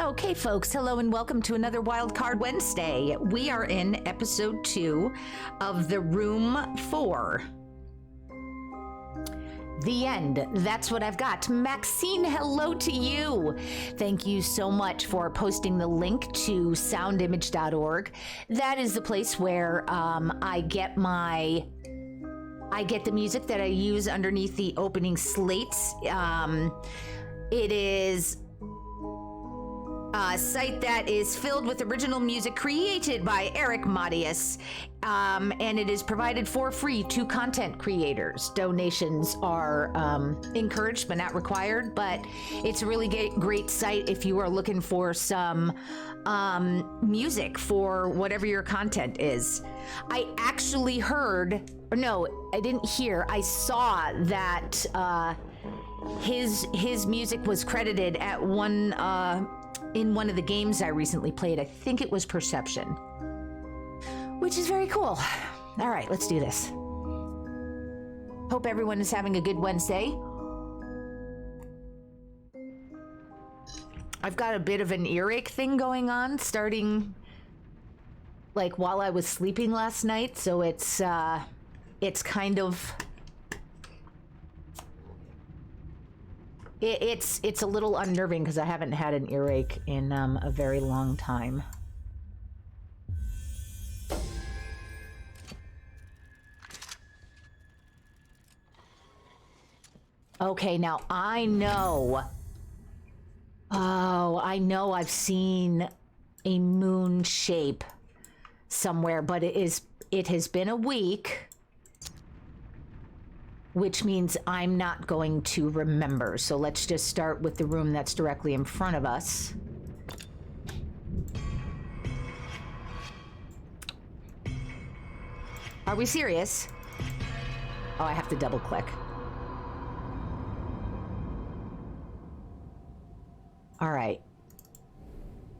Okay, folks, hello and welcome to another Wild Card Wednesday. We are in episode 2 of The Room 4. The end. That's what I've got. Maxine, hello to you. Thank you so much for posting the link to soundimage.org. That is the place where I get the music that I use underneath the opening slates. It is a site that is filled with original music created by Eric Matius, and it is provided for free to content creators. Donations are encouraged but not required, but it's a really great site if you are looking for some music for whatever your content is. I actually heard, or no, I didn't hear, I saw that his music was credited at in one of the games I recently played. I think it was Perception, which is very cool. All right, let's do this. Hope everyone is having a good Wednesday. I've got a bit of an earache thing going on starting like while I was sleeping last night, so it's kind of It's a little unnerving because I haven't had an earache in a very long time. Okay, now I know. Oh, I know I've seen a moon shape somewhere, but it has been a week, which means I'm not going to remember. So let's just start with the room that's directly in front of us. Are we serious? Oh, I have to double click. All right.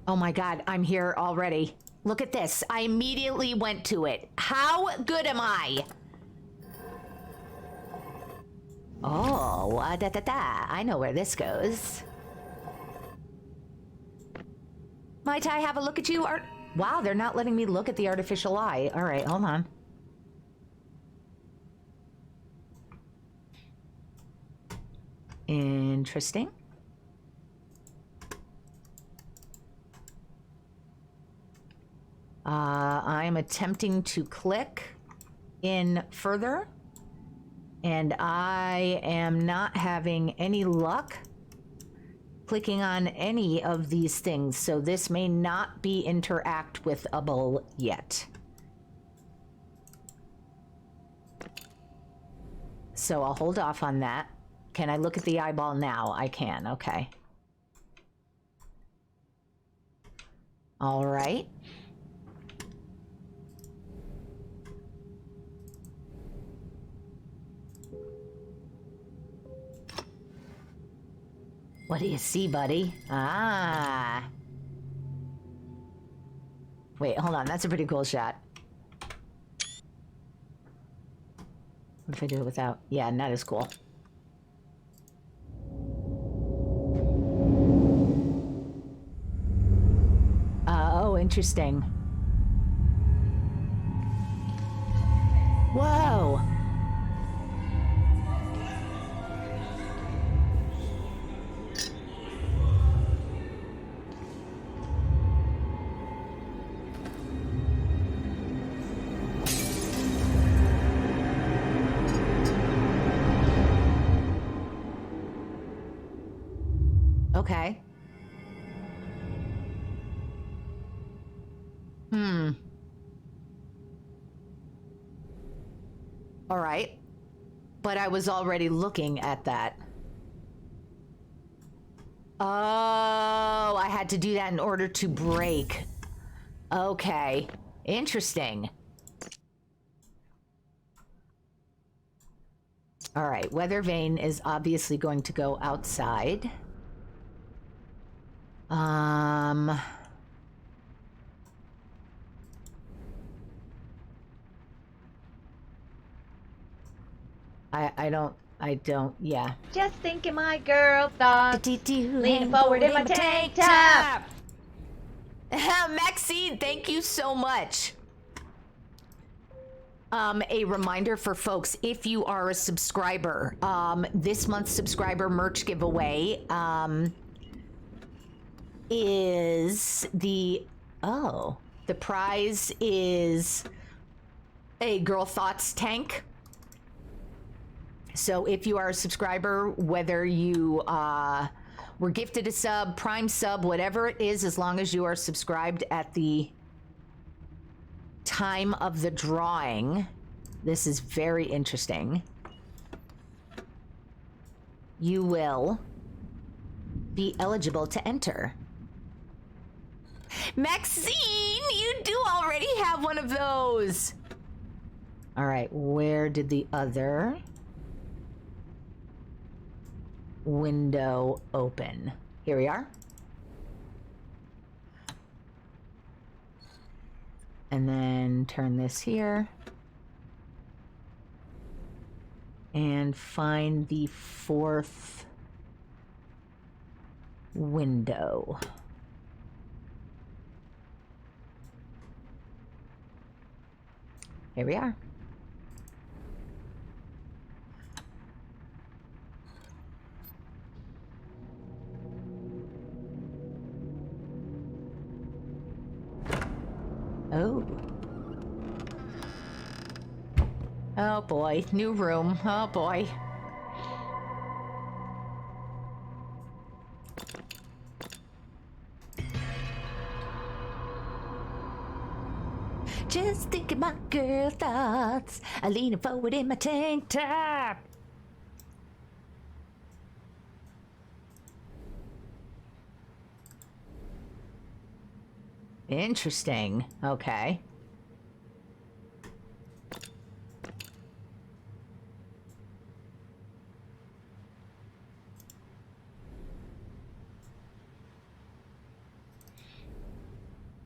Oh my God, I'm here already. Look at this. I immediately went to it. How good am I? Oh, I know where this goes. Might I have a look at you? Wow, they're not letting me look at the artificial eye. All right, hold on. Interesting. I'm attempting to click in further, and I am not having any luck clicking on any of these things, so this may not be interact with Able yet. So I'll hold off on that. Can I look at the eyeball now? I can, okay. All right. What do you see, buddy? Ah. Wait, hold on. That's a pretty cool shot. What if I do it without? Yeah, not as cool. Oh, interesting. Whoa. Okay. All right. But I was already looking at that. Oh, I had to do that in order to break. Okay. Interesting. All right. Weather vane is obviously going to go outside. I don't, yeah. Just thinking my girl thoughts. Leaning Leaning forward in my tank top. Maxine, thank you so much. A reminder for folks, if you are a subscriber, this month's subscriber merch giveaway is the prize is a Girl Thoughts tank. So if you are a subscriber, whether you were gifted a sub, Prime sub, whatever it is, as long as you are subscribed at the time of the drawing, this is very interesting, you will be eligible to enter. Maxine, you do already have one of those. All right, where did the other window open? Here we are. And then turn this here. And find the fourth window. Here we are. Oh. Oh boy, new room. Oh boy. Just thinking my girl thoughts. I leaning forward in my tank top. Interesting. Okay.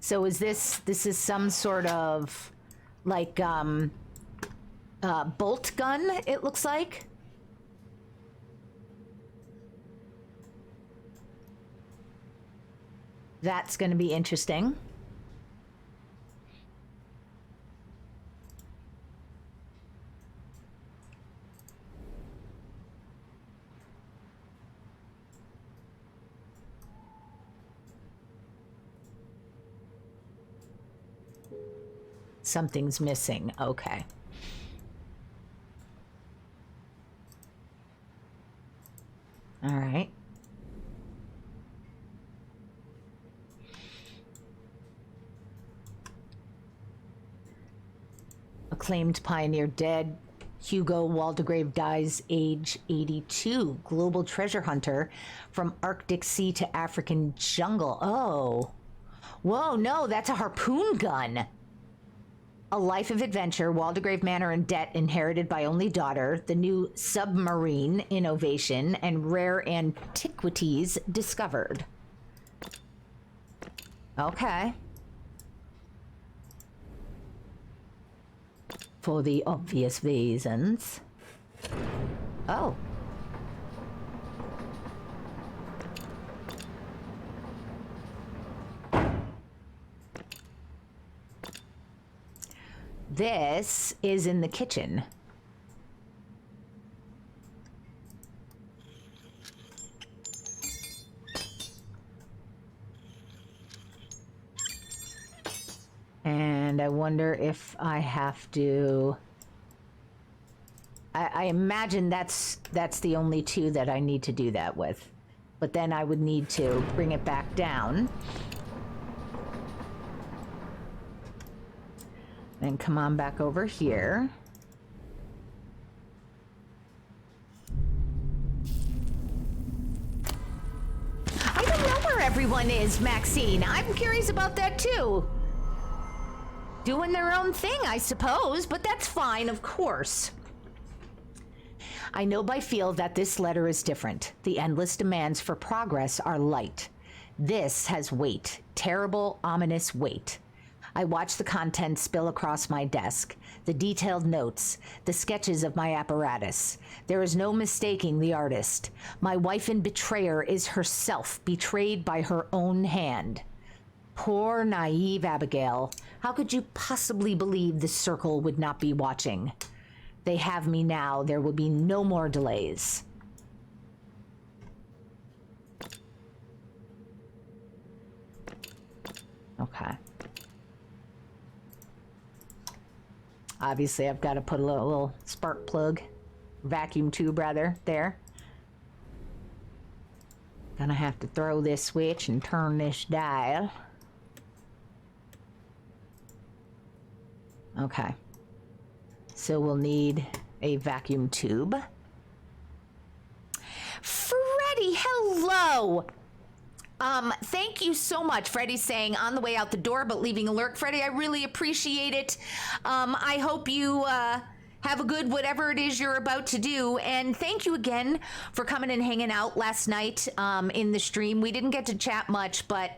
So is this is some sort of like bolt gun, it looks like? That's going to be interesting. Something's missing. Okay. All right. Acclaimed pioneer dead. Hugo Waldegrave dies age 82. Global treasure hunter from Arctic Sea to African jungle. Oh. Whoa, no, that's a harpoon gun. A life of adventure, Waldegrave Manor in debt, inherited by only daughter, the new submarine innovation, and rare antiquities discovered. Okay. For the obvious reasons. Oh. This is in the kitchen. And I wonder if I have to... I imagine that's the only two that I need to do that with. But then I would need to bring it back down. Then come on back over here. I don't know where everyone is, Maxine. I'm curious about that too. Doing their own thing, I suppose, but that's fine, of course. I know by feel that this letter is different. The endless demands for progress are light. This has weight, terrible, ominous weight. I watch the contents spill across my desk. the detailed notes, the sketches of my apparatus. There is no mistaking the artist. My wife and betrayer is herself, betrayed by her own hand. Poor, naive Abigail. How could you possibly believe the Circle would not be watching? They have me now. There will be no more delays. Okay. Obviously, I've got to put a little spark plug, vacuum tube rather, there. Gonna have to throw this switch and turn this dial. Okay. So we'll need a vacuum tube. Freddie, hello! Thank you so much. Freddie's saying on the way out the door, but leaving a lurk. Freddie, I really appreciate it. I hope you have a good whatever it is you're about to do. And thank you again for coming and hanging out last night in the stream. We didn't get to chat much, but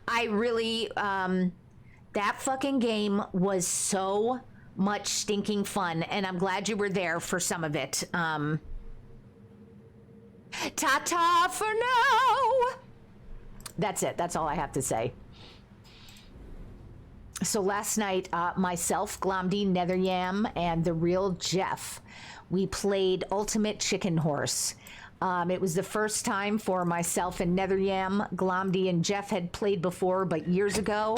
I really, that fucking game was so much stinking fun. And I'm glad you were there for some of it. Ta-ta for now! That's it. That's all I have to say. So last night, myself, Glomdy, Netheryam, and the real Jeff, we played Ultimate Chicken Horse. It was the first time for myself and Netheryam. Glomdy and Jeff had played before, but years ago.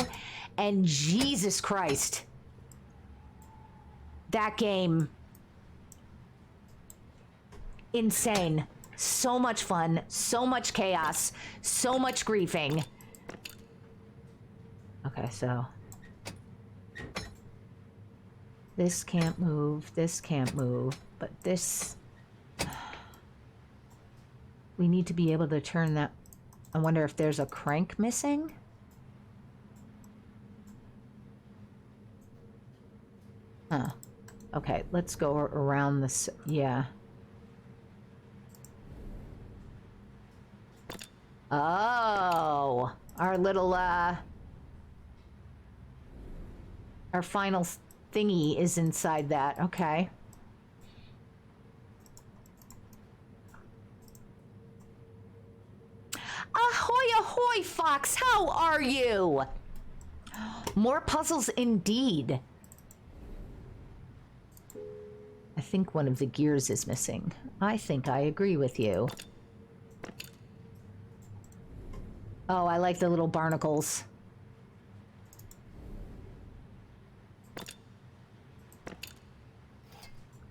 And Jesus Christ, that game, insane. So much fun, so much chaos, so much griefing. Okay, so this can't move, but this, we need to be able to turn that. I wonder if there's a crank missing? Huh. Okay, let's go around this, yeah. Oh, our little, our final thingy is inside that. Okay. Ahoy, ahoy, Fox. How are you? More puzzles indeed. I think one of the gears is missing. I think I agree with you. Oh, I like the little barnacles.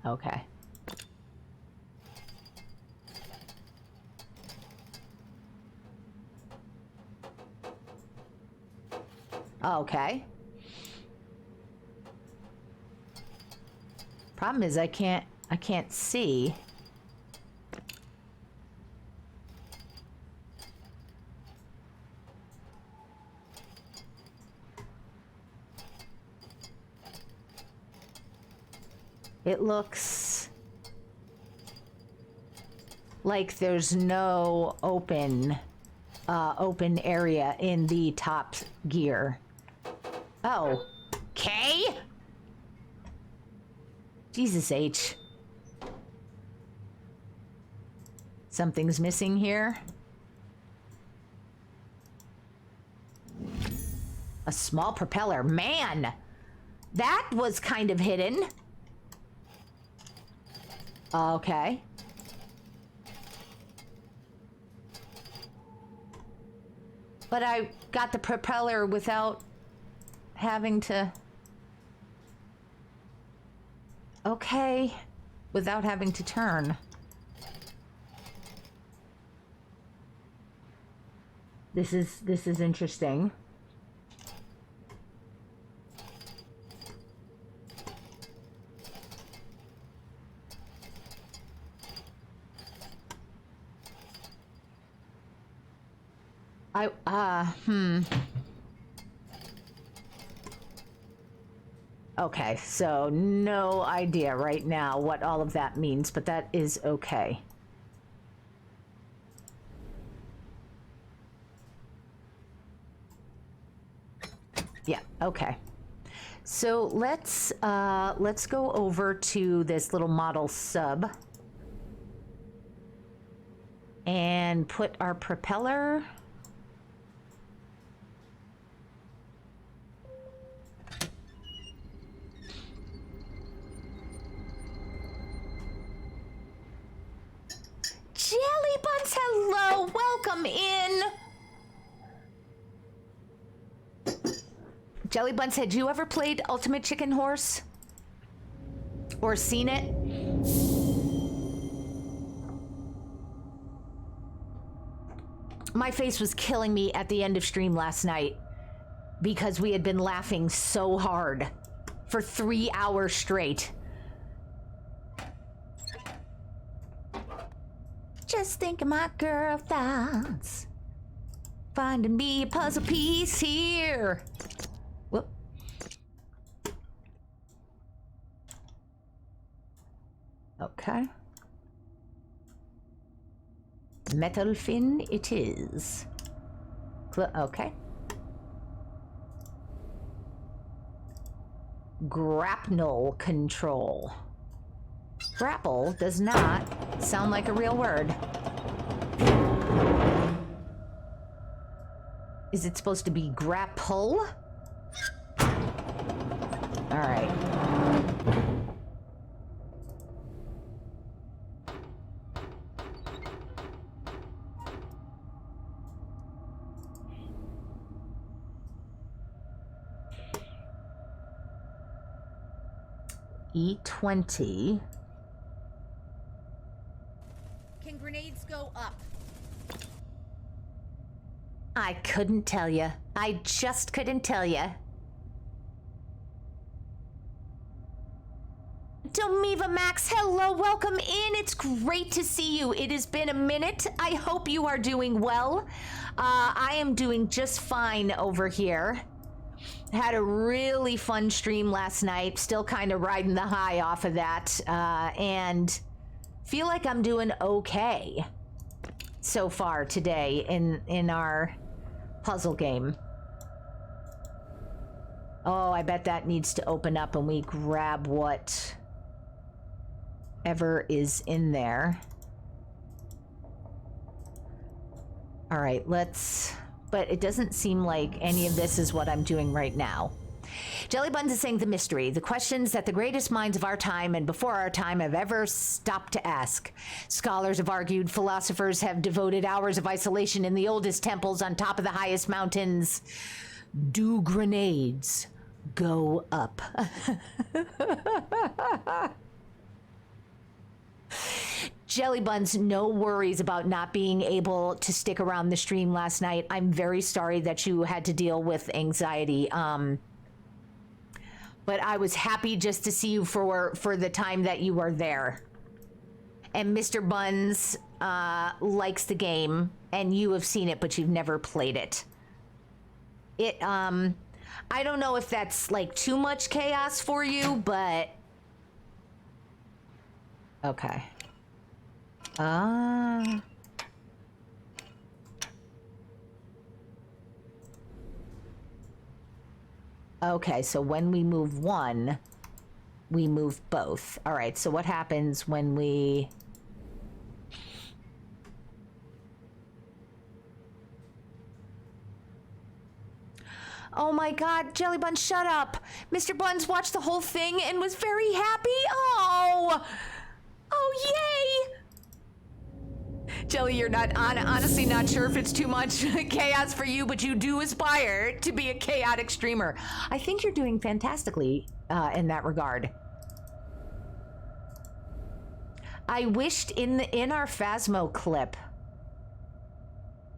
Okay. Okay. Problem is I can't see. It looks like there's no open area in the top gear. Oh, okay. Jesus H. Something's missing here. A small propeller. Man, that was kind of hidden. Okay. But I got the propeller without having to... Okay. Without having to turn. This is interesting. Okay, so no idea right now what all of that means, but that is okay. Yeah, okay. So let's go over to this little model sub and put our propeller. Jelly Buns, hello, welcome in. Jelly Buns, had you ever played Ultimate Chicken Horse? Or seen it? My face was killing me at the end of stream last night because we had been laughing so hard for 3 hours straight. Just think of my girl thoughts. Finding me a puzzle piece here. Whoop. Okay. Metal fin it is. Okay. Grapnel control. Grapple does not sound like a real word. Is it supposed to be grapple? All right. E20. Can grenades go up? I couldn't tell you. I just couldn't tell you. Domiva Max, hello, welcome in. It's great to see you. It has been a minute. I hope you are doing well. I am doing just fine over here. Had a really fun stream last night. Still kind of riding the high off of that. And feel like I'm doing okay so far today in our puzzle game. Oh, I bet that needs to open up and we grab whatever is in there. All right, let's... But it doesn't seem like any of this is what I'm doing right now. Jelly Buns is saying the mystery, the questions that the greatest minds of our time and before our time have ever stopped to ask. Scholars have argued, philosophers have devoted hours of isolation in the oldest temples on top of the highest mountains. Do grenades go up? Jelly Buns, no worries about not being able to stick around the stream last night. I'm very sorry that you had to deal with anxiety. But I was happy just to see you for the time that you were there. And Mr. Buns likes the game, and you have seen it, but you've never played it. I don't know if that's like too much chaos for you, but okay. Okay, so when we move one, we move both. All right, so what happens when we... Oh my God, Jelly Buns, shut up. Mr. Buns watched the whole thing and was very happy. Oh, yay. Jelly, you're not honestly not sure if it's too much chaos for you, but you do aspire to be a chaotic streamer. I think you're doing fantastically in that regard. I wished in our Phasmo clip,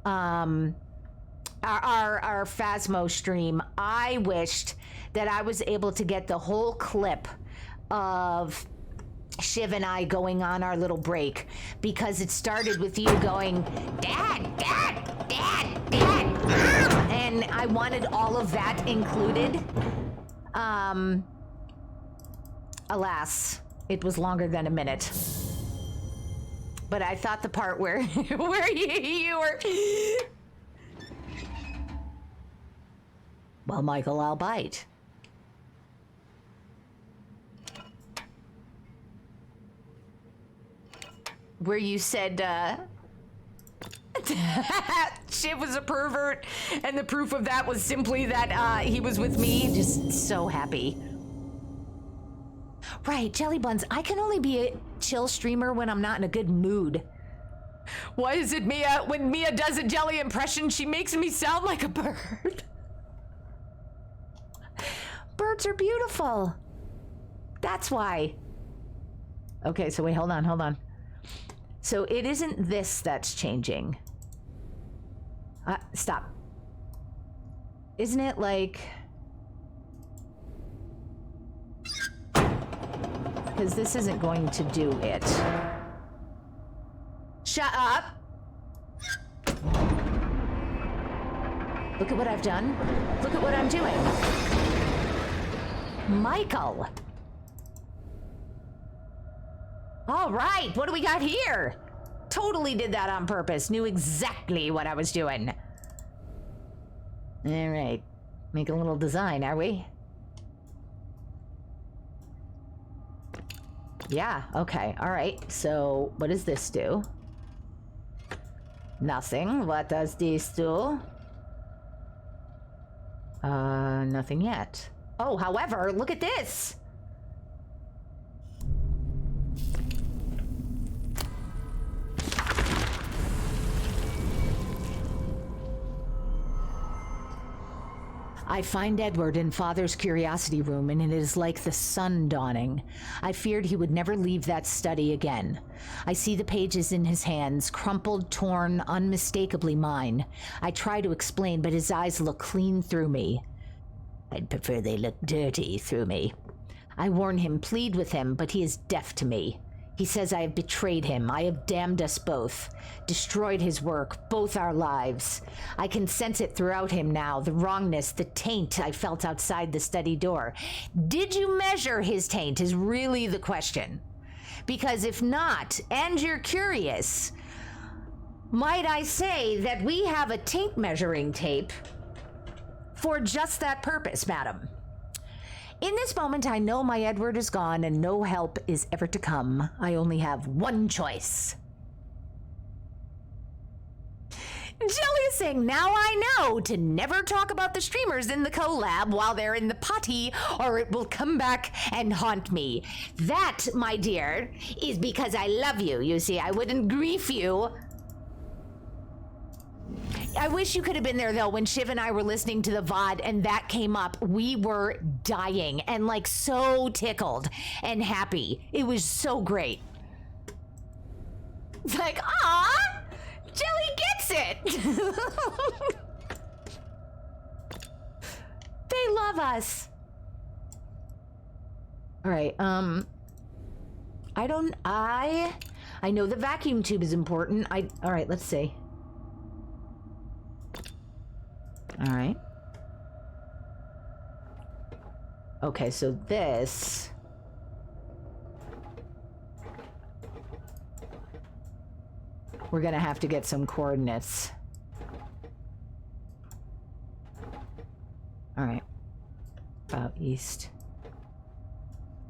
our Phasmo stream, I wished that I was able to get the whole clip of Shiv and I going on our little break, because it started with you going, Dad, Dad, Dad, Dad, and I wanted all of that included. Alas, it was longer than a minute. But I thought the part where you were... Well, Michael, I'll bite. where you said, Shiv was a pervert, and the proof of that was simply that he was with me. Just so happy. Right, Jelly Buns, I can only be a chill streamer when I'm not in a good mood. Why is it Mia, when Mia does a Jelly impression, she makes me sound like a bird? Birds are beautiful. That's why. Okay, so wait, hold on. So it isn't this that's changing. Stop. Isn't it like... Because this isn't going to do it. Shut up! Look at what I've done. Look at what I'm doing. Michael! All right, what do we got here? Totally did that on purpose. Knew exactly what I was doing. All right, make a little design, are we? Yeah, okay, all right. So what does this do? Nothing. What does this do? Nothing yet. Oh, however, look at this. I find Edward in Father's curiosity room, and it is like the sun dawning. I feared he would never leave that study again. I see the pages in his hands, crumpled, torn, unmistakably mine. I try to explain, but his eyes look clean through me. I'd prefer they look dirty through me. I warn him, plead with him, but he is deaf to me. He says I have betrayed him. I have damned us both, destroyed his work, both our lives. I can sense it throughout him now, the wrongness, the taint I felt outside the study door. Did you measure his taint is really the question. Because if not, and you're curious, might I say that we have a taint measuring tape for just that purpose, madam. In this moment, I know my Edward is gone and no help is ever to come. I only have one choice. Jelly is saying, now I know to never talk about the streamers in the collab while they're in the potty, or it will come back and haunt me. That, my dear, is because I love you. You see, I wouldn't grief you. I wish you could have been there, though, when Shiv and I were listening to the VOD and that came up. We were dying and, like, so tickled and happy. It was so great. It's like, ah, Jelly gets it. They love us. All right, I know the vacuum tube is important. All right, let's see. All right. Okay, so this... We're gonna have to get some coordinates. All right. About east.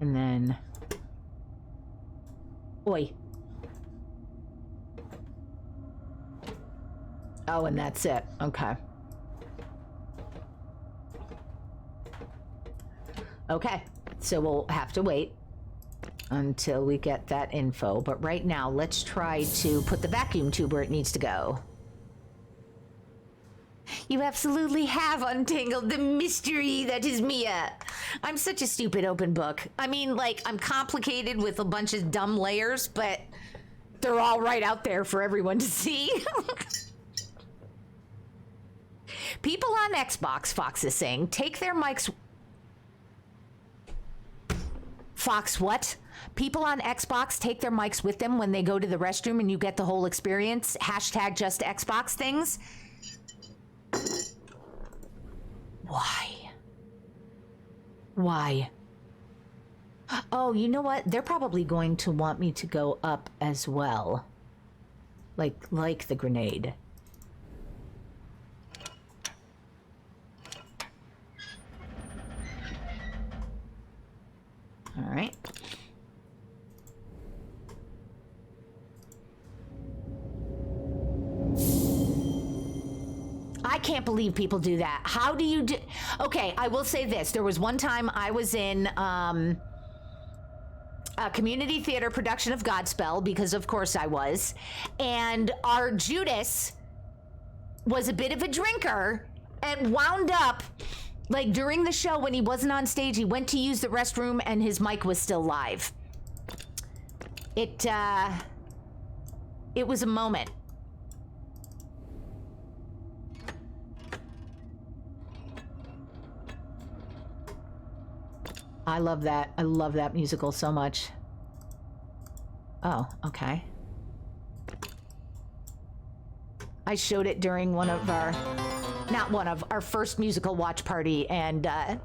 And then... Oi. Oh, and that's it. Okay. Okay, so we'll have to wait until we get that info. But right now, let's try to put the vacuum tube where it needs to go. You absolutely have untangled the mystery that is Mia. I'm such a stupid open book. I mean, like, I'm complicated with a bunch of dumb layers, but they're all right out there for everyone to see. People on Xbox, Fox is saying, take their mics... Fox, what? People on Xbox take their mics with them when they go to the restroom and you get the whole experience? Hashtag just Xbox things? Why? Why? Oh, you know what? They're probably going to want me to go up as well. Like the grenade. All right. I can't believe people do that. How do you do? Okay, I will say this. There was one time I was in a community theater production of Godspell, because of course I was, and our Judas was a bit of a drinker and wound up, like during the show when he wasn't on stage, he went to use the restroom and his mic was still live. It was a moment. I love that. I love that musical so much. Oh, okay. I showed it during one of our, not one of, our first musical watch party, and I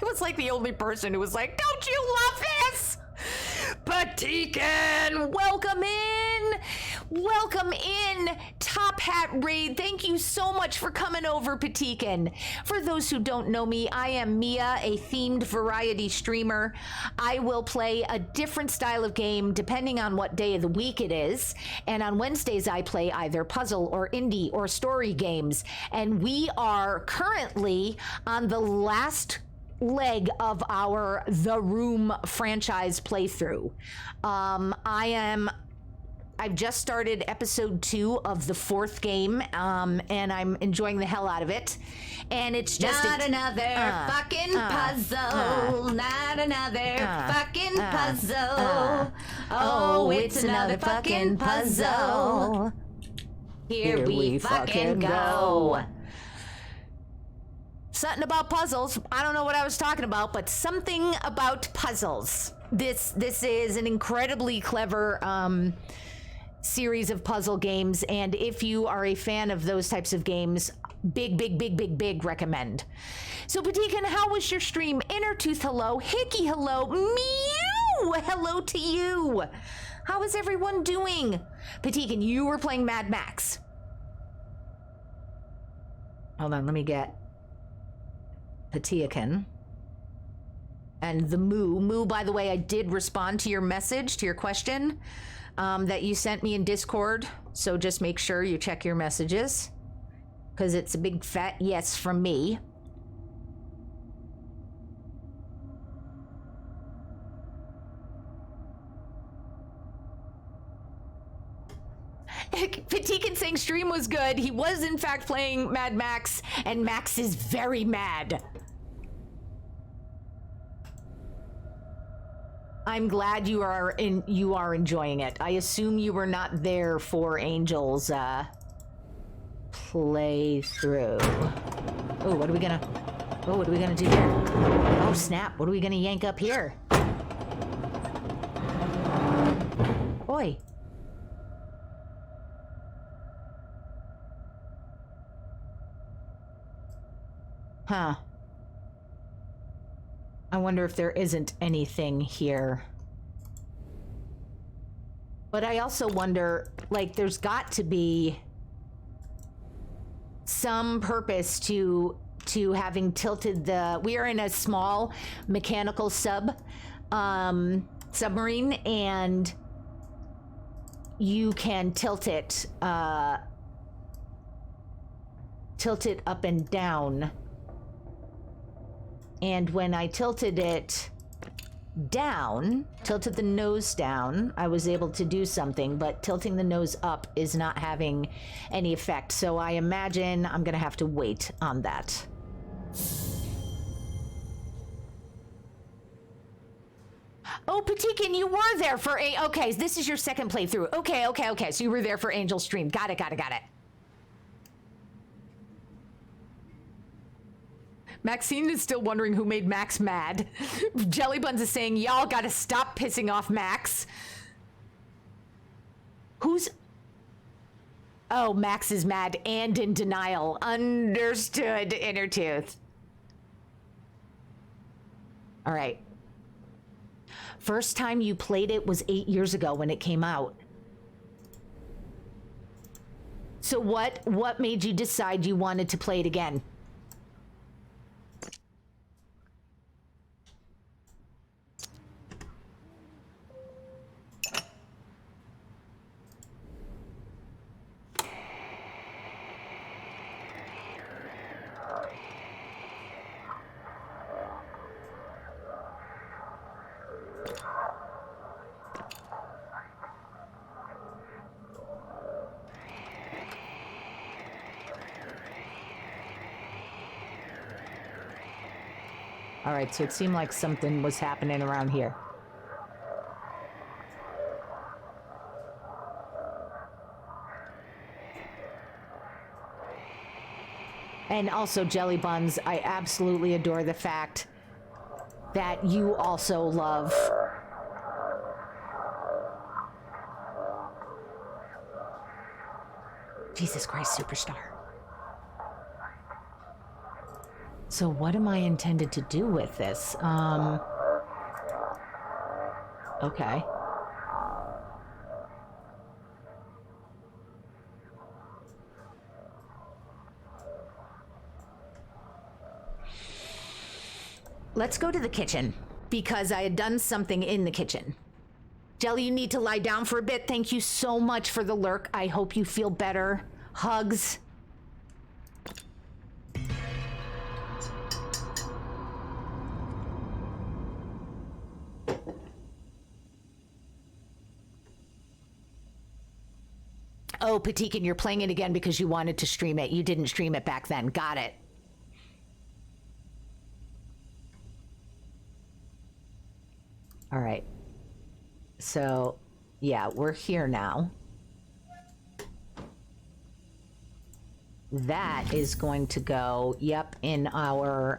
was like the only person who was like, don't you love this? Patikan, welcome in! Welcome in, Top Hat Raid. Thank you so much for coming over, Patikan. For those who don't know me, I am Mia, a themed variety streamer. I will play a different style of game depending on what day of the week it is. And on Wednesdays, I play either puzzle or indie or story games. And we are currently on the last leg of our The Room franchise playthrough. I've just started episode 2 of the 4th game, and I'm enjoying the hell out of it. And it's just not another fucking puzzle. Not another fucking puzzle. Oh, it's another fucking puzzle. Here we fucking go. Something about puzzles. I don't know what I was talking about, but something about puzzles. This is an incredibly clever series of puzzle games, and if you are a fan of those types of games, big recommend. So Patikan, how was your stream? Innertooth, hello. Hickey, hello. Mew, hello to you. How is everyone doing? Patikan, you were playing Mad Max. Hold on, let me get Patikan. And the Moo, by the way, I did respond to your message, to your question that you sent me in Discord. So just make sure you check your messages, because it's a big fat yes from me. Patikan saying stream was good. He was in fact playing Mad Max, and Max is very mad. I'm glad you are enjoying it. I assume you were not there for Angel's playthrough. Oh, what are we gonna do here? Oh snap! What are we gonna yank up here? Oi. Huh. I wonder if there isn't anything here. But I also wonder, like, there's got to be some purpose to having tilted the... We are in a small mechanical submarine, and you can tilt it up and down. And when I tilted it down, tilted the nose down, I was able to do something, but tilting the nose up is not having any effect. So I imagine I'm gonna have to wait on that. Oh, Patikan, you were there for okay, this is your second playthrough. Okay. So you were there for Angel's stream. Got it. Maxine is still wondering who made Max mad. Jellybuns is saying, y'all gotta stop pissing off Max. Who's... Oh, Max is mad and in denial. Understood, Innertooth. All right. First time you played it was 8 years ago when it came out. So what made you decide you wanted to play it again? All right, so it seemed like something was happening around here. And also, Jelly Buns, I absolutely adore the fact that you also love Jesus Christ Superstar. So what am I intended to do with this? Okay. Let's go to the kitchen, because I had done something in the kitchen. Jelly, you need to lie down for a bit. Thank you so much for the lurk. I hope you feel better. Hugs. Oh, Patikin, you're playing it again because you wanted to stream it. You didn't stream it back then. Got it. All right. So, yeah, we're here now. That is going to go, yep, in our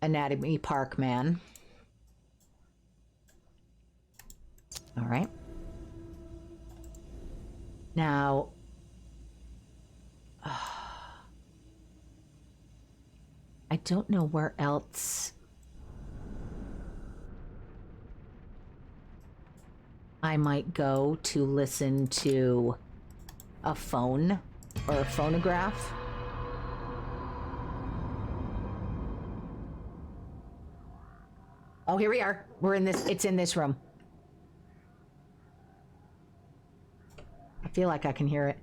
Anatomy Park man. All right. Now, I don't know where else I might go to listen to a phone or a phonograph. Oh, here we are. We're in this, it's in this room. I feel like I can hear it.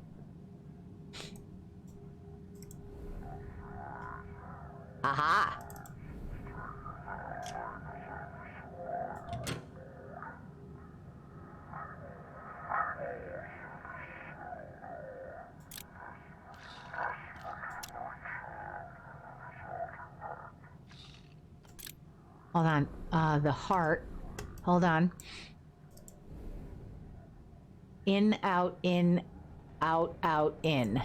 Aha! Hold on. The heart. Hold on. In, out, in, out, out, in.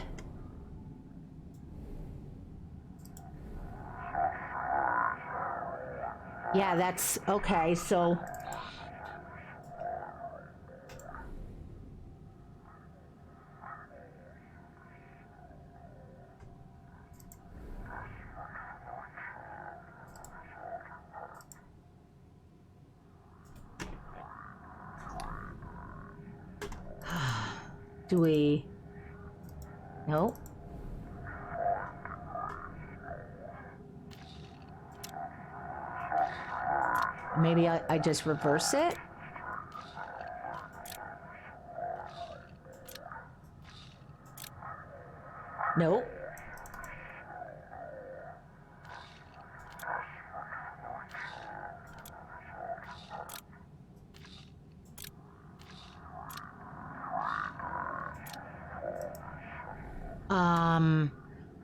Yeah, that's okay. So do we? No. Maybe I just reverse it? Nope.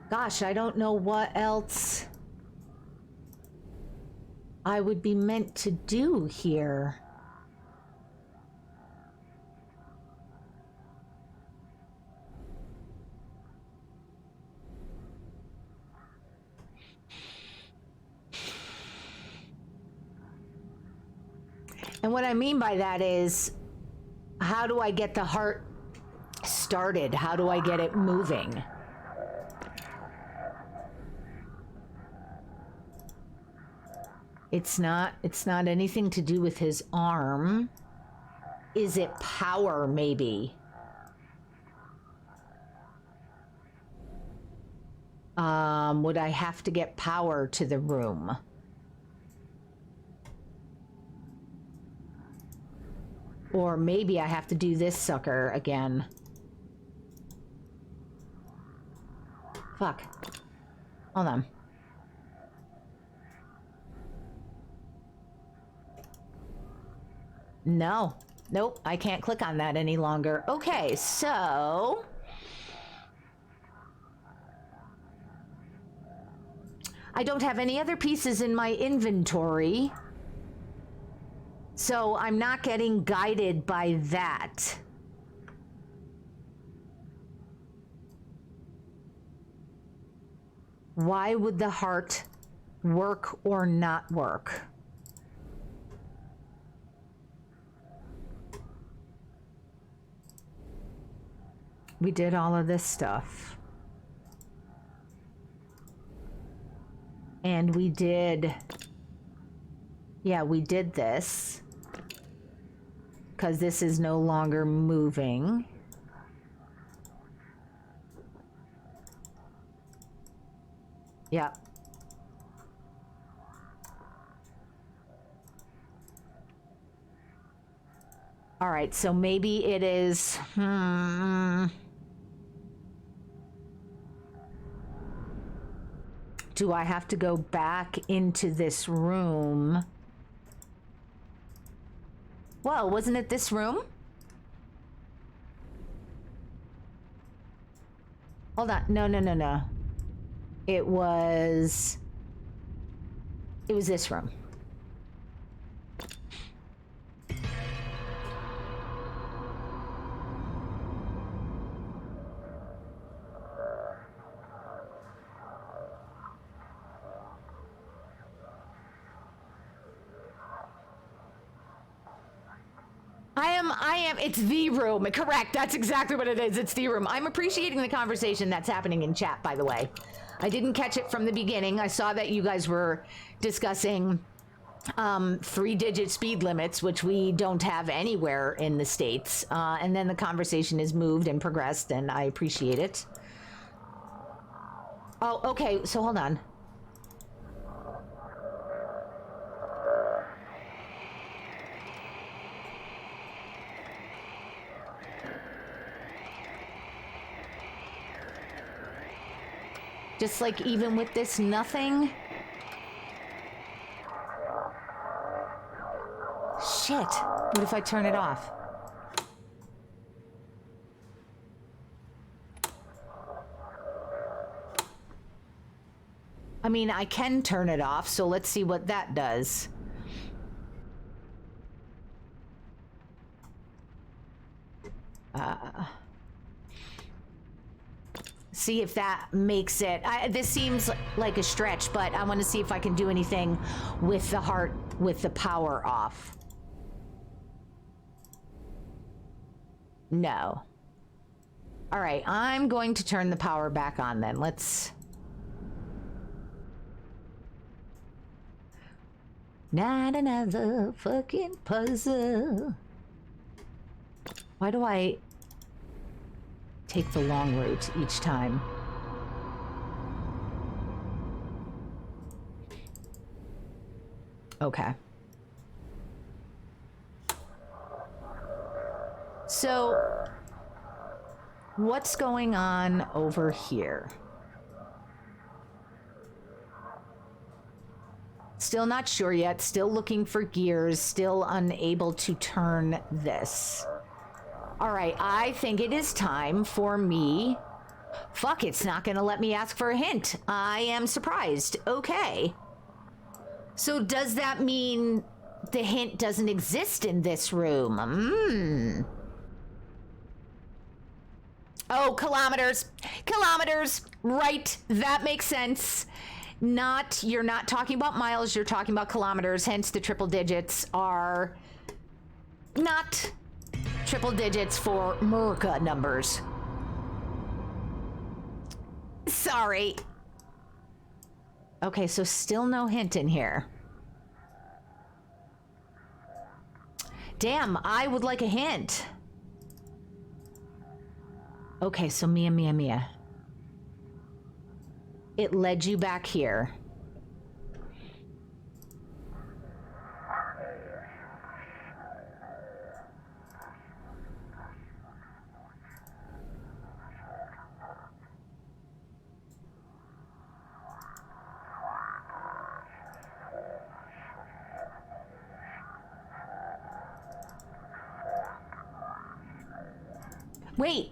Gosh, I don't know what else I would be meant to do here. And what I mean by that is, how do I get the heart started? How do I get it moving? It's not anything to do with his arm. Is it power, maybe? Would I have to get power to the room? Or maybe I have to do this sucker again. Fuck. Hold on. No. Nope, I can't click on that any longer. Okay, so I don't have any other pieces in my inventory. So I'm not getting guided by that. Why would the heart work or not work? We did all of this stuff. And we did... Yeah, we did this. Because this is no longer moving. Yep. All right, so maybe it is... Do I have to go back into this room? Whoa, wasn't it this room? Hold on. No. It was this room. It's the room. Correct. That's exactly what it is. It's the room. I'm appreciating the conversation that's happening in chat, by the way. I didn't catch it from the beginning. I saw that you guys were discussing 3-digit speed limits, which we don't have anywhere in the States. And then the conversation has moved and progressed, and I appreciate it. Oh, okay. So hold on. Just like even with this, nothing. Shit. What if I turn it off? I mean, I can turn it off, so let's see what that does. See if that makes it. This seems like a stretch, but I want to see if I can do anything with the heart, with the power off. No. All right, I'm going to turn the power back on then. Let's... Not another fucking puzzle. Why do I take the long route each time? Okay. So, what's going on over here? Still not sure yet, still looking for gears, still unable to turn this. All right, I think it is time for me... Fuck, it's not gonna let me ask for a hint. I am surprised. Okay. So does that mean the hint doesn't exist in this room? Oh, kilometers. Kilometers. Right, that makes sense. You're not talking about miles, you're talking about kilometers, hence the triple digits are not triple digits for America numbers. Sorry. Okay, so still no hint in here. Damn, I would like a hint. Okay, so Mia. It led you back here. Wait.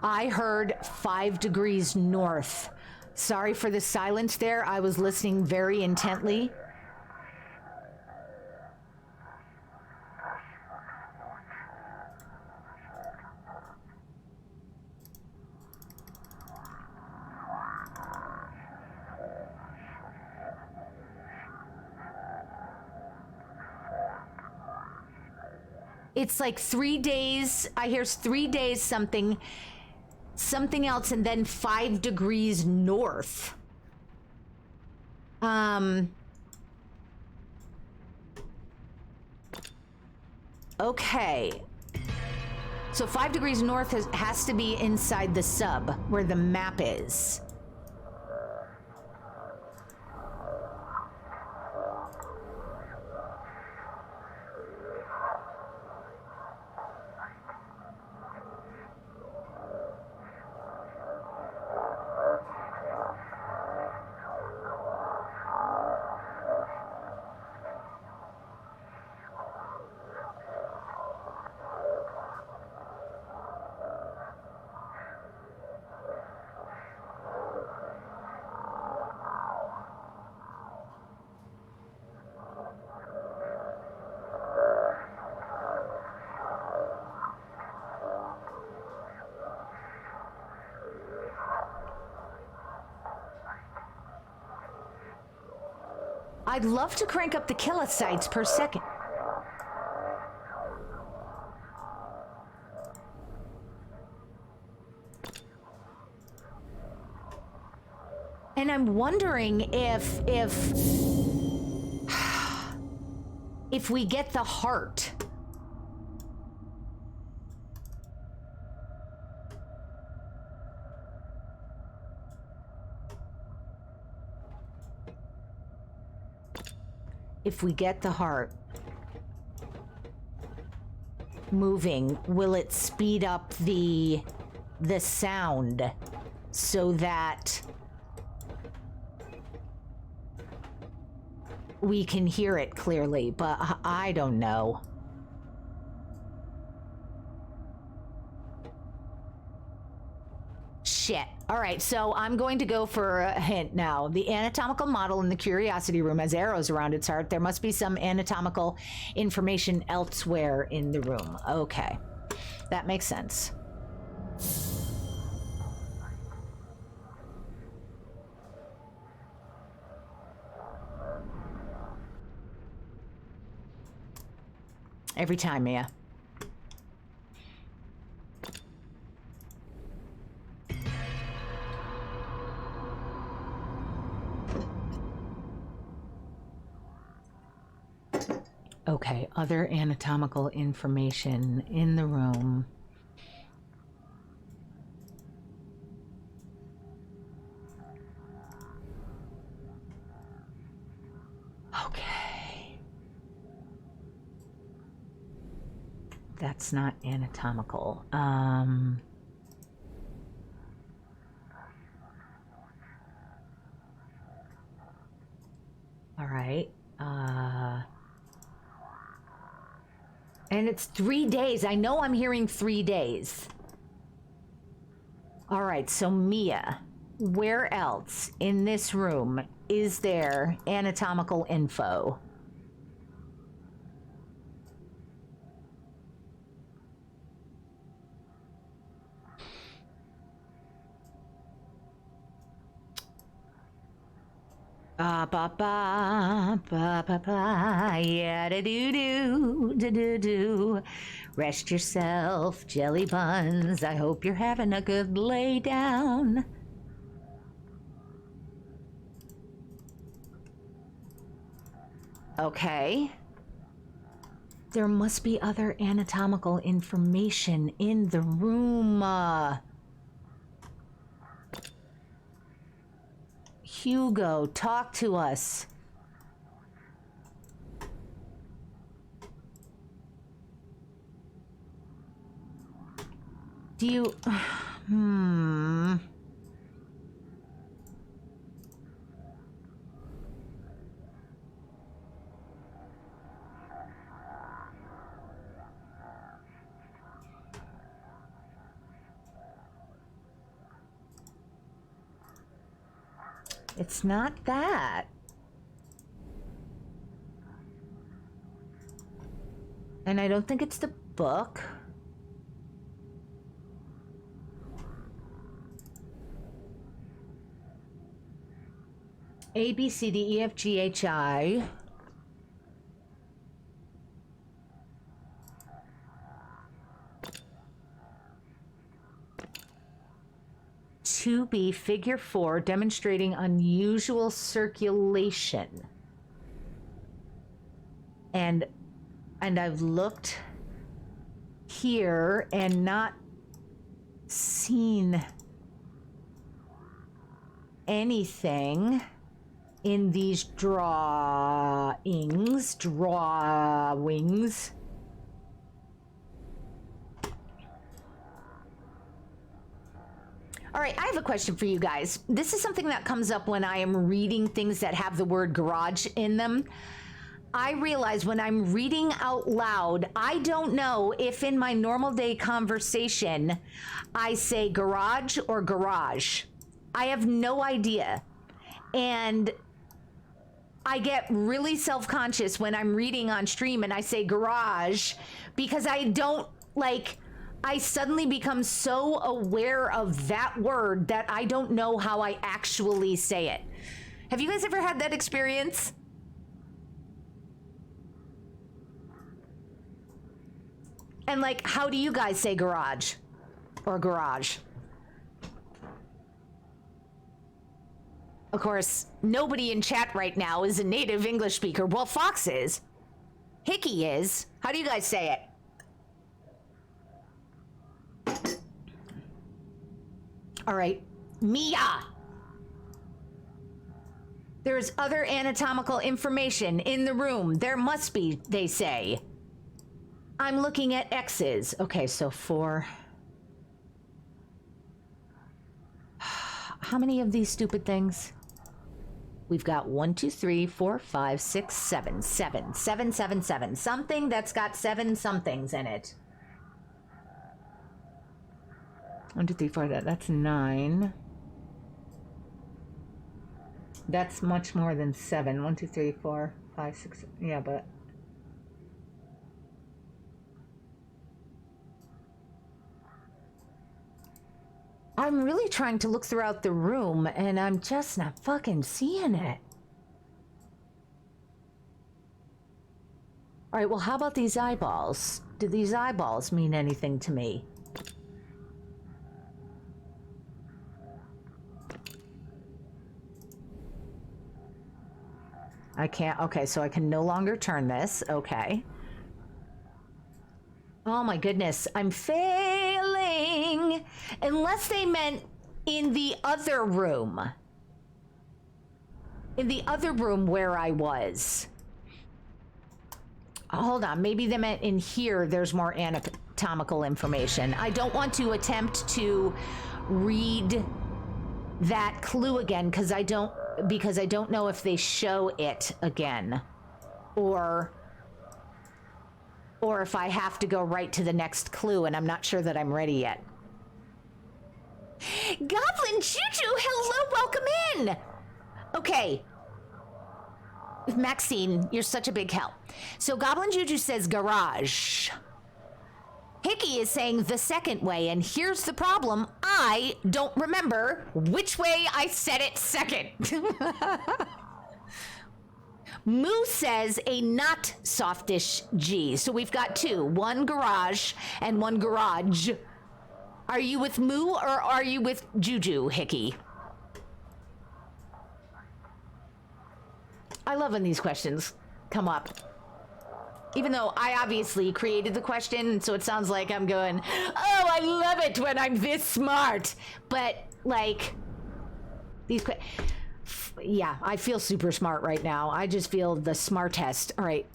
I heard 5 degrees north. Sorry for the silence there. I was listening very intently. It's like 3 days. I hear 3 days something else, and then 5 degrees north. Okay. So 5 degrees north has to be inside the sub where the map is. I'd love to crank up the kilocytes per second. And I'm wondering if we get the heart. If we get the heart moving, will it speed up the sound so that we can hear it clearly? But I don't know. Shit. All right, so I'm going to go for a hint now. The anatomical model in the curiosity room has arrows around its heart. There must be some anatomical information elsewhere in the room. Okay, that makes sense. Every time, Mia. Okay, other anatomical information in the room. Okay. That's not anatomical. All right. And it's 3 days. I know I'm hearing 3 days. All right, so Mia, where else in this room is there anatomical info? Ba ba ba ba ba ba, yeah, da do do da do do. Rest yourself, jelly buns. I hope you're having a good lay down. Okay. There must be other anatomical information in the room. Hugo, talk to us. Do you... It's not that. And I don't think it's the book. A, B, C, D, E, F, G, H, I. To be figure 4, demonstrating unusual circulation. And I've looked here and not seen anything in these drawings. All right, I have a question for you guys. This is something that comes up when I am reading things that have the word garage in them. I realize when I'm reading out loud, I don't know if in my normal day conversation, I say garage or garage. I have no idea. And I get really self-conscious when I'm reading on stream and I say garage because I don't like... I suddenly become so aware of that word that I don't know how I actually say it. Have you guys ever had that experience? And like, how do you guys say garage or garage? Of course, nobody in chat right now is a native English speaker. Well, Fox is. Hickey is. How do you guys say it? All right, Mia. There's other anatomical information in the room. There must be, they say. I'm looking at X's. Okay, so 4. How many of these stupid things? We've got 1, 2, 3, 4, 5, 6, 7. 7. 7, 7, 7. Something that's got 7 somethings in it. 1, 2, 3, 4, that's 9. That's much more than 7. 1, 2, 3, 4, 5, 6. Yeah, but... I'm really trying to look throughout the room, and I'm just not fucking seeing it. All right, well, how about these eyeballs? Do these eyeballs mean anything to me? I can't, okay, so I can no longer turn this, okay. Oh my goodness, I'm failing! Unless they meant in the other room. In the other room where I was. Hold on, maybe they meant in here there's more anatomical information. I don't want to attempt to read that clue again because I don't know if they show it again or if I have to go right to the next clue and I'm not sure that I'm ready yet. Goblin Juju, hello, welcome in. Okay. Maxine, you're such a big help. So Goblin Juju says garage. Hickey is saying the second way, and here's the problem. I don't remember which way I said it second. Moo says a not softish G. So we've got 2. One garage and one garage. Are you with Moo or are you with Juju, Hickey? I love when these questions come up. Even though I obviously created the question, so it sounds like I'm going, oh, I love it when I'm this smart. But, like, these yeah, I feel super smart right now. I just feel the smartest. All right.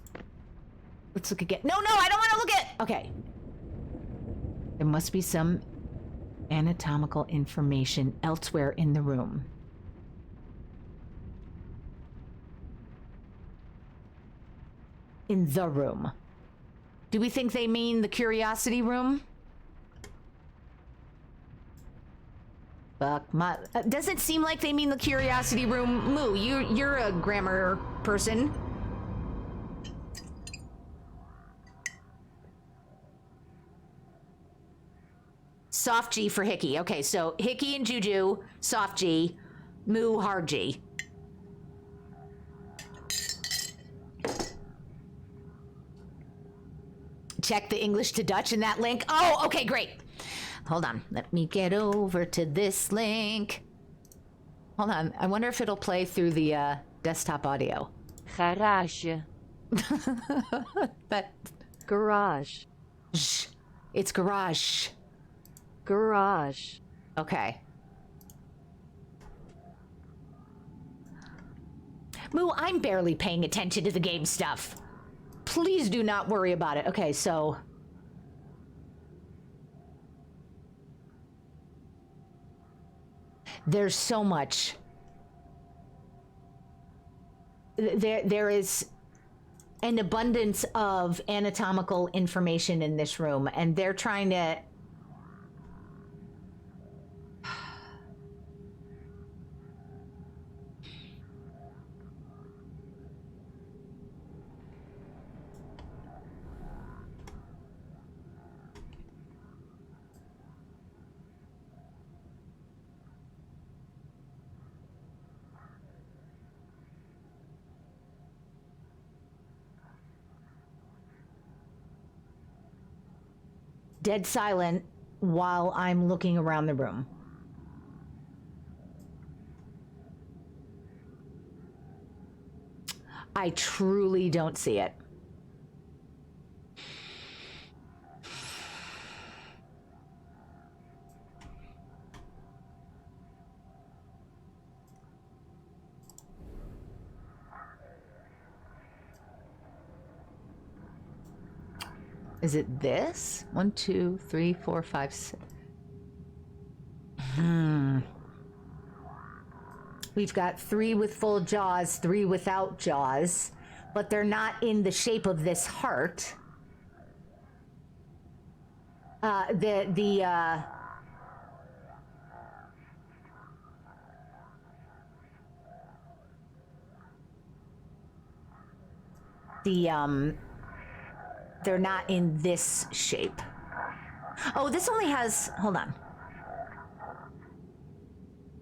Let's look again. No, I don't want to look at... Okay. There must be some anatomical information elsewhere in the room. In the room. Do we think they mean the curiosity room? Fuck my... doesn't seem like they mean the curiosity room. Moo, you're a grammar person. Soft G for Hickey. Okay, so Hickey and Juju, soft G. Moo, hard G. Check the English to Dutch in that link. Oh, okay, great. Hold on. Let me get over to this link. Hold on. I wonder if it'll play through the desktop audio. Garage. That... Garage. It's garage. Garage. Okay. Moo, I'm barely paying attention to the game stuff. Please do not worry about it. Okay, so... there's so much. There is an abundance of anatomical information in this room, and they're trying to... dead silent while I'm looking around the room. I truly don't see it. Is it this? 1, 2, 3, 4, 5, 6. We've got 3 with full jaws, 3 without jaws, but they're not in the shape of this heart. They're not in this shape. Oh, this only has, hold on.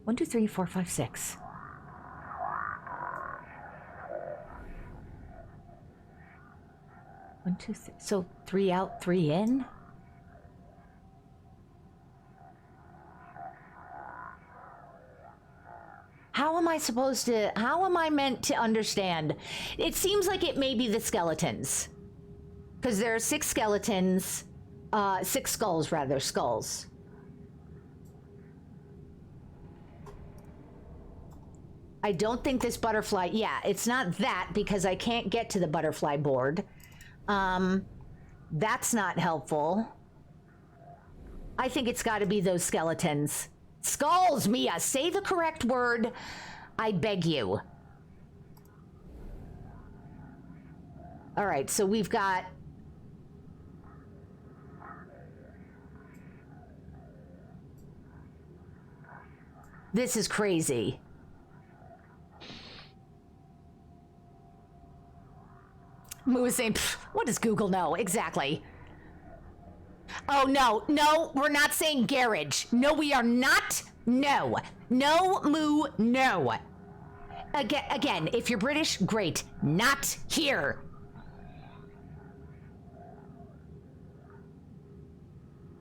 1, 2, 3, 4, 5, 6. One, two, three. So 3 out, 3 in? How am I meant to understand? It seems like it may be the skeletons. Because there are 6 skeletons, 6 skulls rather, skulls. I don't think this butterfly, yeah, it's not that because I can't get to the butterfly board. That's not helpful. I think it's got to be those skeletons. Skulls, Mia, say the correct word. I beg you. All right, so we've got... This is crazy. Moo is saying, what does Google know? Exactly. Oh, no, we're not saying garage. No, we are not. No, Moo, no. Again, if you're British, great. Not here.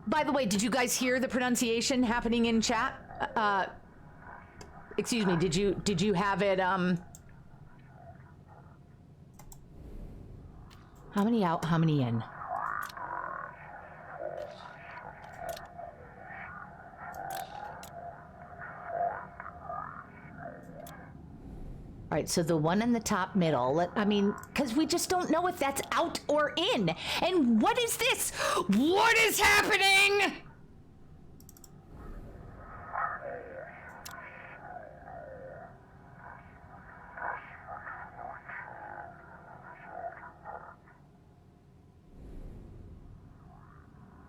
By the way, did you guys hear the pronunciation happening in chat? Excuse me, did you have it, How many out, how many in? All right, so the one in the top middle, I mean, because we just don't know if that's out or in. And what is this? What is happening?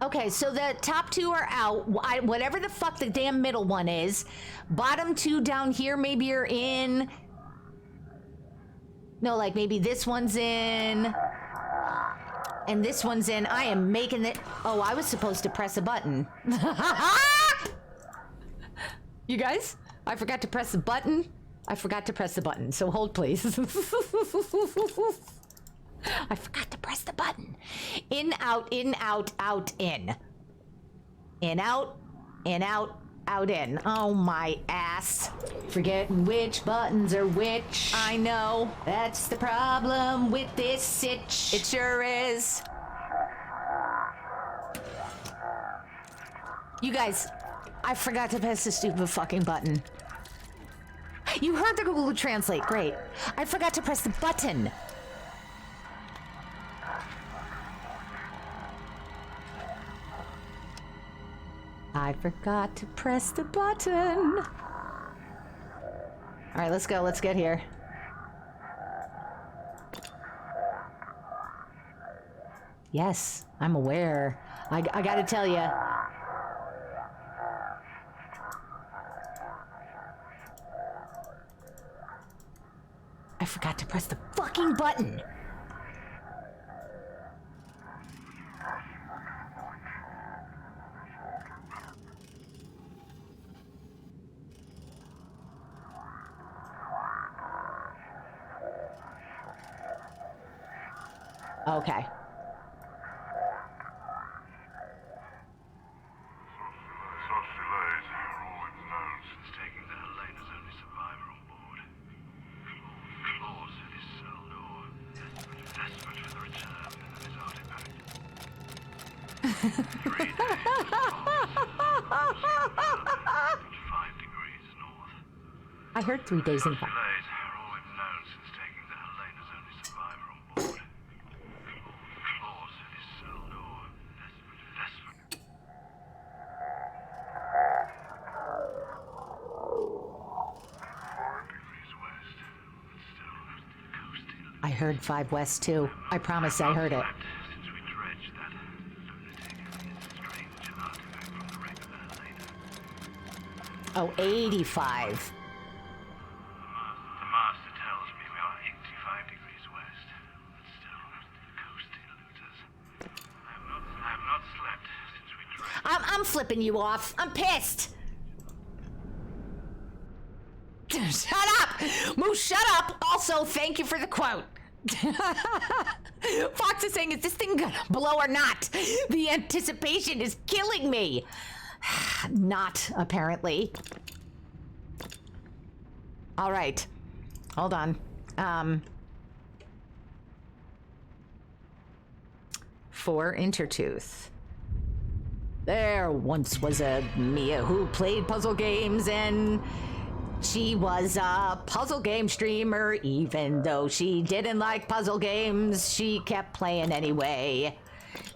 Okay, so the top two are out. Whatever the fuck the damn middle one is. Bottom two down here maybe are in. No, like maybe this one's in. And this one's in. I am making it. Oh, I was supposed to press a button. You guys, I forgot to press the button. I forgot to press the button, so hold please. I forgot to press the button. In, out, out, in. In, out, out, in. Oh, my ass. Forgetting which buttons are which. I know. That's the problem with this sitch. It sure is. You guys, I forgot to press the stupid fucking button. You heard the Google Translate. Great. I forgot to press the button. I forgot to press the button. All right, let's go. Let's get here. Yes, I'm aware. I gotta tell you. I forgot to press the fucking button. Okay. I heard 3 days in fact. I heard 5 West too. I promise I heard it. Oh, 85. I'm flipping you off. I'm pissed. Shut up! Moose, shut up! Also, thank you for the quote. Fox is saying, is this thing gonna blow or not? The anticipation is killing me. Not, apparently. All right. Hold on. For Intertooth. There once was a Mia who played puzzle games, and she was a puzzle game streamer. Even though she didn't like puzzle games, she kept playing anyway.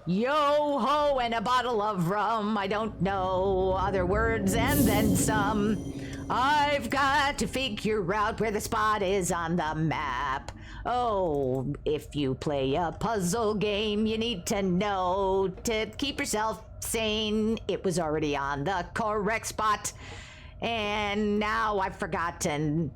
Yo-ho and a bottle of rum. I don't know other words and then some. I've got to figure out where the spot is on the map. Oh, if you play a puzzle game, you need to know to keep yourself sane. It was already on the correct spot. And now I've forgotten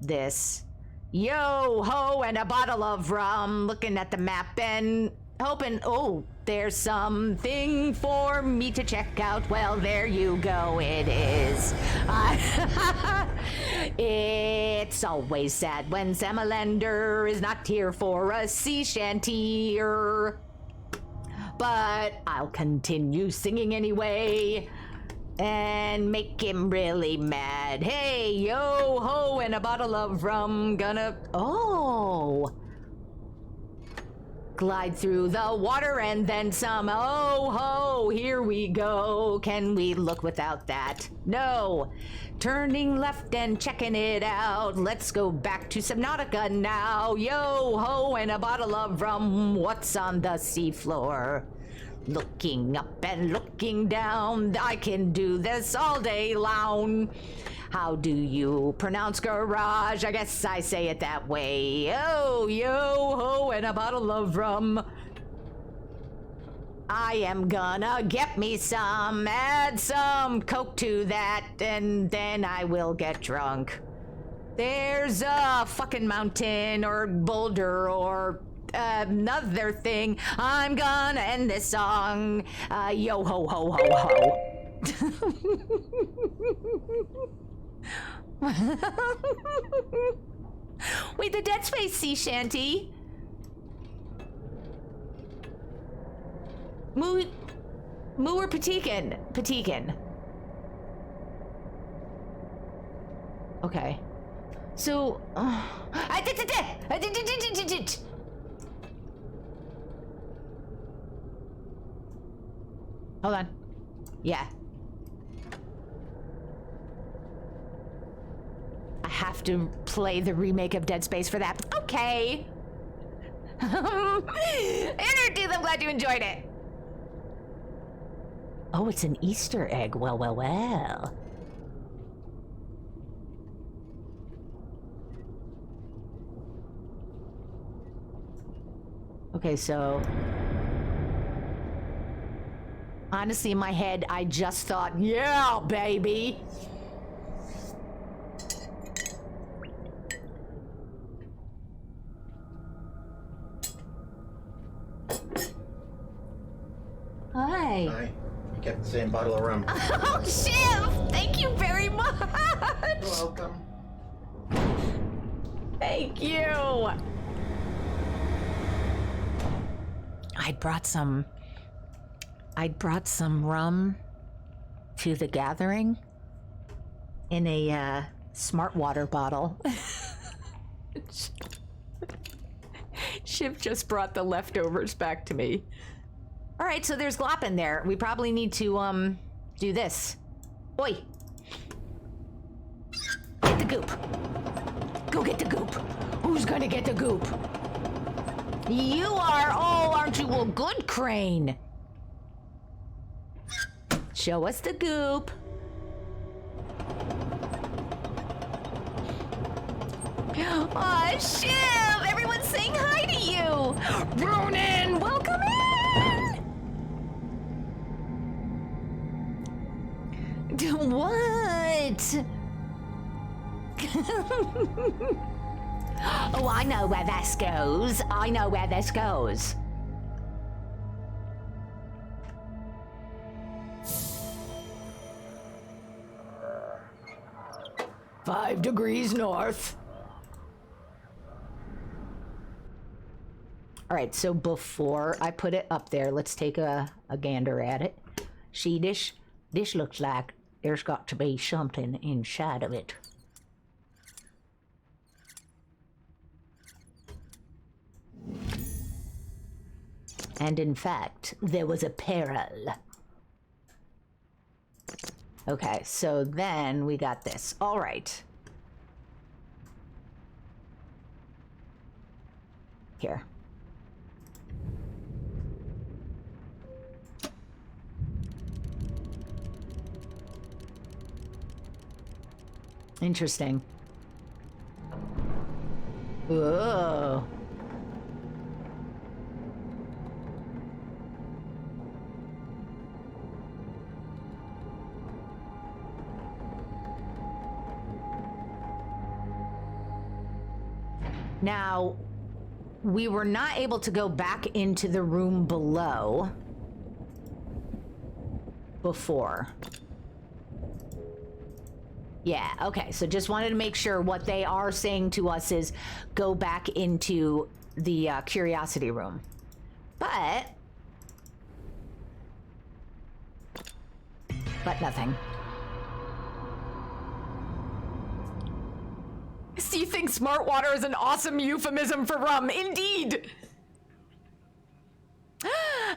this. Yo-ho and a bottle of rum. Looking at the map and hoping, oh, there's something for me to check out. Well, there you go, it is. It's always sad when Samalender is not here for a sea shanty. But I'll continue singing anyway and make him really mad. Hey, yo-ho and a bottle of rum. Gonna... Oh... glide through the water and then some. Oh ho, here we go. Can we look without that? No. Turning left and checking it out. Let's go back to Subnautica now. Yo ho and a bottle of rum. What's on the seafloor? Looking up and looking down. I can do this all day long. How do you pronounce garage? I guess I say it that way. Oh, yo-ho, and a bottle of rum. I am gonna get me some, add some Coke to that, and then I will get drunk. There's a fucking mountain or boulder or another thing. I'm gonna end this song. Yo ho ho ho ho. Wait, the Dead Space sea shanty. Moo or Patikan? Patikan. Okay. So, hold on. Yeah. I have to play the remake of Dead Space for that. Okay. Energy, I'm glad you enjoyed it. Oh, it's an Easter egg. Well, well, well. Okay, so... honestly, in my head, I just thought, yeah, baby! Hi. Hi. You kept the same bottle of rum. Oh, Shiv! Thank you very much! You're welcome. Thank you! I'd brought some rum to the gathering in a smart water bottle. Shiv just brought the leftovers back to me. All right, so there's glop in there. We probably need to do this. Oi! Get the goop. Go get the goop. Who's gonna get the goop? You are. Oh, aren't you? Well, good, Crane. Show us the goop. Aw, Shiv! Everyone's saying hi to you! Ronan, welcome in! What? Oh, I know where this goes. I know where this goes. "5 degrees north." All right, so before I put it up there, let's take a gander at it. See, this looks like there's got to be something inside of it. And in fact, there was a peril. Okay, so then we got this. All right. Here. Interesting. Whoa. Now, we were not able to go back into the room below before. Yeah, okay, so just wanted to make sure what they are saying to us is go back into the curiosity room. But nothing. So you think smart water is an awesome euphemism for rum? Indeed!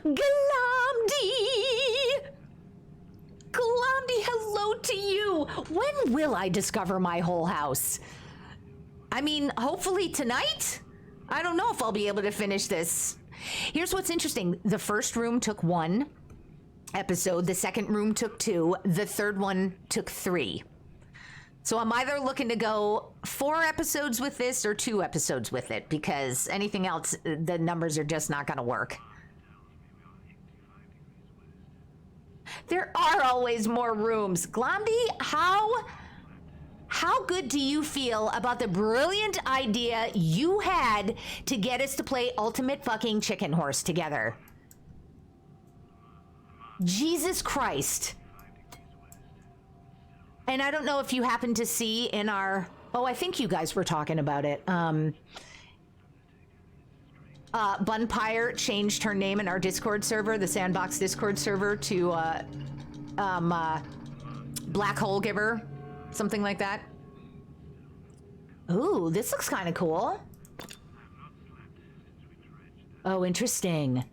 Glamdy! Glamdy, hello to you! When will I discover my whole house? I mean, hopefully tonight? I don't know if I'll be able to finish this. Here's what's interesting. The first room took 1 episode, the second room took 2, the third one took 3. So I'm either looking to go 4 episodes with this or 2 episodes with it, because anything else, the numbers are just not gonna work. There are always more rooms. Glomdy, how good do you feel about the brilliant idea you had to get us to play Ultimate fucking Chicken Horse together? Jesus Christ. And I don't know if you happen to see in our... Oh, I think you guys were talking about it. Bunpire changed her name in our Discord server, the Sandbox Discord server, to Black Hole Giver, something like that. Ooh, this looks kind of cool. Oh, interesting.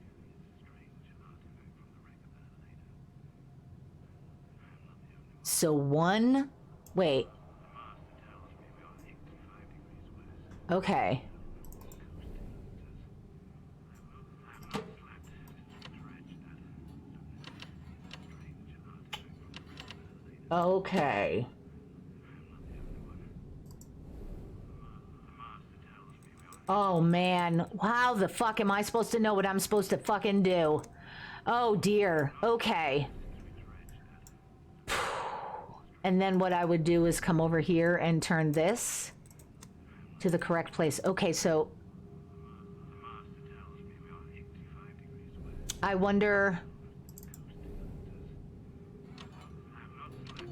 So one... Wait. Okay. Okay. Oh, man. How the fuck am I supposed to know what I'm supposed to fucking do? Oh, dear. Okay. And then what I would do is come over here and turn this to the correct place. Okay, so... I wonder...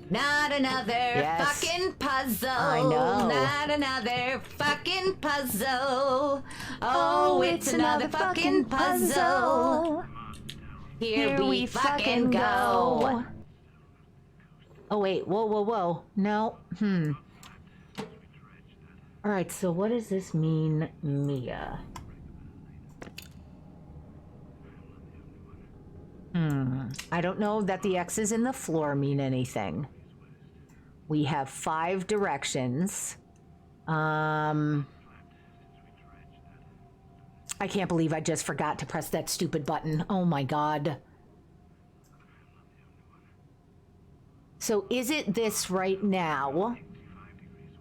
Not another fucking puzzle. I know. Not another fucking puzzle. Oh, it's another fucking puzzle. Here we fucking go. Oh, wait. Whoa, whoa, whoa. No. All right, so what does this mean, Mia? I don't know that the X's in the floor mean anything. We have 5 directions. I can't believe I just forgot to press that stupid button. Oh my god. So is it this right now?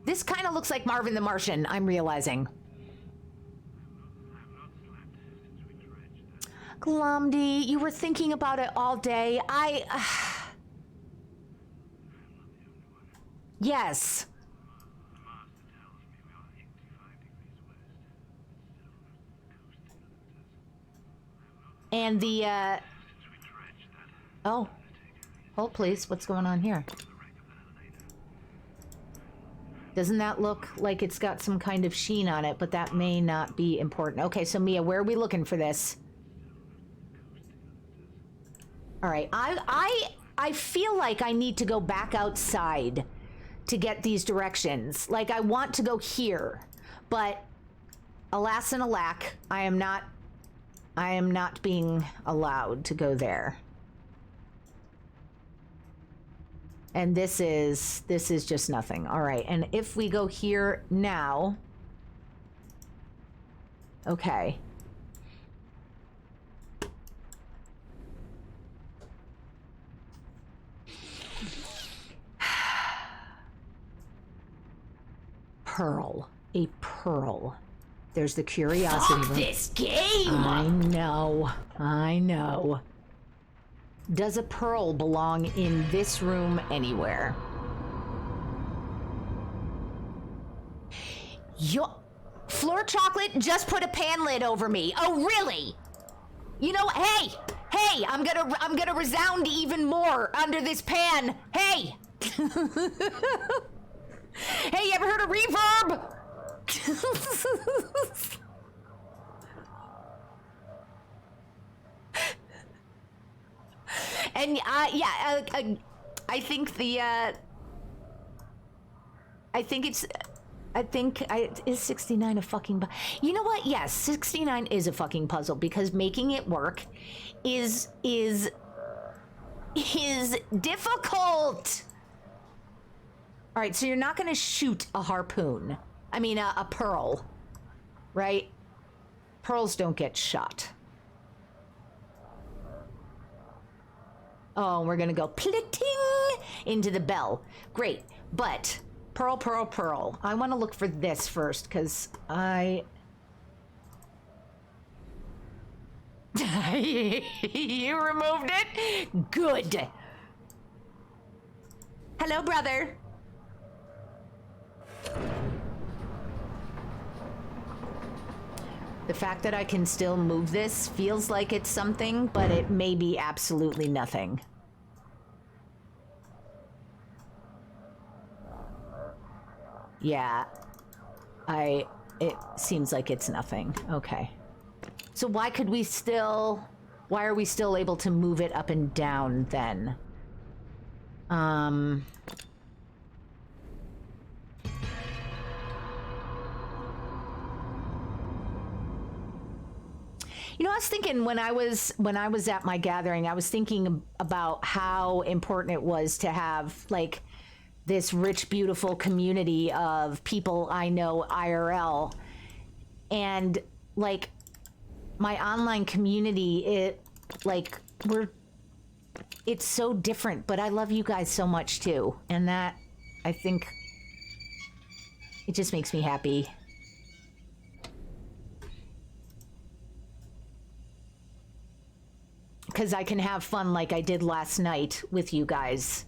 This kind of looks like Marvin the Martian, I'm realizing. Glomdy, you were thinking about it all day. Yes. And the, Oh. Hold, please. What's going on here? Doesn't that look like it's got some kind of sheen on it, but that may not be important. Okay, so Mia, where are we looking for this? All right, I feel like I need to go back outside to get these directions. Like, I want to go here, but alas and alack, I am not being allowed to go there. And this is just nothing. All right, and if we go here now, okay. Pearl, a pearl. There's the curiosity room. This game! I know. Does a pearl belong in this room anywhere? Floor Chocolate just put a pan lid over me. Oh, really? You know, hey, I'm gonna resound even more under this pan. Hey! Hey, you ever heard of reverb? And I think is 69 a fucking you know what? Yes, 69 is a fucking puzzle because making it work is difficult. All right, so you're not going to shoot a harpoon. I mean, a pearl, right? Pearls don't get shot. Oh, we're going to go plitting into the bell. Great, but pearl, pearl, pearl. I want to look for this first, because You removed it? Good. Hello, brother. The fact that I can still move this feels like it's something, but it may be absolutely nothing. Yeah. It seems like it's nothing. Okay. So why are we still able to move it up and down then? You know, I was thinking when I was at my gathering, I was thinking about how important it was to have like this rich, beautiful community of people I know IRL, and like my online community, it's so different, but I love you guys so much too, and that I think it just makes me happy. Because I can have fun like I did last night with you guys.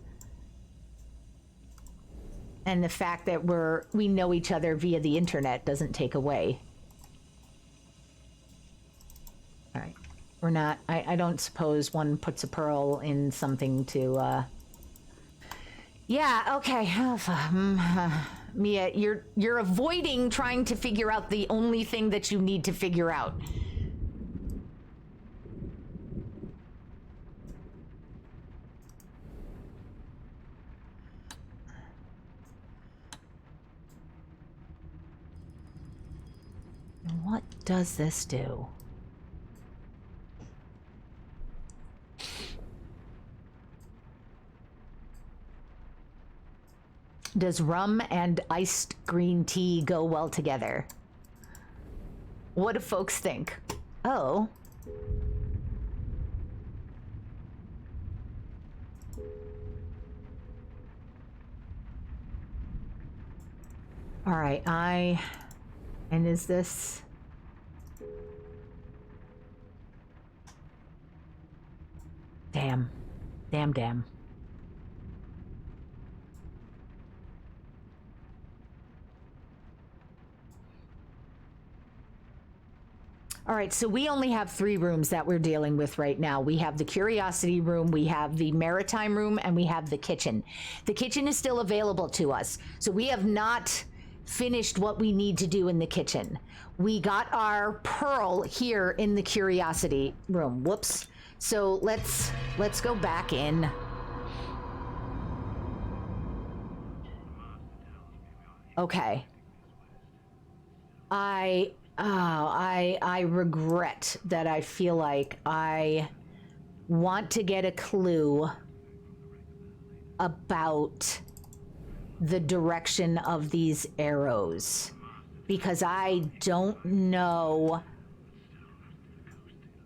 And the fact that we know each other via the internet doesn't take away. All right. We're not, I don't suppose one puts a pearl in something to, yeah, okay. Mia, you're avoiding trying to figure out the only thing that you need to figure out. What does this do? Does rum and iced green tea go well together? What do folks think? Oh. All right, and is this... Damn. Damn. All right, so we only have 3 rooms that we're dealing with right now. We have the Curiosity room, we have the Maritime room, and we have the kitchen. The kitchen is still available to us, so we have not finished what we need to do in the kitchen. We got our pearl here in the Curiosity room. Whoops. So let's go back in. Okay. I regret that I feel like I want to get a clue about the direction of these arrows, because I don't know.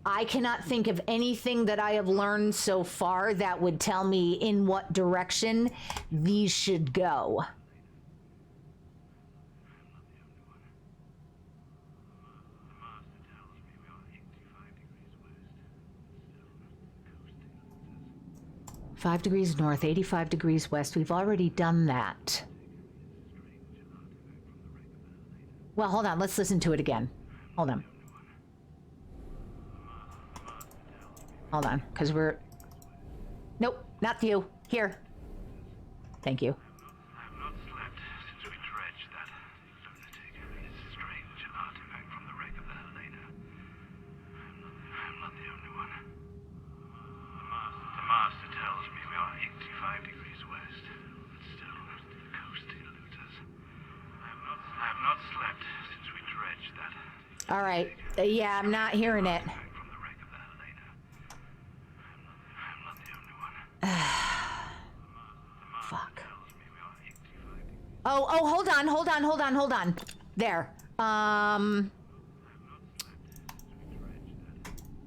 I cannot think of anything that I have learned so far that would tell me in what direction these should go. "5 degrees north, 85 degrees west." We've already done that. Well, hold on. Let's listen to it again. Hold on. Hold on, because we're... Nope, not you. Here. Thank you. I've not slept since we dredged that lunatic. This strange artifact from the wreck of the Helena. I'm not the only one. The master tells me we are 85 degrees west, but still coasting looters. I have not slept since we dredged that. All right. Yeah, I'm not hearing it. From the wreck of the Helena. I'm not the only one. Fuck. Oh, hold on. There.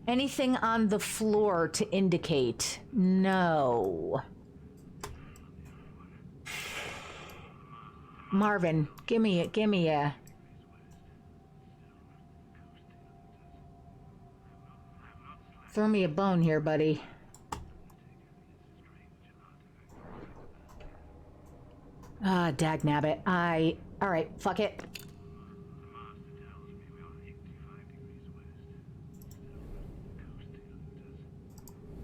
Anything on the floor to indicate? No. Marvin, give me a... Throw me a bone here, buddy. Dagnabbit. All right, fuck it. The master tells me we are 85 degrees west. Coasting on the desert.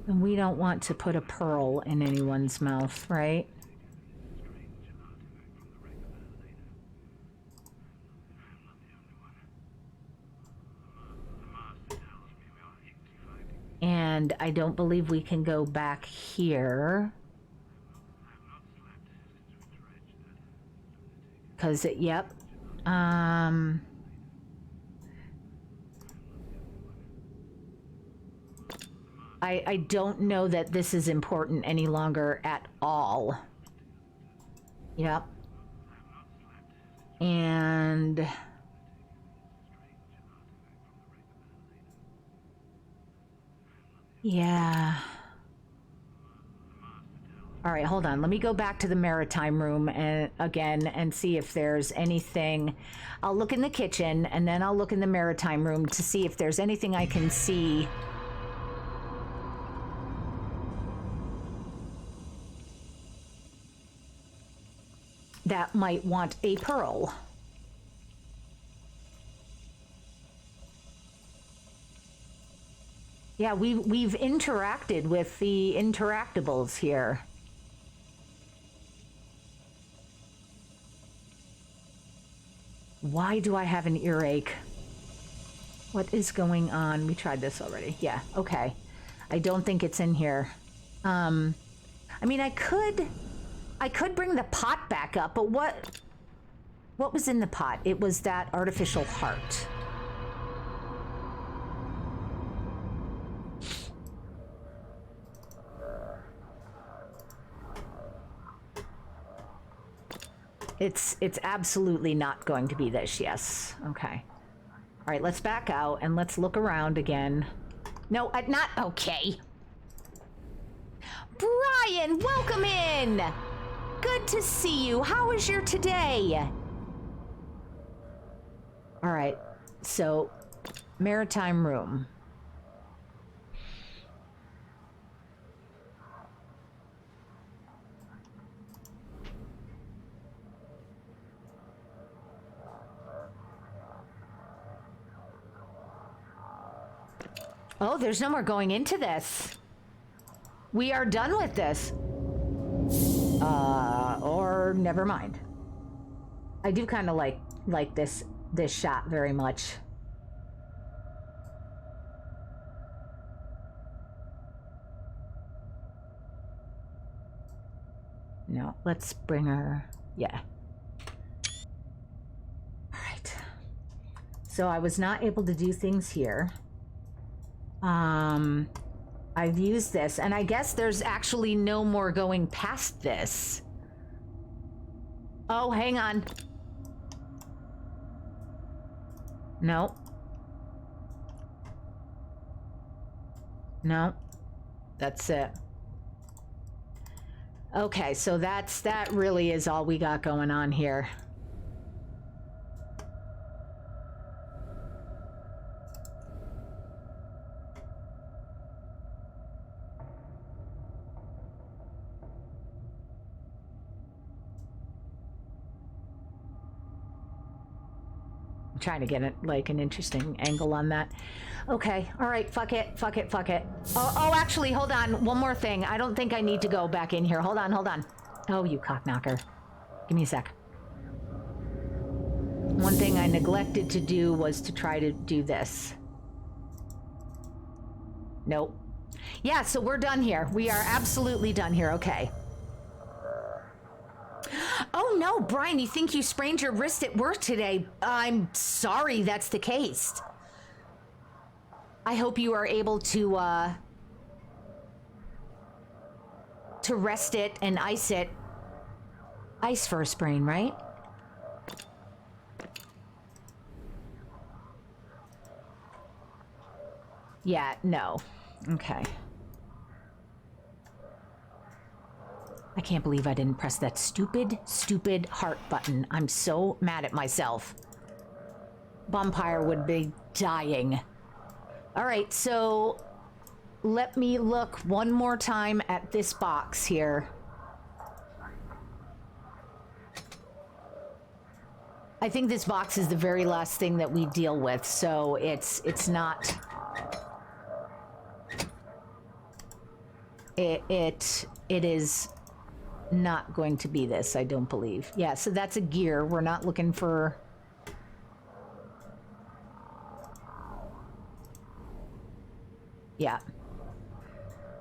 And we don't want to put a pearl in anyone's mouth, right? Strange artifact from the wreck of the Helena. I'm not the only one. The master tells me we are 85 degrees. And I don't believe we can go back here. I've not slept since we dredged that lunatic. Cause yep. I don't know that this is important any longer at all. Yep. And yeah. All right, hold on. Let me go back to the maritime room and again and see if there's anything. I'll look in the kitchen and then I'll look in the maritime room to see if there's anything I can see. That might want a pearl. Yeah, we've interacted with the interactables here. Why do I have an earache? What is going on? We tried this already. Yeah, okay. I don't think it's in here. I mean, I could bring the pot back up, but what was in the pot? It was that artificial heart. It's absolutely not going to be this, yes. Okay. All right, let's back out and let's look around again. No, not okay. Brian, welcome in! Good to see you. How was your today? All right, so maritime room. Oh, there's no more going into this. We are done with this. Or never mind. I do kind of like this shot very much. No, let's bring her. Yeah. All right. So I was not able to do things here. I've used this, and I guess there's actually no more going past this. Oh, hang on. No. No. That's it. Okay, so that really is all we got going on here. Trying to get it like an interesting angle on that. Okay, all right, fuck it. Oh, actually, hold on, one more thing. I don't think I need to go back in here. Hold on. Oh, you cockknocker. Give me a sec. One thing I neglected to do was to try to do this. Nope. Yeah, so we're done here. We are absolutely done here, okay. Oh no, Brian, you think you sprained your wrist at work today? I'm sorry that's the case. I hope you are able to rest it and ice it. Ice for a sprain, right? Yeah, no. Okay. I can't believe I didn't press that stupid heart button. I'm so mad at myself. Bumpire would be dying. All right, so let me look one more time at this box here. I think this box is the very last thing that we deal with, so it's not... It is not going to be this, I don't believe. Yeah, so that's a gear. We're not looking for... Yeah.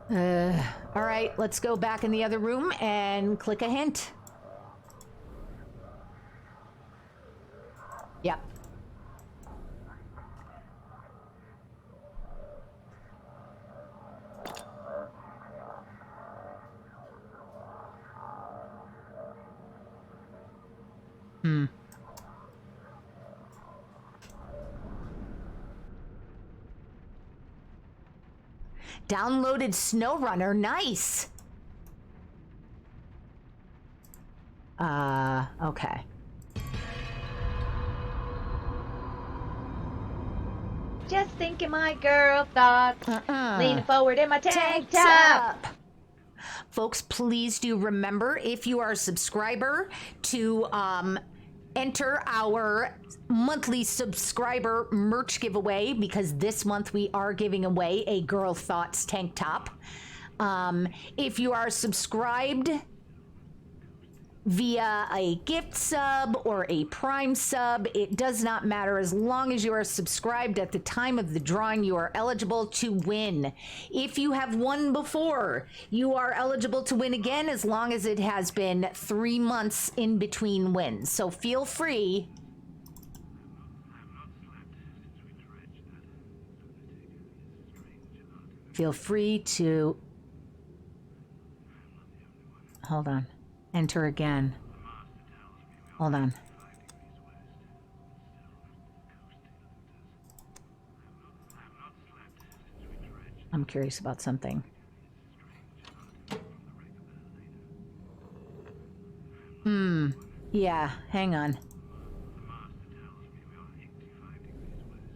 All right, let's go back in the other room and click a hint. Yep. Downloaded SnowRunner, nice. Okay. Just thinking my girl thoughts. Leaning forward in my tank top. Folks, please do remember, if you are a subscriber, to enter our monthly subscriber merch giveaway, because this month we are giving away a Girl Thoughts tank top. If you are subscribed via a gift sub or a Prime sub, it does not matter. As long as you are subscribed at the time of the drawing, you are eligible to win. If you have won before, you are eligible to win again, as long as it has been 3 months in between wins. So feel free. Feel free to... Hold on. Enter again. Hold on. I'm curious about something. Yeah, hang on.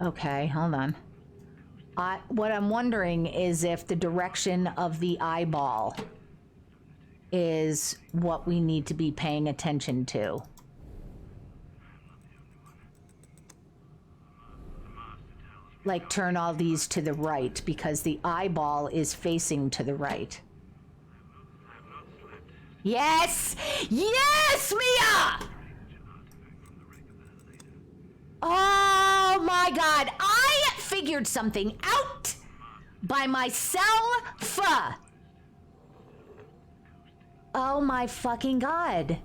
Okay, hold on. What I'm wondering is if the direction of the eyeball is what we need to be paying attention to. Like, turn all these to the right, because the eyeball is facing to the right. Yes! Yes, Mia! Oh my God, I figured something out by myself. Oh my fucking God.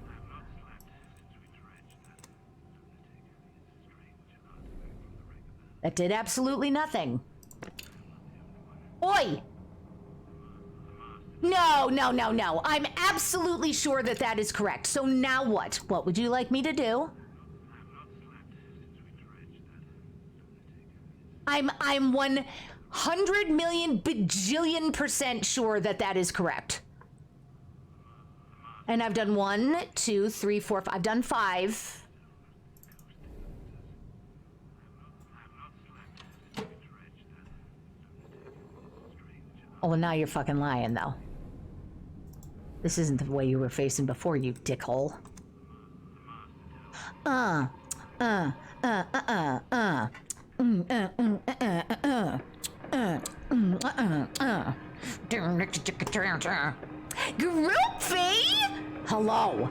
That did absolutely nothing. Oi! No, no, no, no. I'm absolutely sure that that is correct. So now what? What would you like me to do? I'm 100 million bajillion % sure that that is correct. And I've done 1, 2, 3, 4, 5. I've done 5. Oh, well, now you're fucking lying, though. This isn't the way you were facing before, you dickhole. Groupie? Hello.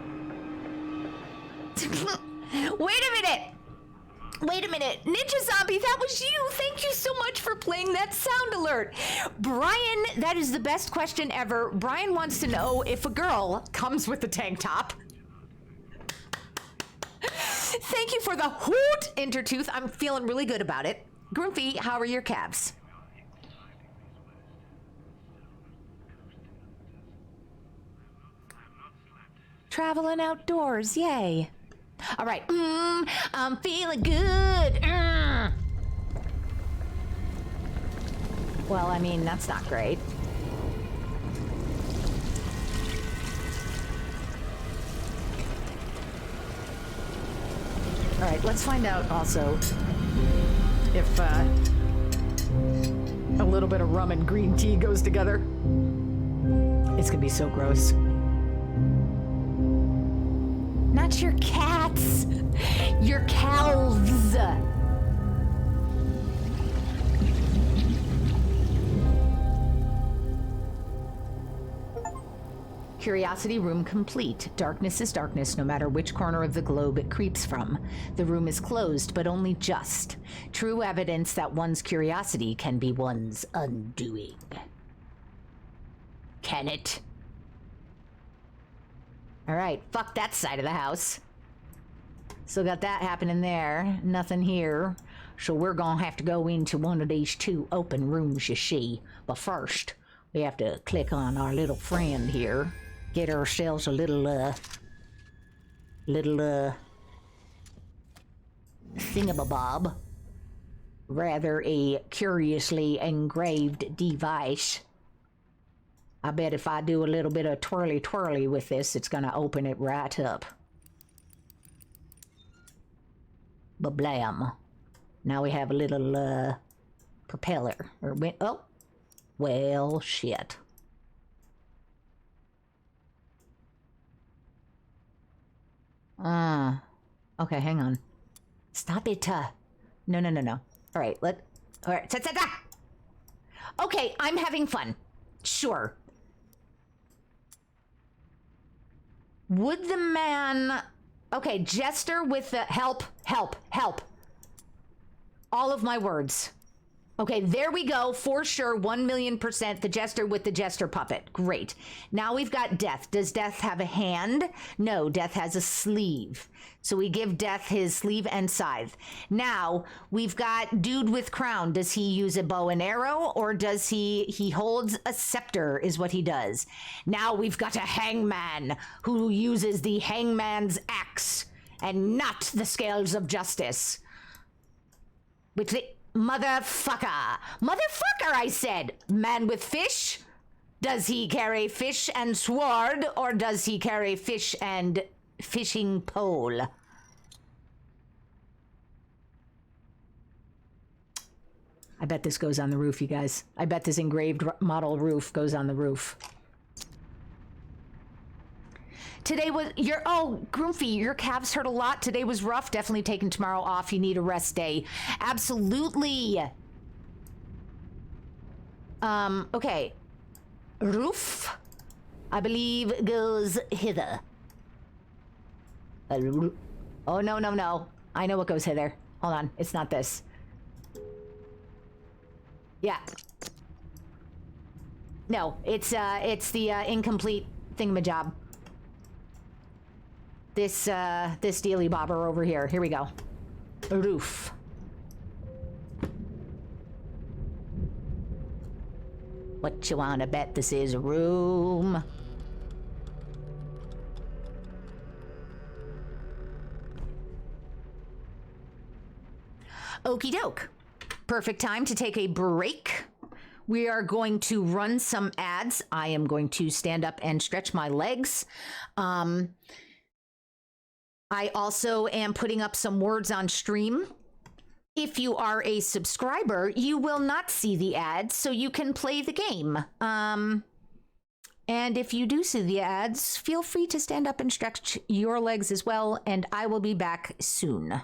Wait a minute. Wait a minute. Ninja Zombie, that was you. Thank you so much for playing that sound alert. Brian, that is the best question ever. Brian wants to know if a girl comes with a tank top. Thank you for the hoot, Intertooth. I'm feeling really good about it. Groupie, how are your calves? Traveling outdoors, yay. All right, I'm feeling good. Well, I mean, that's not great. All right, let's find out also if a little bit of rum and green tea goes together. It's gonna be so gross. Not your cats. Your calves. Curiosity room complete. Darkness is darkness, no matter which corner of the globe it creeps from. The room is closed, but only just. True evidence that one's curiosity can be one's undoing. Can it? Alright, fuck that side of the house. Still got that happening there. Nothing here. So we're gonna have to go into one of these two open rooms, you see. But first, we have to click on our little friend here. Get ourselves a little thingamabob. Rather a curiously engraved device. I bet if I do a little bit of twirly with this, it's gonna open it right up. Ba-blam. Now we have a little, propeller. Oh. Well, shit. Okay, hang on. Stop it, No. Alright, Alright, okay, I'm having fun. Sure. Would the man... Okay, Jester with the... Help. All of my words. Okay, there we go. For sure, 1,000,000%, the Jester with the Jester puppet. Great. Now we've got Death. Does Death have a hand? No, Death has a sleeve. So we give Death his sleeve and scythe. Now, we've got Dude with crown. Does he use a bow and arrow, or does he holds a scepter, is what he does. Now we've got a hangman who uses the hangman's axe and not the scales of justice. With the... Motherfucker, I said. Man with fish? Does he carry fish and sword, or does he carry fish and fishing pole? I bet this goes on the roof, you guys. I bet this engraved model roof goes on the roof. Today was Groomfy, your calves hurt a lot. Today was rough. Definitely taking tomorrow off. You need a rest day. Absolutely. Okay. Roof, I believe, goes hither. Oh, no. I know what goes hither. Hold on. It's not this. Yeah. No, it's the incomplete thingamajob. This dealy bobber over here. Here we go. Roof. What you wanna bet this is a room? Okie doke. Perfect time to take a break. We are going to run some ads. I am going to stand up and stretch my legs. I also am putting up some words on stream. If you are a subscriber, you will not see the ads, so you can play the game. And if you do see the ads, feel free to stand up and stretch your legs as well, and I will be back soon.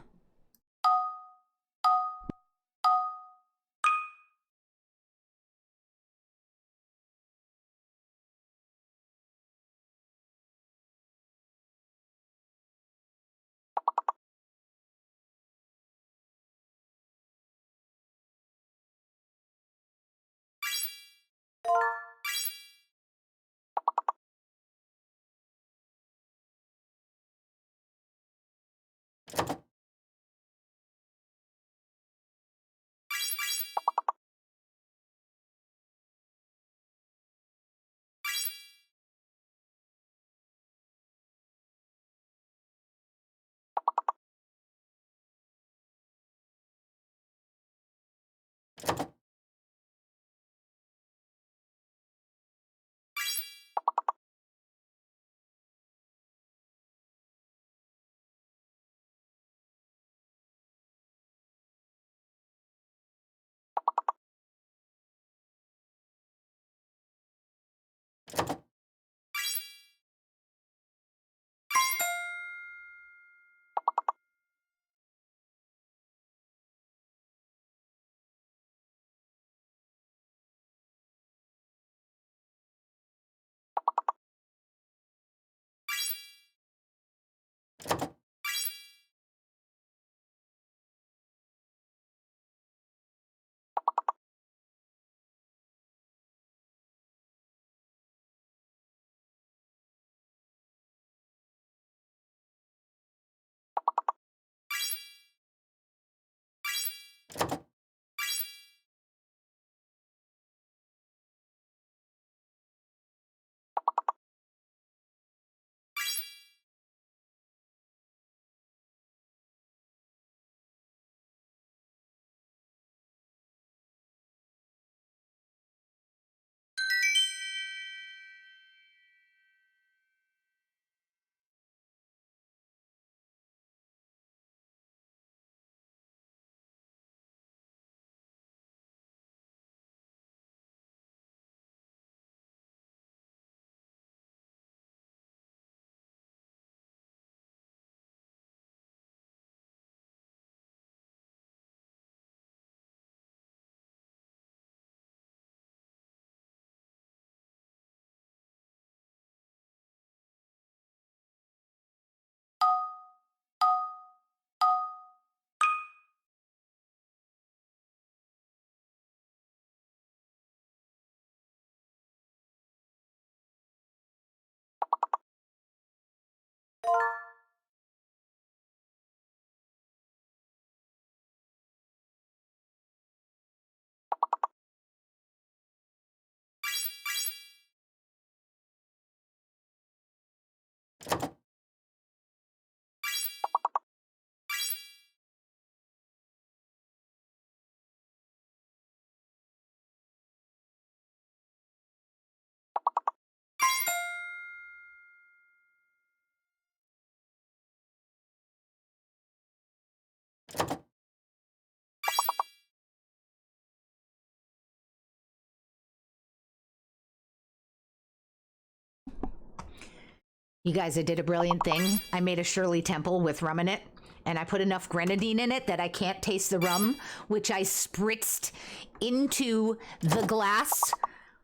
You guys, I did a brilliant thing. I made a Shirley Temple with rum in it, and I put enough grenadine in it that I can't taste the rum, which I spritzed into the glass.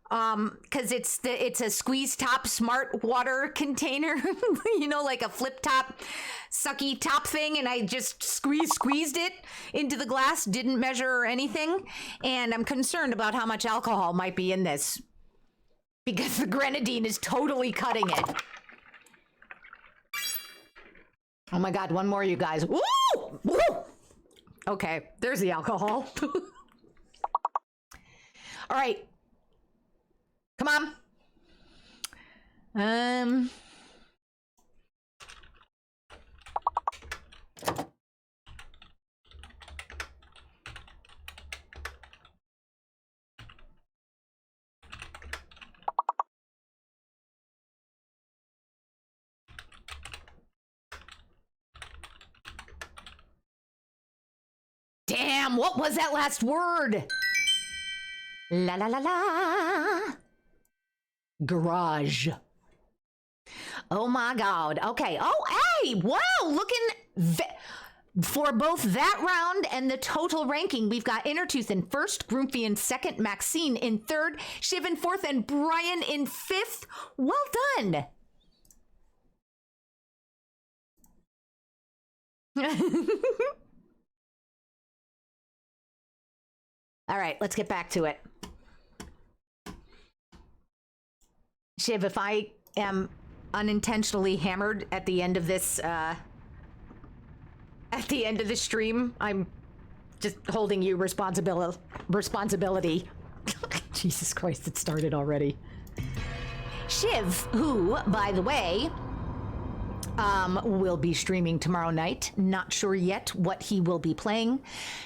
Because it's a squeeze top smart water container, you know, like a flip top, sucky top thing, and I just squeezed it into the glass, didn't measure or anything, and I'm concerned about how much alcohol might be in this because the grenadine is totally cutting it. Oh my God, one more, you guys. Woo! Woo! Okay, there's the alcohol. All right. Come on. Damn, what was that last word? La la la la. Garage. Oh my God. Okay. Oh, hey, wow, looking for both that round and the total ranking. We've got Intertooth in first, Groomfy in second, Maxine in third, Shiv in fourth, and Brian in fifth. Well done. All right, let's get back to it. Shiv, if I am unintentionally hammered at the end of this, stream, I'm just holding you responsibility. Jesus Christ, it started already. Shiv, who, by the way, will be streaming tomorrow night. Not sure yet what he will be playing.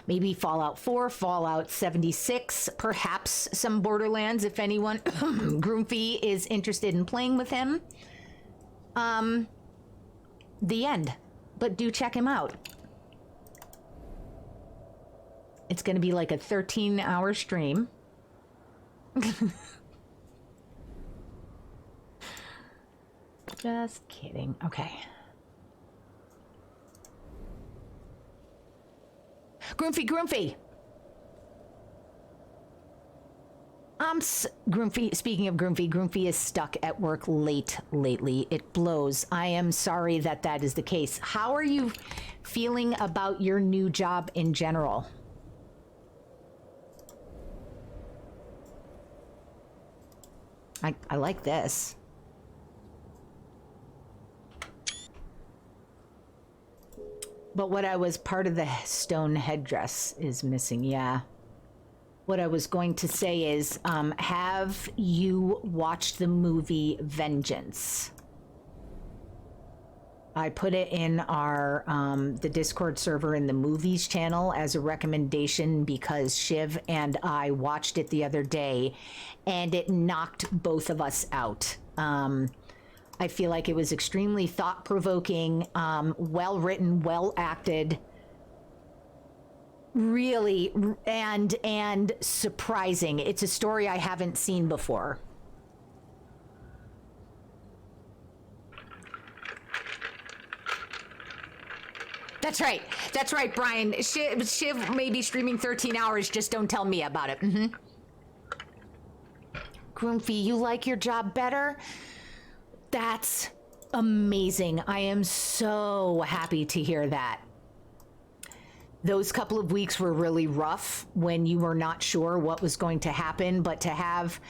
Maybe Fallout 4, Fallout 76, perhaps some Borderlands if anyone Groomfy is interested in playing with him. The end. But do check him out. It's going to be like a 13-hour stream. Just kidding. Okay. Groomfy. Groomfy, speaking of Groomfy is stuck at work late lately. It blows. I am sorry that that is the case. How are you feeling about your new job in general? I like this. But what I was part of the stone headdress is missing, yeah. What I was going to say is, have you watched the movie Vengeance? I put it in our, the Discord server in the movies channel as a recommendation because Shiv and I watched it the other day and it knocked both of us out. I feel like it was extremely thought-provoking, well-written, well-acted, really, and surprising. It's a story I haven't seen before. That's right, Brian. Shiv may be streaming 13 hours, just don't tell me about it. Groomfy, you like your job better? That's amazing. I am so happy to hear that. Those couple of weeks were really rough when you were not sure what was going to happen, but to have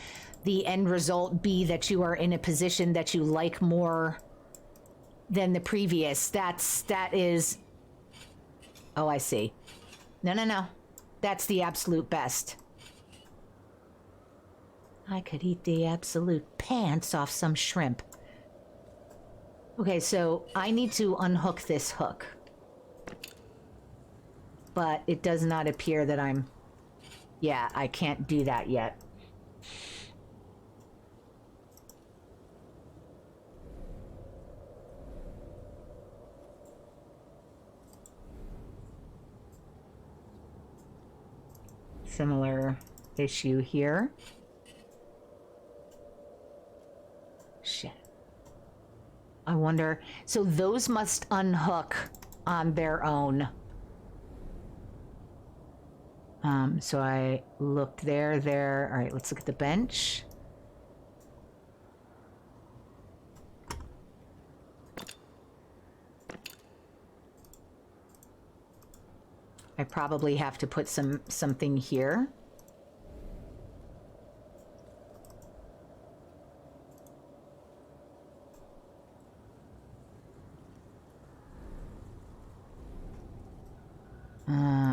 the end result be that you are in a position that you like more than the previous, that is... Oh, I see. No. That's the absolute best. I could eat the absolute pants off some shrimp. Okay, so I need to unhook this hook. But it does not appear that I'm... Yeah, I can't do that yet. Similar issue here. Shit. I wonder. So those must unhook on their own. So I looked there. All right, let's look at the bench. I probably have to put something here.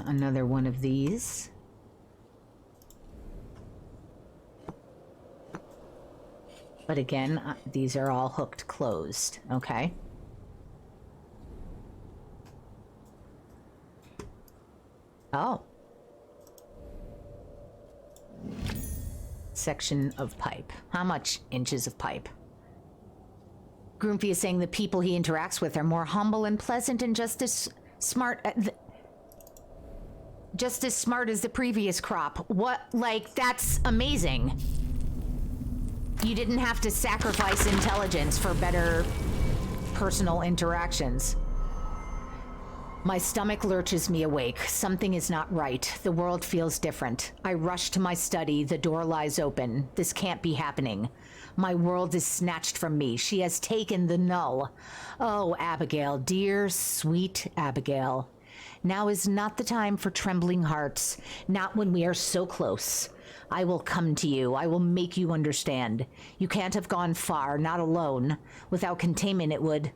Another one of these. But again, these are all hooked closed. Okay. Oh. Section of pipe. How much inches of pipe? Groomfy is saying the people he interacts with are more humble and pleasant and just as smart. Just as smart as the previous crop. What? Like, that's amazing. You didn't have to sacrifice intelligence for better personal interactions. My stomach lurches me awake. Something is not right. The world feels different. I rush to my study. The door lies open. This can't be happening. My world is snatched from me. She has taken the null. Oh, Abigail, dear, sweet Abigail. Now is not the time for trembling hearts, not when we are so close. I will come to you. I will make you understand. You can't have gone far, not alone. Without containment, it would...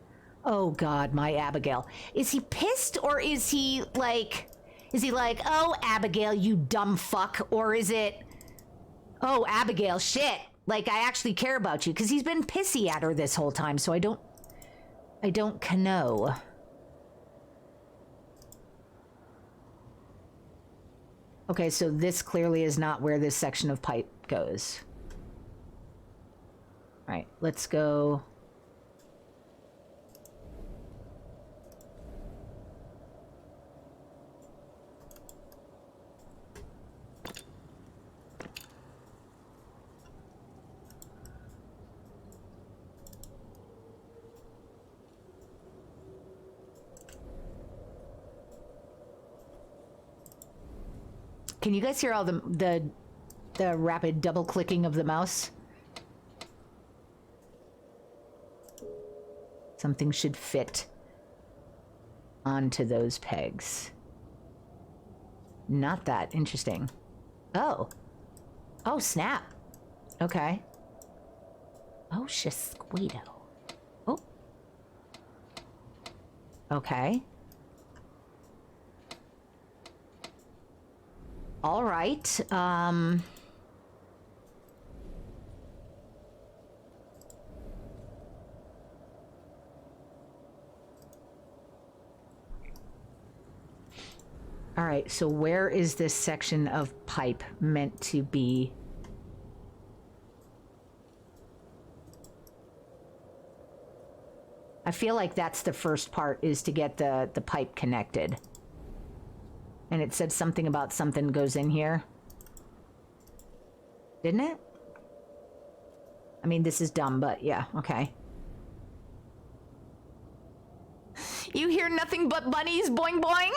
Oh, God, my Abigail. Is he pissed, or is he like, oh, Abigail, you dumb fuck? Or is it, oh, Abigail, shit. Like, I actually care about you. Because he's been pissy at her this whole time, so I don't know. Okay, so this clearly is not where this section of pipe goes. All right, let's go. Can you guys hear all the rapid double clicking of the mouse? Something should fit onto those pegs. Not that interesting. Oh. Oh, snap. Okay. Oh, Shisquito. Oh. Okay. All right. All right, so where is this section of pipe meant to be? I feel like that's the first part, is to get the pipe connected. And it said something about something goes in here. Didn't it? I mean, this is dumb, but yeah, okay. You hear nothing but bunnies boing boing?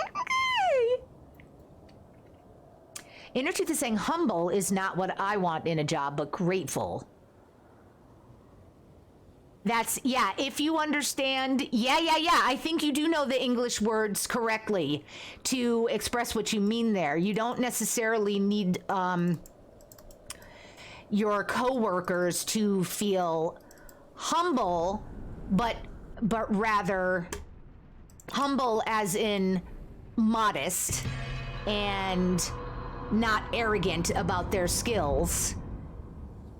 Inner Truth is saying humble is not what I want in a job, but grateful. That's, yeah, if you understand, yeah, I think you do know the English words correctly to express what you mean there. You don't necessarily need your coworkers to feel humble, but rather humble as in modest and not arrogant about their skills.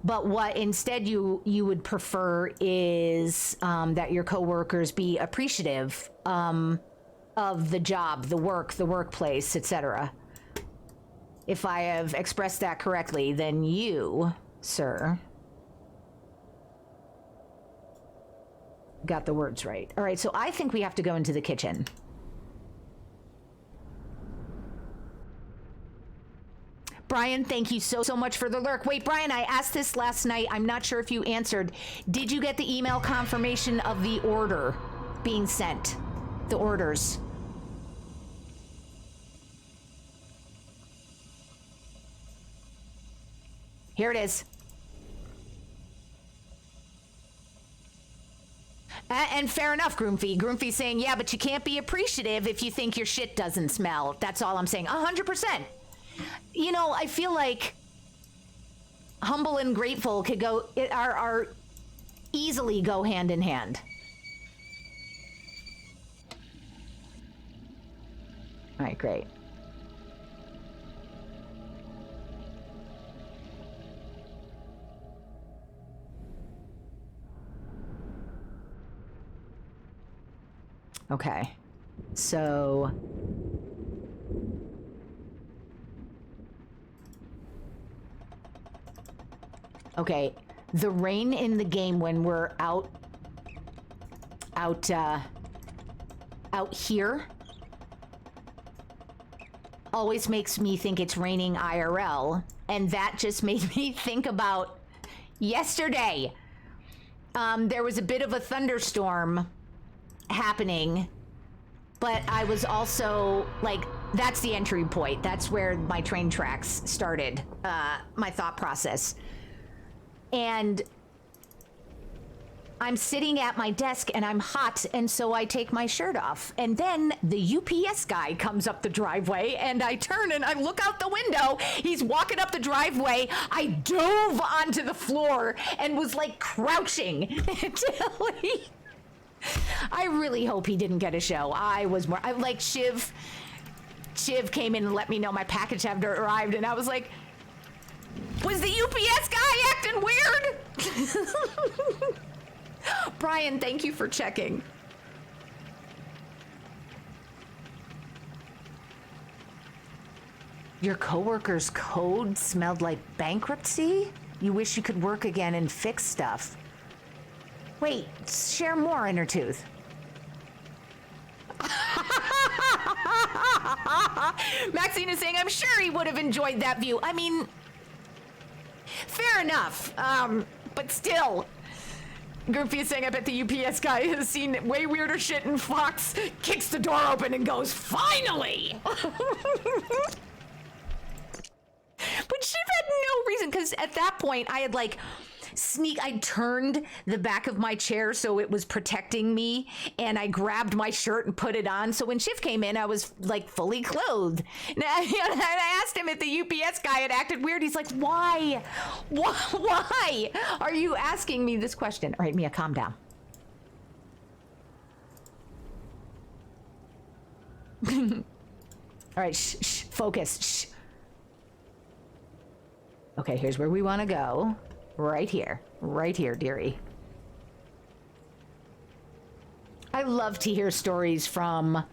But what instead you would prefer is that your coworkers be appreciative of the job, the work, the workplace, etc. If I have expressed that correctly, then you, sir, got the words right. All right, so I think we have to go into the kitchen. Brian, thank you so much for the lurk. Wait, Brian, I asked this last night. I'm not sure if you answered. Did you get the email confirmation of the order being sent? The orders. Here it is. And fair enough, Groomfee. Groomfee's saying, yeah, but you can't be appreciative if you think your shit doesn't smell. That's all I'm saying. 100%. You know, I feel like humble and grateful could are easily go hand in hand. All right, great. Okay, so okay, the rain in the game when we're out here always makes me think it's raining IRL, and that just made me think about yesterday. There was a bit of a thunderstorm happening, but I was also like, that's the entry point. That's where my train tracks started, my thought process. And I'm sitting at my desk and I'm hot, and so I take my shirt off. And then the UPS guy comes up the driveway, and I turn and I look out the window. He's walking up the driveway. I dove onto the floor and was like crouching until he... I really hope he didn't get a show. I like Shiv came in and let me know my package had arrived, and I was like, was the UPS guy acting weird? Brian, thank you for checking. Your coworker's code smelled like bankruptcy? You wish you could work again and fix stuff. Wait, share more, Intertooth. Maxine is saying, I'm sure he would have enjoyed that view. I mean, fair enough, but still. Goofy is saying, I bet the UPS guy has seen way weirder shit, and Fox kicks the door open and goes, finally! But Shiv had no reason, because at that point, I had like I turned the back of my chair so it was protecting me, and I grabbed my shirt and put it on. So when Shiv came in, I was like fully clothed. And I asked him if the UPS guy had acted weird. He's like, why? Why are you asking me this question? All right, Mia, calm down. All right, shh, focus, shh. Okay, here's where we want to go. Right here, dearie. I love to hear stories from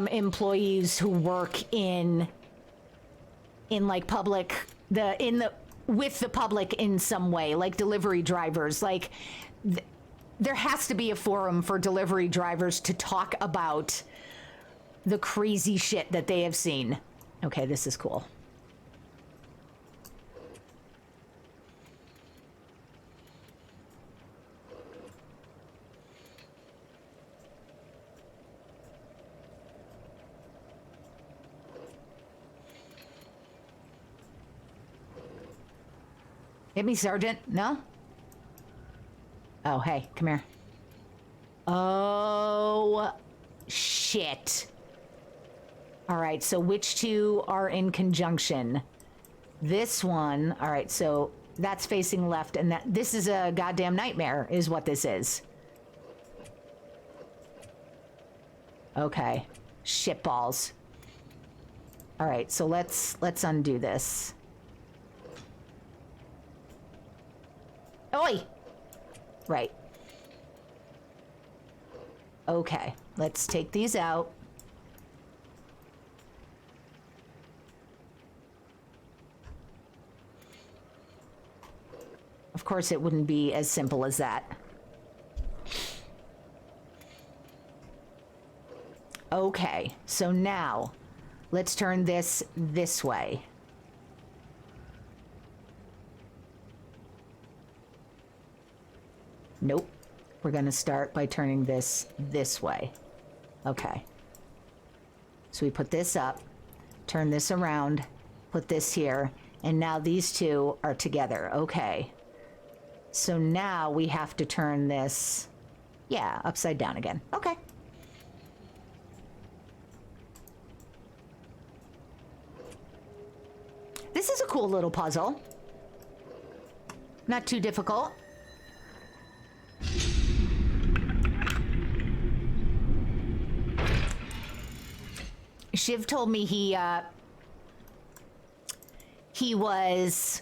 employees who work in like public, with the public in some way, like delivery drivers. Like, there has to be a forum for delivery drivers to talk about the crazy shit that they have seen. Okay, this is cool. Hit me, Sergeant. No? Oh, hey, come here. Oh, shit. All right, so which two are in conjunction? This one, all right, so that's facing left, and this is a goddamn nightmare, is what this is. Okay, shitballs. All right, so let's undo this. Oi! Right. Okay, let's take these out. Of course, it wouldn't be as simple as that. Okay, so now let's turn this way. Nope. We're going to start by turning this way. Okay. So we put this up, turn this around, put this here, and now these two are together. Okay. So now we have to turn this, yeah, upside down again. Okay. This is a cool little puzzle. Not too difficult. Shiv told me he was...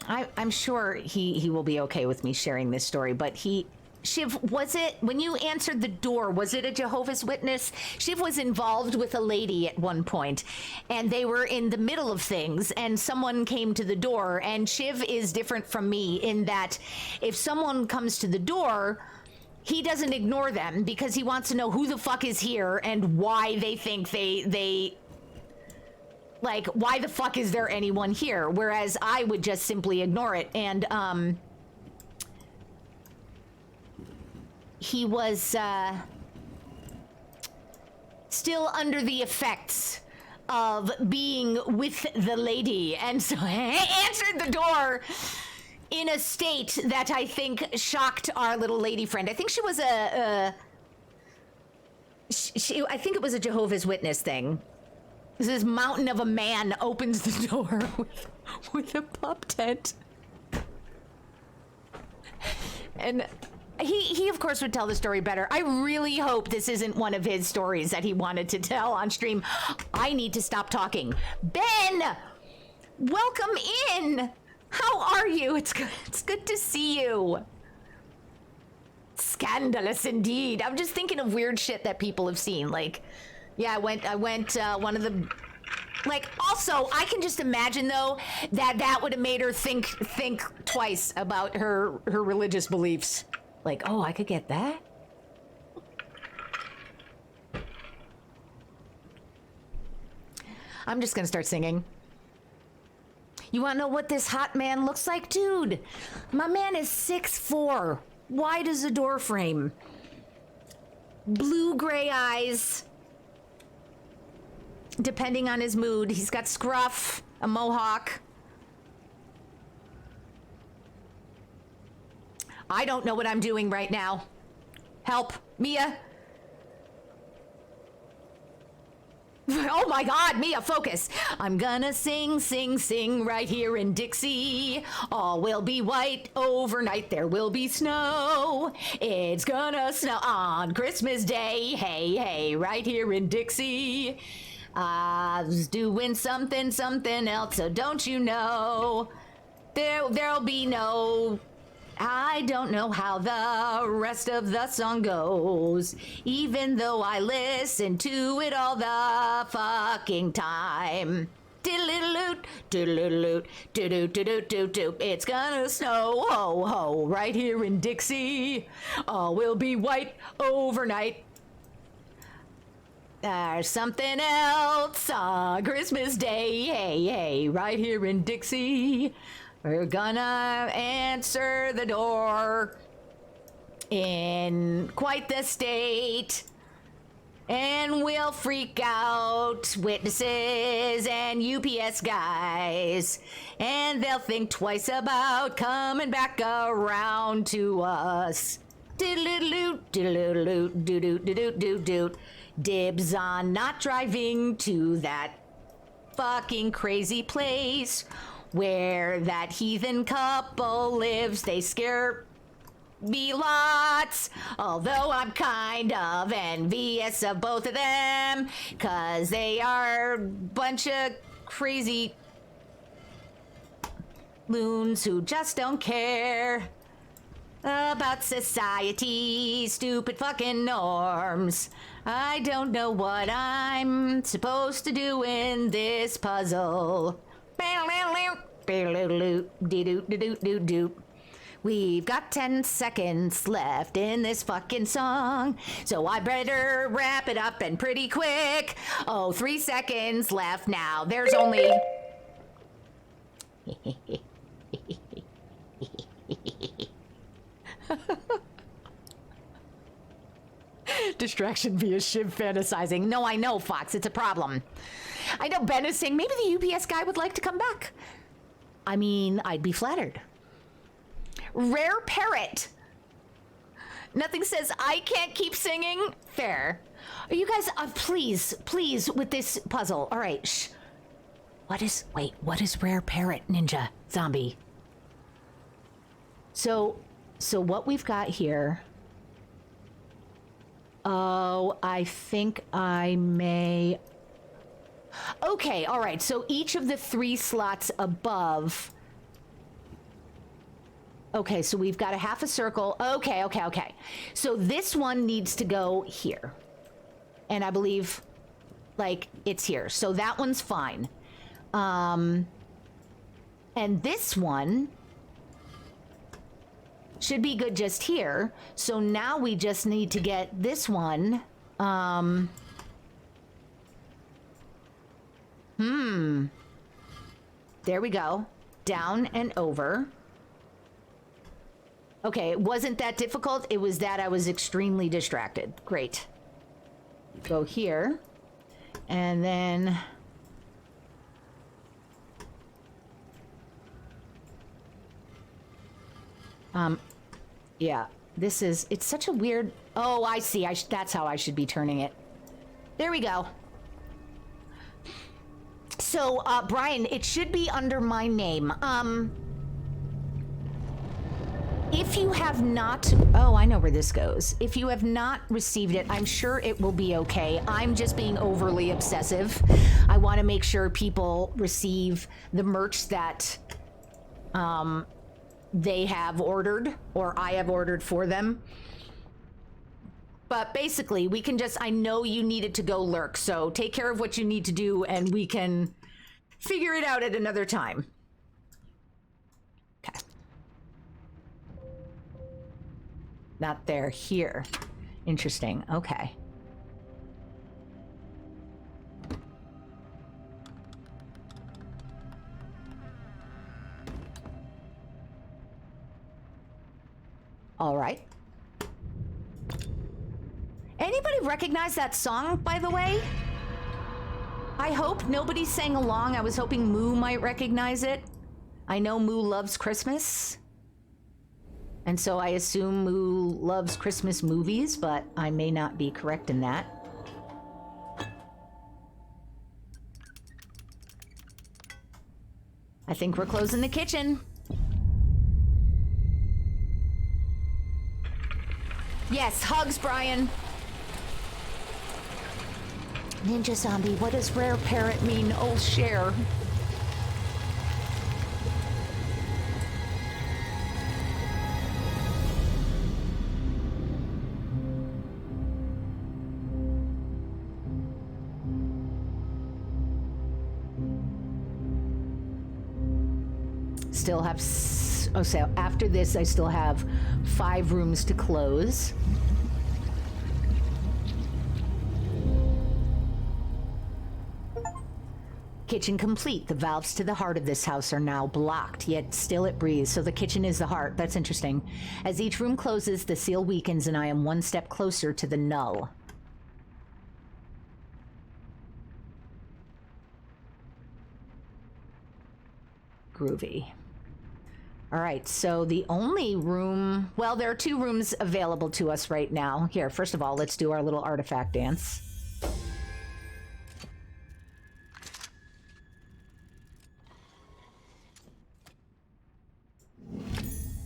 I'm sure he will be okay with me sharing this story, but Shiv, was it, when you answered the door, was it a Jehovah's Witness? Shiv was involved with a lady at one point, and they were in the middle of things, and someone came to the door, and Shiv is different from me in that if someone comes to the door, he doesn't ignore them because he wants to know who the fuck is here and why they think they like, why the fuck is there anyone here? Whereas I would just simply ignore it. And, he was, still under the effects of being with the lady. And so I answered the door in a state that I think shocked our little lady friend. I think she was I think it was a Jehovah's Witness thing. This mountain of a man opens the door with a pup tent. And he of course would tell the story better. I really hope this isn't one of his stories that he wanted to tell on stream. I need to stop talking. Ben! Welcome in! How are you? It's good to see you. Scandalous indeed. I'm just thinking of weird shit that people have seen. Like, yeah, I went one of the, like, also I can just imagine though that would have made her think twice about her religious beliefs. Like, oh, I could get that. I'm just gonna start singing. You wanna know what this hot man looks like? Dude, my man is 6'4", wide as a door frame. Blue-gray eyes. Depending on his mood. He's got scruff, a mohawk. I don't know what I'm doing right now. Help, Mia. Oh my God, Mia, focus. I'm gonna sing right here in Dixie. All will be white overnight, there will be snow. It's gonna snow on Christmas Day. Hey, hey, right here in Dixie. I was doing something else, so don't you know? There'll be no... I don't know how the rest of the song goes, even though I listen to it all the fucking time. Diddle-doot, diddle-doot, do-do-do-do-do-do. It's gonna snow, ho ho, right here in Dixie. All will be white overnight. There's something else on Christmas Day, hey hey, right here in Dixie. We're gonna answer the door in quite the state, and we'll freak out witnesses and UPS guys, and they'll think twice about coming back around to us. Diddle-doot, diddle-doot, do-doot-do-doot-do-doot. Dibs on not driving to that fucking crazy place where that heathen couple lives. They scare me lots, although I'm kind of envious of both of them, 'cause they are a bunch of crazy loons who just don't care about society, stupid fucking norms. I don't know what I'm supposed to do in this puzzle. We've got 10 seconds left in this fucking song, so I better wrap it up and pretty quick. Oh, 3 seconds left now. There's only... Distraction via Shiv fantasizing. No, I know, Fox. It's a problem. I know Ben is saying maybe the UPS guy would like to come back. I mean, I'd be flattered. Rare Parrot. Nothing says I can't keep singing. Fair. Are you guys, please, with this puzzle. All right, shh. What is Rare Parrot, Ninja Zombie? So what we've got here... Oh, I think I may... Okay, all right. So each of the 3 slots above... Okay, so we've got a half a circle. Okay. So this one needs to go here. And I believe, like, it's here. So that one's fine. And this one... should be good just here. So now we just need to get this one. There we go. Down and over. Okay, it wasn't that difficult. It was that I was extremely distracted. Great. Go here. And then... yeah, this is, it's such a weird, oh, I see, that's how I should be turning it. There we go. So, Brian, it should be under my name. If you have not, oh, I know where this goes. If you have not received it, I'm sure it will be okay. I'm just being overly obsessive. I want to make sure people receive the merch that, they have ordered, or I have ordered for them. But basically, we can just, I know you needed to go lurk, so take care of what you need to do, and we can figure it out at another time. Okay. Not there, here. Interesting, okay. All right. Anybody recognize that song, by the way? I hope nobody sang along. I was hoping Moo might recognize it. I know Moo loves Christmas. And so I assume Moo loves Christmas movies, but I may not be correct in that. I think we're closing the kitchen. Yes, hugs, Brian. Ninja Zombie, what does Rare Parrot mean? Oh, share. Still have... Oh, so after this, I still have 5 rooms to close. Kitchen complete. The valves to the heart of this house are now blocked, yet still it breathes. So the kitchen is the heart. That's interesting. As each room closes, the seal weakens, and I am 1 step closer to the null. Groovy. All right, so the only room... Well, there are 2 rooms available to us right now. Here, first of all, let's do our little artifact dance.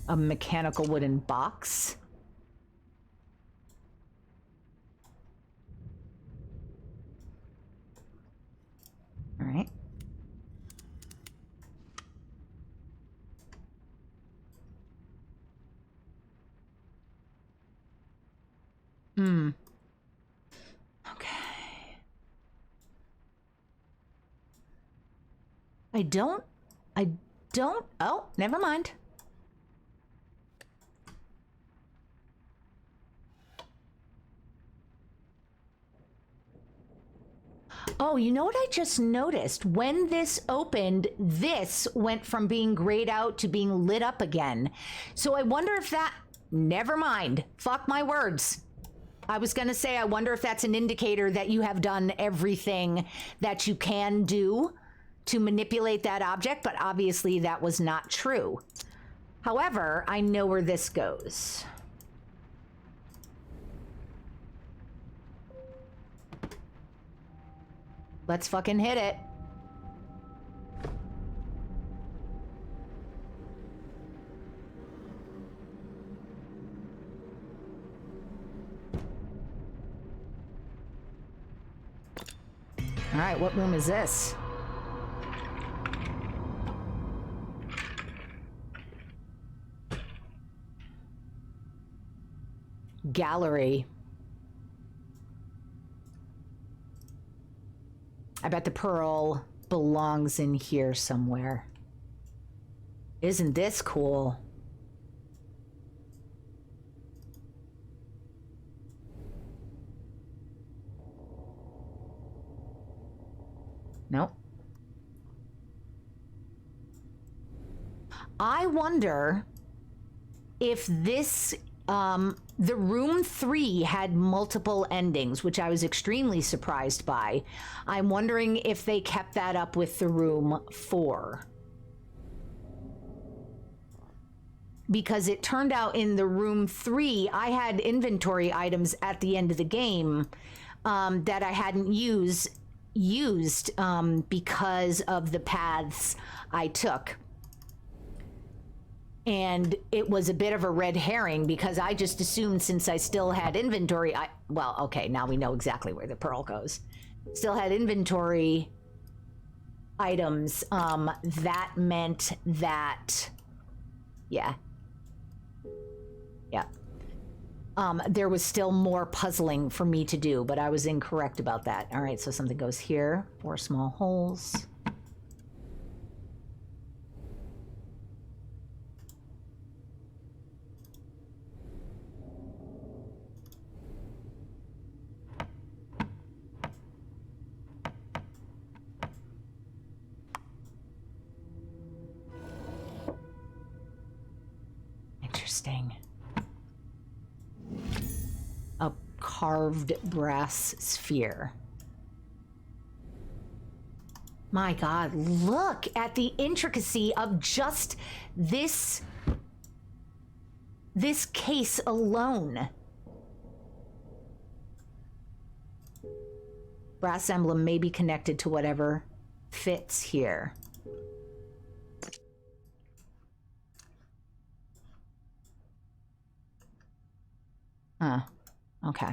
A mechanical wooden box. All right. Okay. I don't, oh, never mind. Oh, you know what I just noticed? When this opened, this went from being grayed out to being lit up again. So I wonder if that... Never mind. Fuck my words. I was going to say, I wonder if that's an indicator that you have done everything that you can do to manipulate that object, but obviously that was not true. However, I know where this goes. Let's fucking hit it. All right, what room is this? Gallery. I bet the pearl belongs in here somewhere. Isn't this cool? Nope. I wonder if this, the room 3 had multiple endings, which I was extremely surprised by. I'm wondering if they kept that up with the room 4. Because it turned out in the room 3, I had inventory items at the end of the game that I hadn't used because of the paths I took. And it was a bit of a red herring because I just assumed since I still had inventory, well, okay, now we know exactly where the pearl goes. Still had inventory items, that meant that, yeah. There was still more puzzling for me to do, but I was incorrect about that. All right, so something goes here, 4 small holes. Interesting. A carved brass sphere. My God, look at the intricacy of just this case alone. Brass emblem may be connected to whatever fits here. Okay.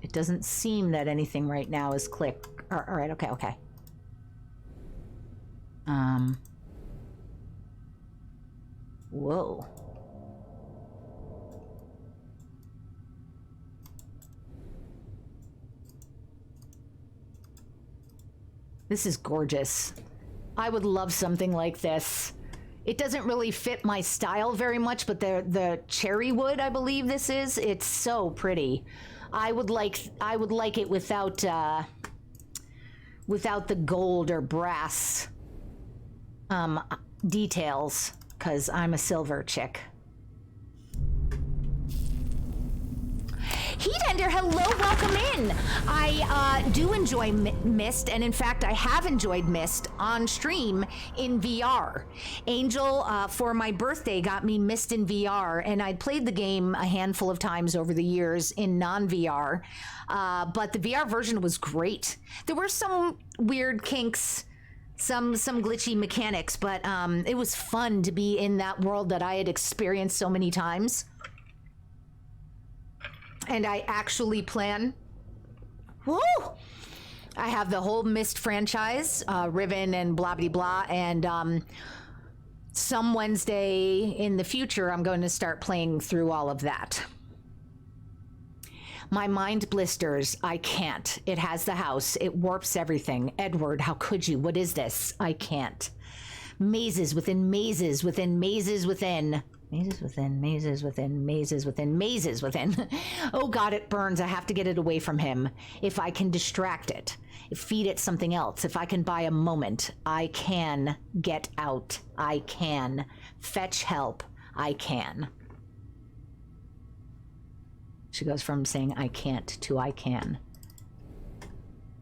It doesn't seem that anything right now is click. All right, okay. Whoa. This is gorgeous. I would love something like this. It doesn't really fit my style very much, but the cherry wood, I believe this is, it's so pretty. I would like it without the gold or brass details, because I'm a silver chick. Heatender, hello, welcome in. I do enjoy Myst, and in fact, I have enjoyed Myst on stream in VR. Angel, for my birthday, got me Myst in VR, and I'd played the game a handful of times over the years in non-VR, but the VR version was great. There were some weird kinks, some glitchy mechanics, but it was fun to be in that world that I had experienced so many times. And I actually plan... Woo! I have the whole Myst franchise, Riven and blah, blah, blah, and some Wednesday in the future, I'm going to start playing through all of that. My mind blisters. I can't. It has the house. It warps everything. Edward, how could you? What is this? I can't. Mazes within mazes within mazes within. Mazes within, mazes within, mazes within, mazes within. Oh god, it burns. I have to get it away from him. If I can distract it, feed it something else, if I can buy a moment, I can get out. I can fetch help. I can. She goes from saying I can't to I can.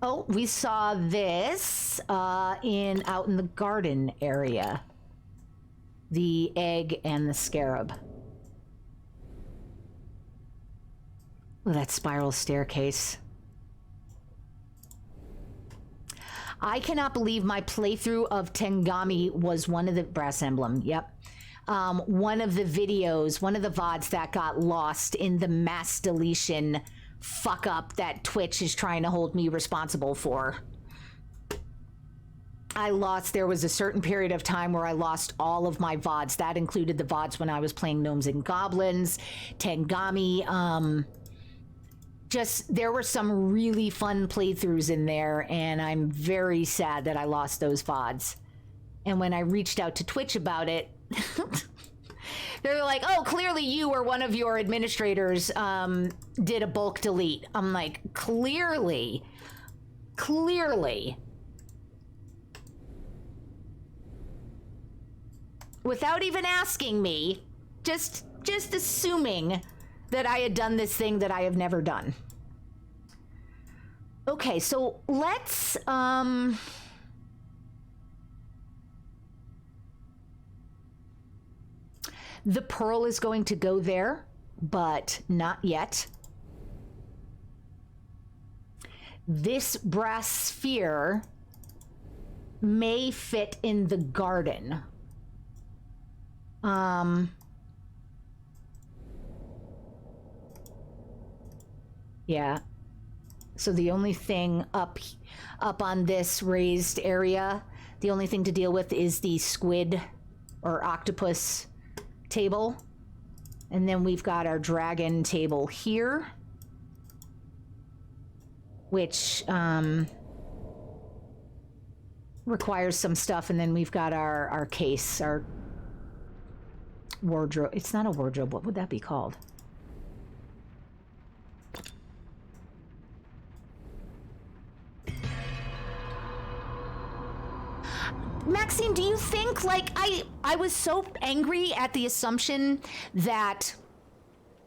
Oh, we saw this out in the garden area. The egg and the scarab. Oh, that spiral staircase. I cannot believe my playthrough of Tengami was one of the brass emblem. Yep. One of the videos, one of the VODs that got lost in the mass deletion fuck up that Twitch is trying to hold me responsible for. There was a certain period of time where I lost all of my VODs. That included the VODs when I was playing Gnomes and Goblins, Tengami. There were some really fun playthroughs in there, and I'm very sad that I lost those VODs. And when I reached out to Twitch about it, they're like, oh, clearly you or one of your administrators did a bulk delete. I'm like, clearly. Without even asking me, just assuming that I had done this thing that I have never done. Okay, so let's the pearl is going to go there, but not yet. This brass sphere may fit in the garden. Yeah. So the only thing up on this raised area, the only thing to deal with is the squid or octopus table. And then we've got our dragon table here, which requires some stuff. And then we've got our case, our wardrobe. It's not a wardrobe. What would that be called? Maxine, do you think, like, I was so angry at the assumption that,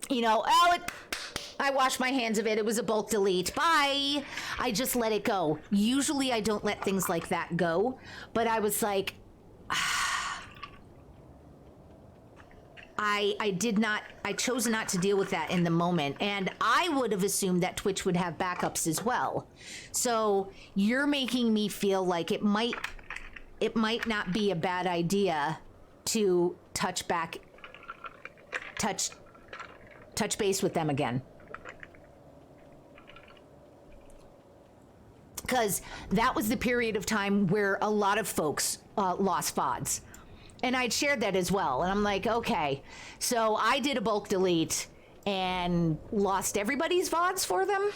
you know, I washed my hands of it. It was a bulk delete. Bye. I just let it go. Usually I don't let things like that go, but I was like, I chose not to deal with that in the moment. And I would have assumed that Twitch would have backups as well. So you're making me feel like it might not be a bad idea to touch base with them again. Because that was the period of time where a lot of folks lost VODs. And I'd shared that as well. And I'm like, okay, so I did a bulk delete and lost everybody's VODs for them?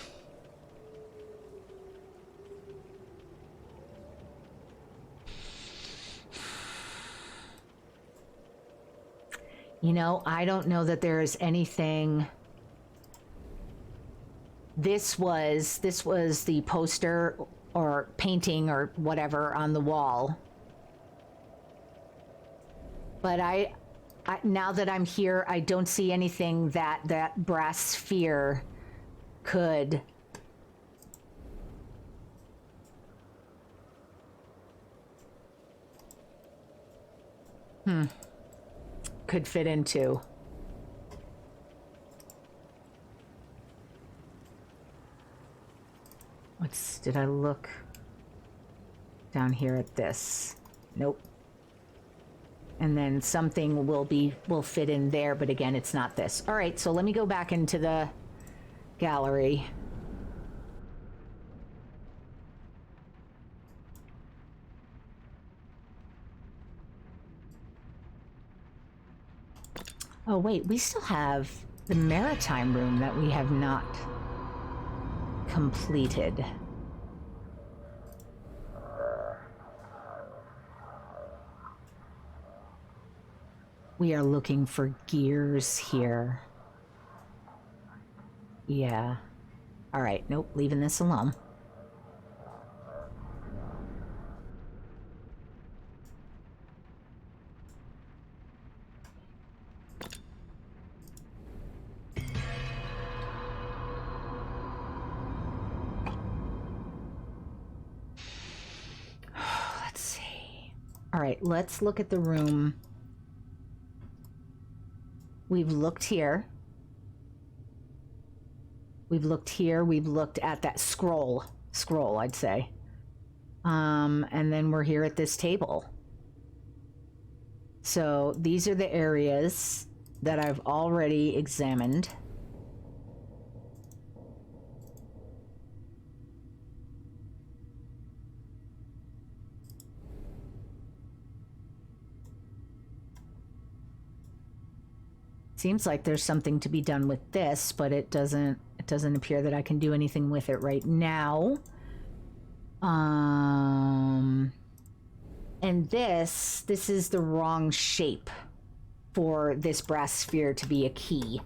You know, I don't know that there's anything. This was the poster or painting or whatever on the wall. But I now that I'm here, I don't see anything that brass sphere could. Could fit into. Did I look down here at this? Nope. And then something will fit in there, but again, it's not this. All right, so let me go back into the gallery. Oh wait, we still have the maritime room that we have not completed. We are looking for gears here. Yeah. All right, nope, leaving this alone. Let's see. All right, let's look at the room. We've looked here. We've looked here. We've looked at that scroll, I'd say. And then we're here at this table. So these are the areas that I've already examined. Seems like there's something to be done with this, but it doesn't appear that I can do anything with it right now. And this is the wrong shape for this brass sphere to be a key.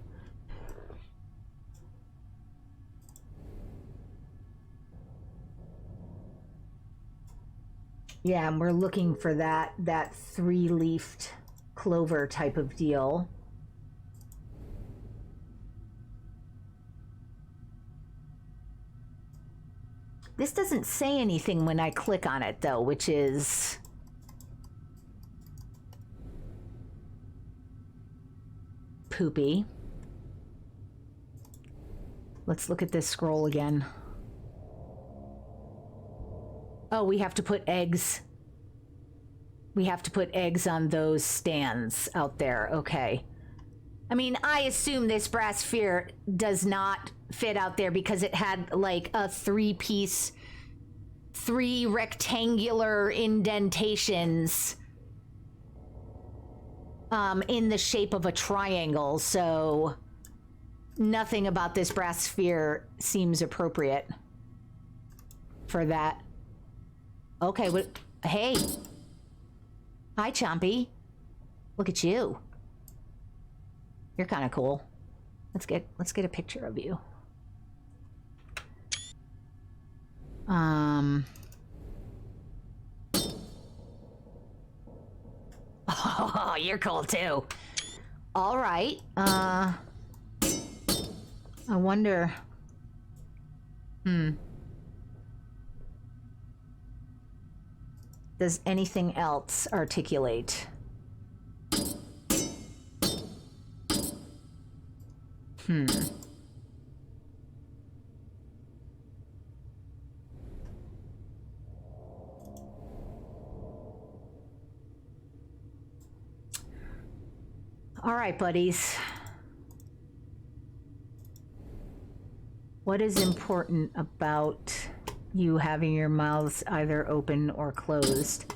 Yeah, and we're looking for that three-leafed clover type of deal. This doesn't say anything when I click on it, though, which is poopy. Let's look at this scroll again. Oh, we have to put eggs. We have to put eggs on those stands out there. Okay. I mean, I assume this brass sphere does not fit out there because it had like a three rectangular indentations in the shape of a triangle. So nothing about this brass sphere seems appropriate for that. Okay, hey. Hi, Chompy. Look at you. You're kind of cool. Let's get a picture of you. Oh, you're cool too. All right. I wonder. Does anything else articulate? All right, buddies. What is important about you having your mouths either open or closed?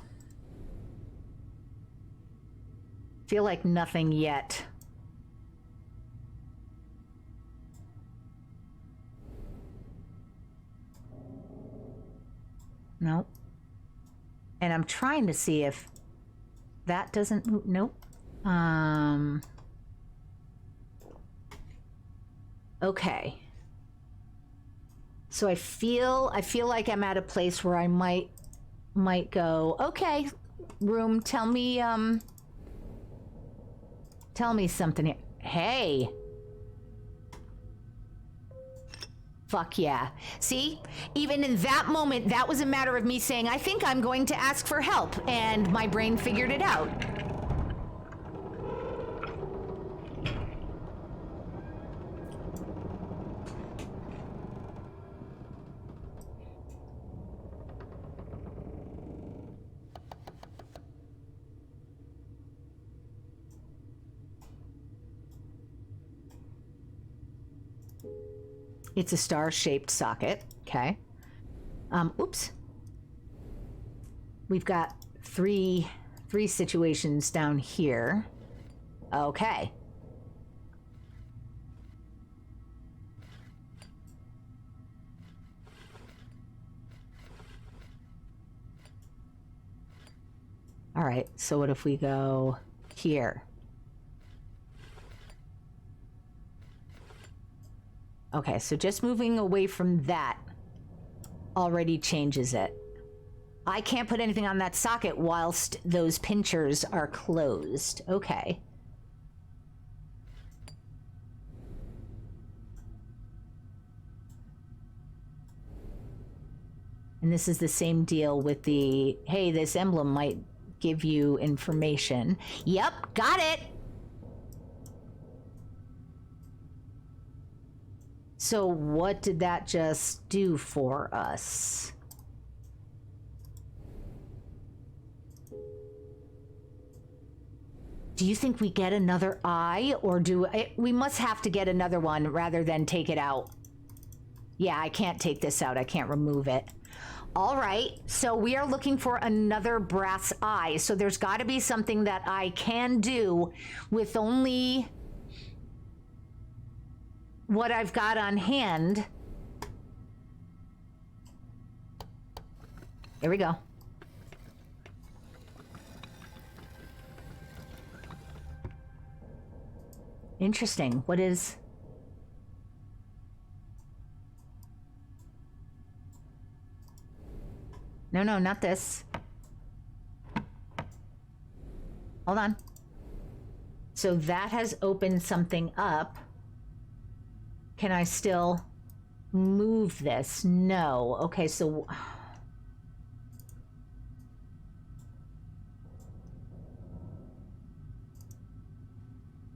Feel like nothing yet. Nope. And I'm trying to see if that doesn't move. Nope. Okay. So I feel like I'm at a place where I might go, okay, room, tell me something here. Hey. Fuck yeah. See? Even in that moment, that was a matter of me saying, I think I'm going to ask for help, and my brain figured it out. It's a star-shaped socket, okay. Oops. We've got three situations down here. Okay. All right, so what if we go here? Okay, so just moving away from that already changes it. I can't put anything on that socket whilst those pinchers are closed. Okay. And this is the same deal with the, hey, this emblem might give you information. Yep, got it! So what did that just do for us? Do you think we get another eye, or we must have to get another one rather than take it out? Yeah, I can't take this out. I can't remove it. All right, so we are looking for another brass eye. So there's got to be something that I can do with only what I've got on hand. Here we go. Interesting. What is... No, no, not this. Hold on. So that has opened something up. Can I still move this? No. Okay, so...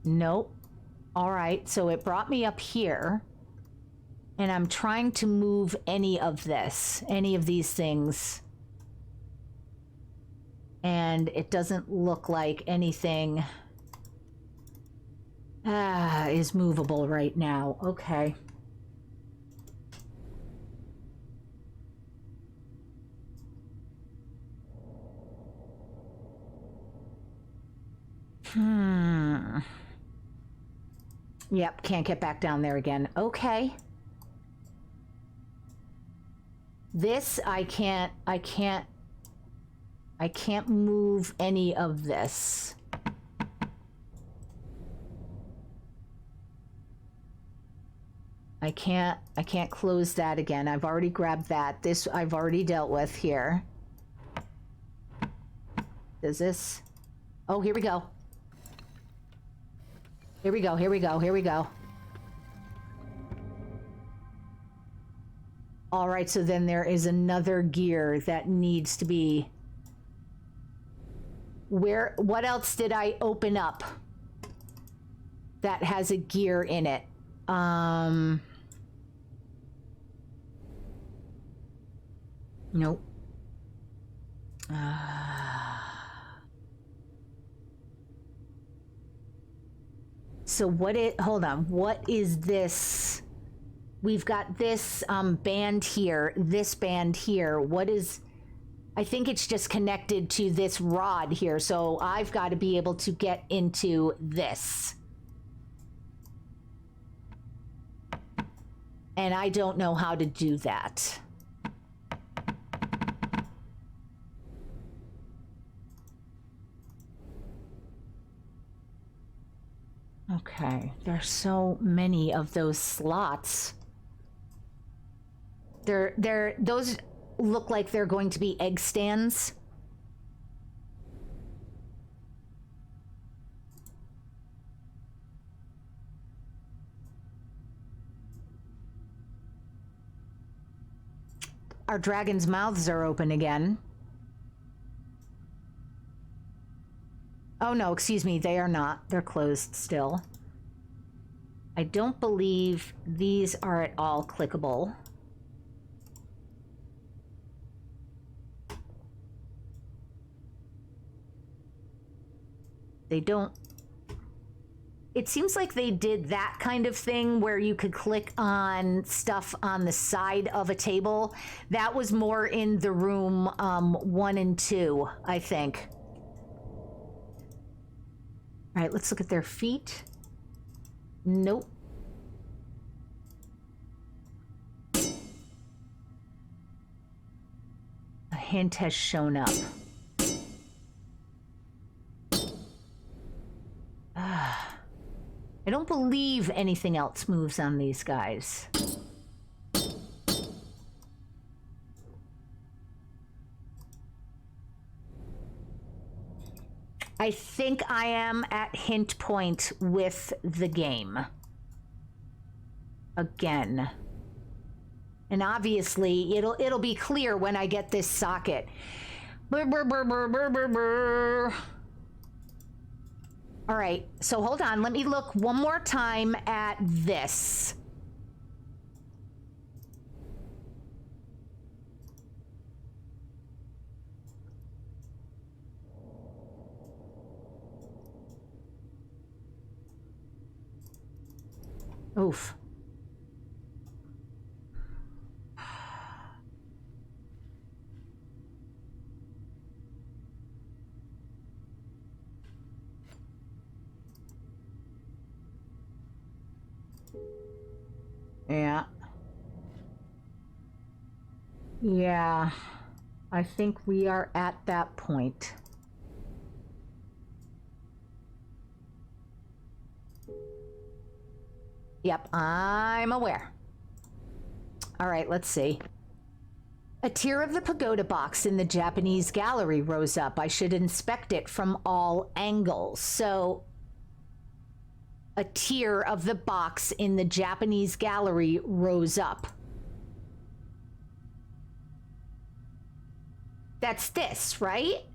Nope. All right, so it brought me up here. And I'm trying to move any of this, any of these things. And it doesn't look like anything is movable right now. Okay. Yep, can't get back down there again. Okay. This, I can't move any of this. I can't close that again. I've already grabbed that. This I've already dealt with here. Does this? Oh, here we go. Here we go, here we go, here we go. All right, so then there is another gear that needs to be... What else did I open up that has a gear in it? Nope. So hold on, what is this? We've got this band here, this band here. What is... I think it's just connected to this rod here, so I've got to be able to get into this. And I don't know how to do that. Okay, there's so many of those slots. Those look like they're going to be egg stands. Our dragon's mouths are open again. Oh no, excuse me, they are not. They're closed still. I don't believe these are at all clickable. They don't... It seems like they did that kind of thing where you could click on stuff on the side of a table. That was more in the room 1 and 2, I think. All right, let's look at their feet. Nope. A hint has shown up. I don't believe anything else moves on these guys. I think I am at hint point with the game. Again. And obviously, it'll be clear when I get this socket. Brr, brr, brr, brr, brr, brr, brr. All right, so hold on. Let me look one more time at this. Oof. Yeah. Yeah. I think we are at that point. Yep, I'm aware. All right, let's see. A tier of the pagoda box in the Japanese gallery rose up. I should inspect it from all angles. So, a tier of the box in the Japanese gallery rose up. That's this, right?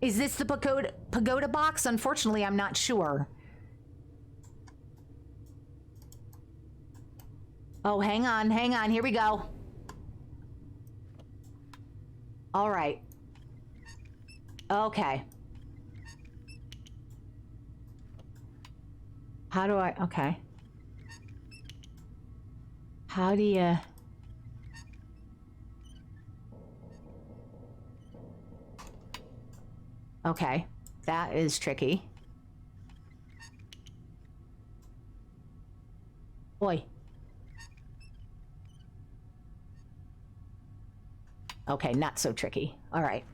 Is this the pagoda box? Unfortunately, I'm not sure. Oh, hang on. Here we go. All right. Okay. How do I... Okay. How do you... Okay, that is tricky. Boy. Okay, not so tricky. All right.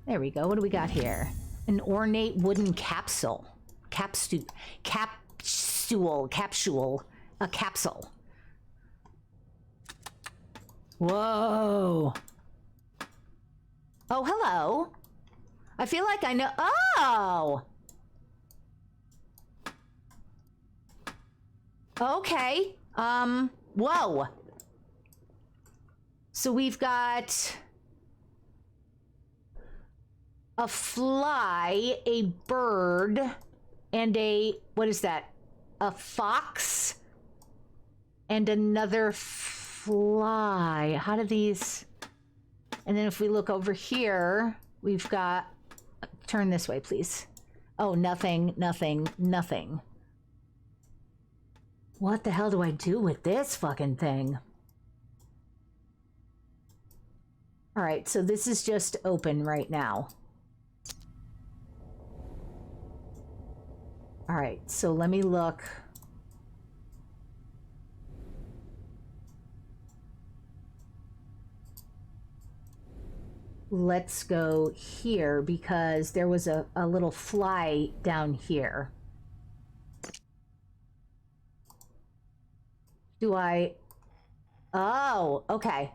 There we go. What do we got here? An ornate wooden capsule. Capsule. A capsule. Whoa. Oh, hello. I feel like I know. Oh! Okay. Whoa. So we've got a fly, a bird, and a, what is that? A fox and another fly. How do these... And then if we look over here, we've got... Turn this way, please. Oh, nothing. What the hell do I do with this fucking thing? All right, so this is just open right now. All right, so let me look. Let's go here because there was a little fly down here. Do I... Oh, okay.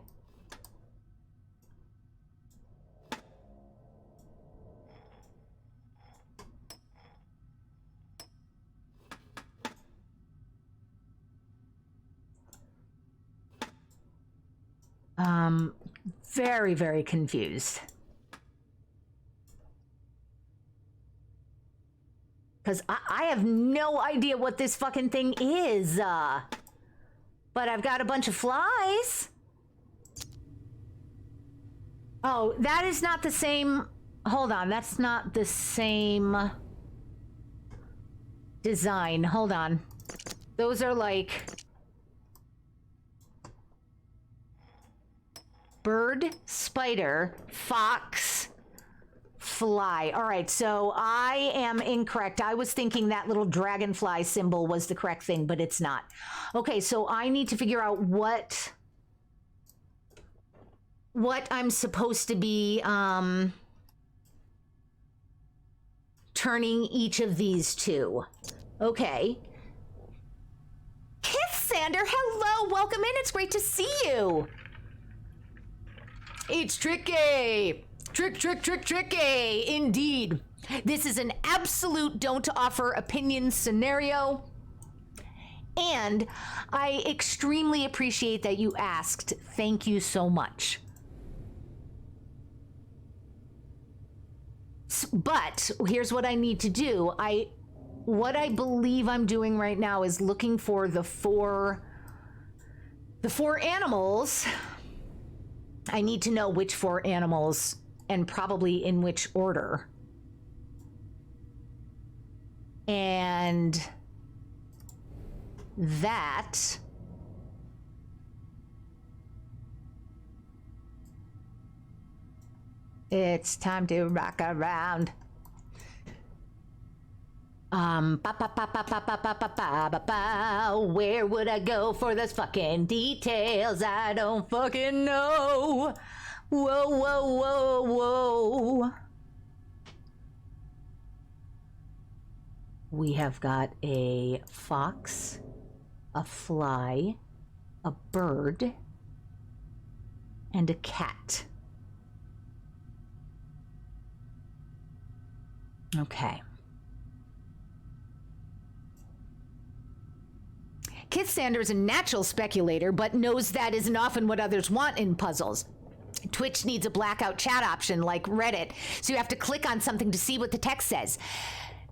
Very, very confused. Because I have no idea what this fucking thing is. But I've got a bunch of flies. Oh, that is not the same... Hold on, that's not the same design. Hold on. Those are like... bird, spider, fox, fly. All right, so I am incorrect. I was thinking that little dragonfly symbol was the correct thing, but it's not. Okay, so I need to figure out what I'm supposed to be turning each of these to. Okay. Kiss Sander, hello, welcome in. It's great to see you. It's tricky. Tricky. Indeed. This is an absolute don't offer opinion scenario. And I extremely appreciate that you asked. Thank you so much. But here's what I need to do. What I believe I'm doing right now is looking for the four animals. I need to know which 4 animals and probably in which order. And that it's time to rock around. Where would I go for those fucking details? I don't fucking know. Whoa. We have got a fox, a fly, a bird, and a cat. Okay. Kith Sander is a natural speculator, but knows that isn't often what others want in puzzles. Twitch needs a blackout chat option like Reddit, so you have to click on something to see what the text says.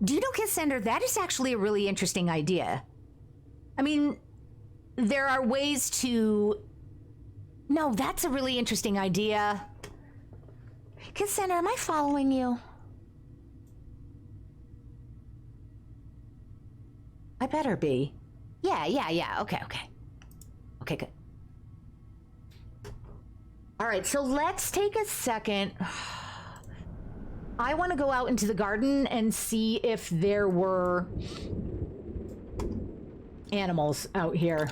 Do you know, Kith Sander, that is actually a really interesting idea. I mean, there are ways to... No, that's a really interesting idea. Kith Sander, am I following you? I better be. Yeah. Okay, good. All right, so let's take a second. I want to go out into the garden and see if there were animals out here.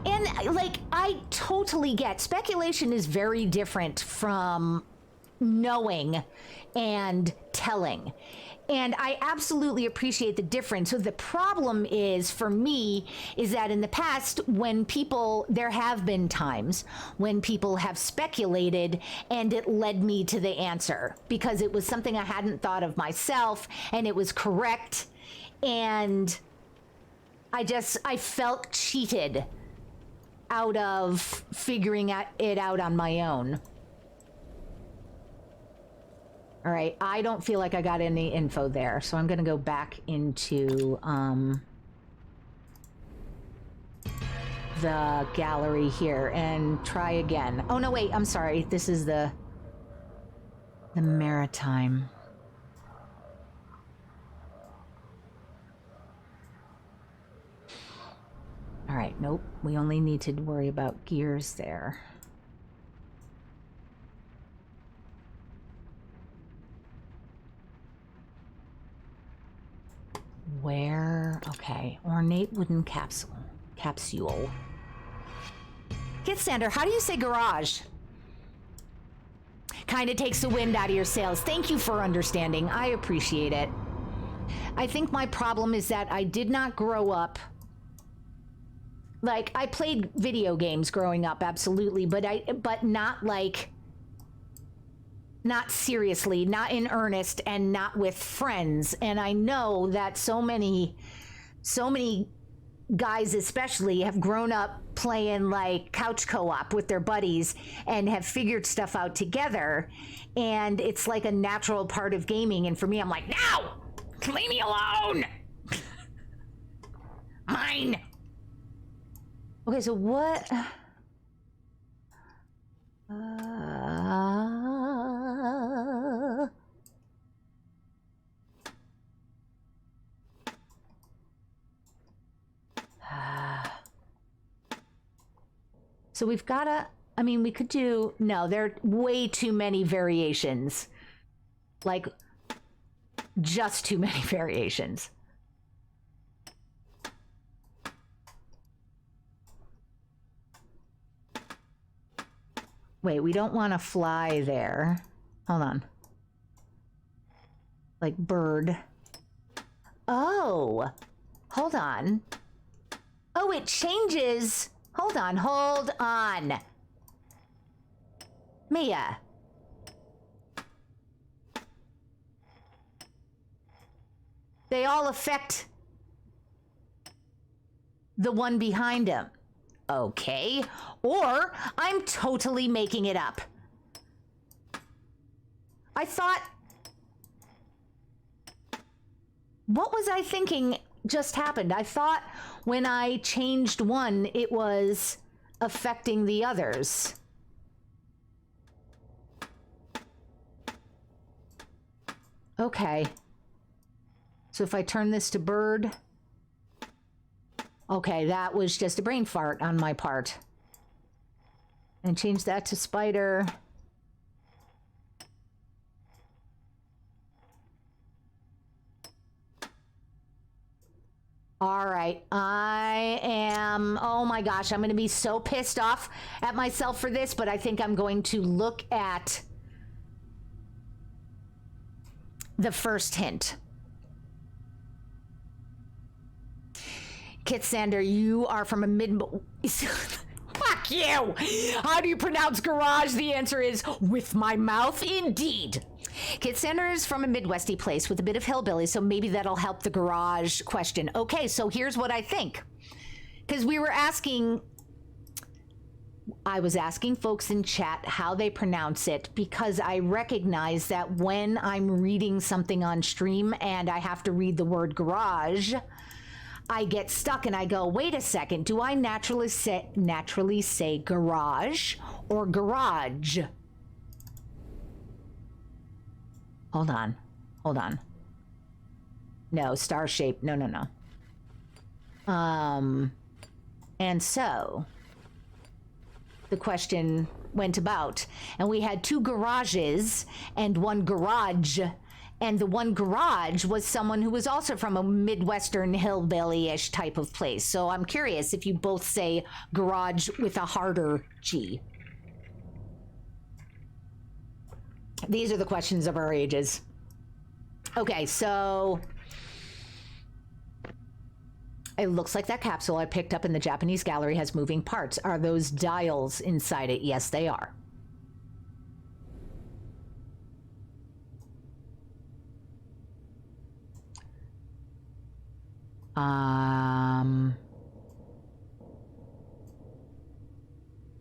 And, like, I totally get speculation is very different from knowing and telling. And I absolutely appreciate the difference. So the problem is, for me, is that in the past, there have been times when people have speculated and it led me to the answer because it was something I hadn't thought of myself and it was correct. And I felt cheated out of figuring it out on my own. All right, I don't feel like I got any info there, so I'm going to go back into the gallery here and try again. Oh, no, wait, I'm sorry. This is the Maritime. All right, nope. We only need to worry about gears there. Where? Okay. Ornate wooden capsule. Kith Sander, how do you say garage? Kinda takes the wind out of your sails. Thank you for understanding. I appreciate it. I think my problem is that I did not grow up... Like, I played video games growing up, absolutely, but not like... Not seriously, not in earnest, and not with friends. And I know that so many guys especially have grown up playing like couch co-op with their buddies and have figured stuff out together. And it's like a natural part of gaming. And for me, I'm like, no! Leave me alone! Mine! Okay, so what... So we've got to, I mean, we could do, no, there are way too many variations. Like, just too many variations. Wait, we don't want to fly there. Hold on. Like bird. Oh, hold on. Oh, it changes. Hold on, hold on. Mia. They all affect the one behind him. Okay. Or I'm totally making it up. I thought... What was I thinking just happened? I thought when I changed one, it was affecting the others. Okay. So if I turn this to bird... Okay, that was just a brain fart on my part. And change that to spider. All right, I am, oh my gosh, I'm going to be so pissed off at myself for this, but I think I'm going to look at the first hint. Kit Sander, you are from a mid... Fuck you! How do you pronounce garage? The answer is with my mouth, indeed. Kit Sander is from a Midwesty place with a bit of hillbilly, so maybe that'll help the garage question. Okay, so here's what I think. Because we were asking... I was asking folks in chat how they pronounce it, because I recognize that when I'm reading something on stream and I have to read the word garage... I get stuck and I go, wait a second, do I naturally say garage or garage? Hold on. No, star shape. No. And so the question went about, and we had two garages and one garage. And the one garage was someone who was also from a Midwestern hillbilly-ish type of place. So I'm curious if you both say garage with a harder G. These are the questions of our ages. Okay, so... It looks like that capsule I picked up in the Japanese gallery has moving parts. Are those dials inside it? Yes, they are.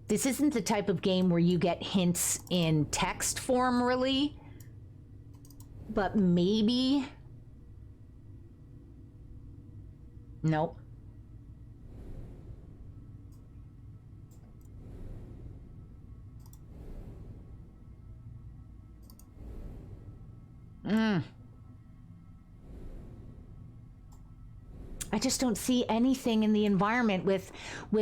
This isn't the type of game where you get hints in text form, really. But maybe... Nope. I just don't see anything in the environment with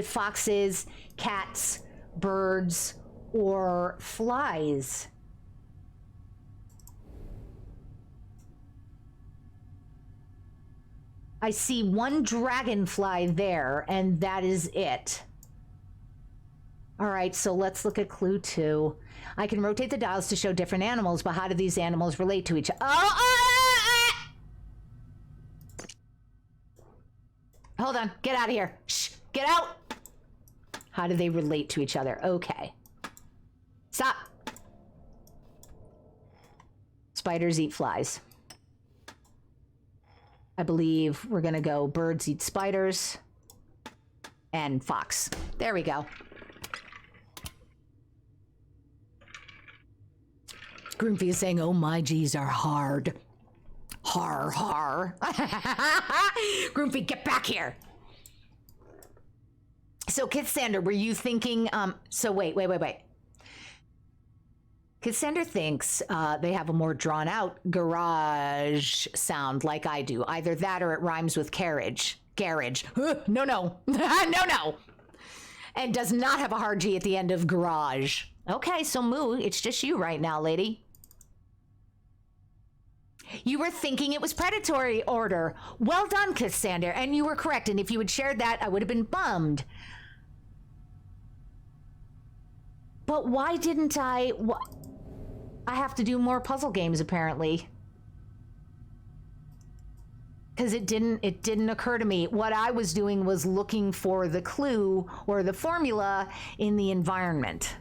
foxes, cats, birds, or flies. I see one dragonfly there, and that is it. All right, so let's look at clue 2. I can rotate the dials to show different animals, but how do these animals relate to each other? Hold on, get out of here. Shh, get out. How do they relate to each other? Okay. Stop. Spiders eat flies. I believe we're gonna go birds eat spiders and fox. There we go. Groomfy is saying, oh my G's are hard. Har, har. Groomfy, get back here. So, Kit Sander, were you thinking, so wait. Kit Sander thinks they have a more drawn out garage sound like I do. Either that or it rhymes with carriage. Garage. No. No. And does not have a hard G at the end of garage. Okay, so Moo, it's just you right now, lady. You were thinking it was predatory order. Well done, Cassander, and you were correct. And if you had shared that, I would have been bummed. But why didn't I... I have to do more puzzle games, apparently. Because it didn't occur to me. What I was doing was looking for the clue or the formula in the environment.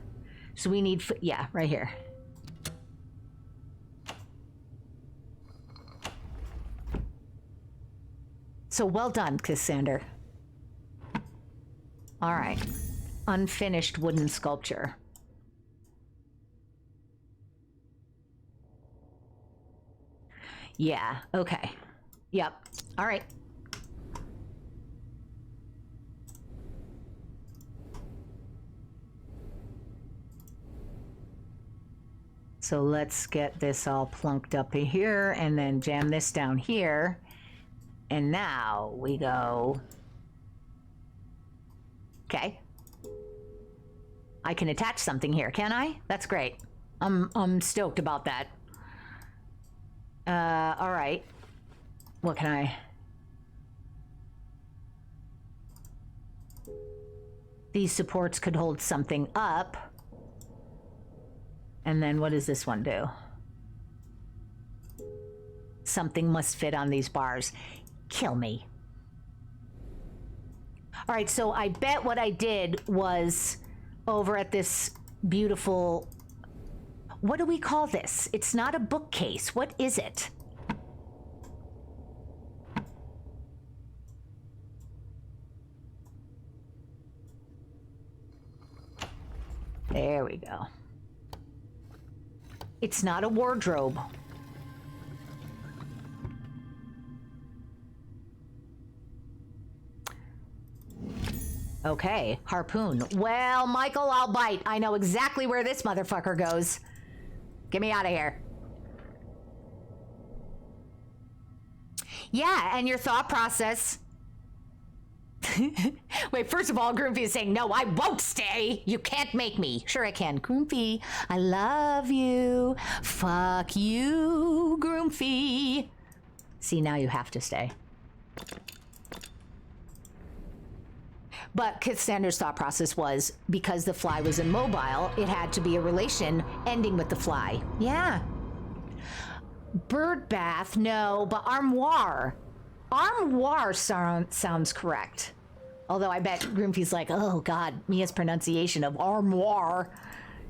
So we need... Yeah, right here. So well done, Cassander. All right. Unfinished wooden sculpture. Yeah, okay. Yep. All right. So let's get this all plunked up in here and then jam this down here. And now we go... Okay. I can attach something here, can I? That's great. I'm stoked about that. All right. What can I... These supports could hold something up. And then what does this one do? Something must fit on these bars. Kill me. All right, so I bet what I did was over at this beautiful... What do we call this? It's not a bookcase. What is it? There we go. It's not a wardrobe. Okay, harpoon. Well, Michael, I'll bite. I know exactly where this motherfucker goes. Get me out of here. Yeah, and your thought process. Wait, first of all, Groomfy is saying, no, I won't stay. You can't make me. Sure I can. Groomfy, I love you. Fuck you, Groomfy. See, now you have to stay. But Cassandra's thought process was, because the fly was immobile, it had to be a relation ending with the fly. Yeah. Bird bath, no, but armoire. Armoire sounds correct. Although I bet Groomfy's like, oh God, Mia's pronunciation of armoire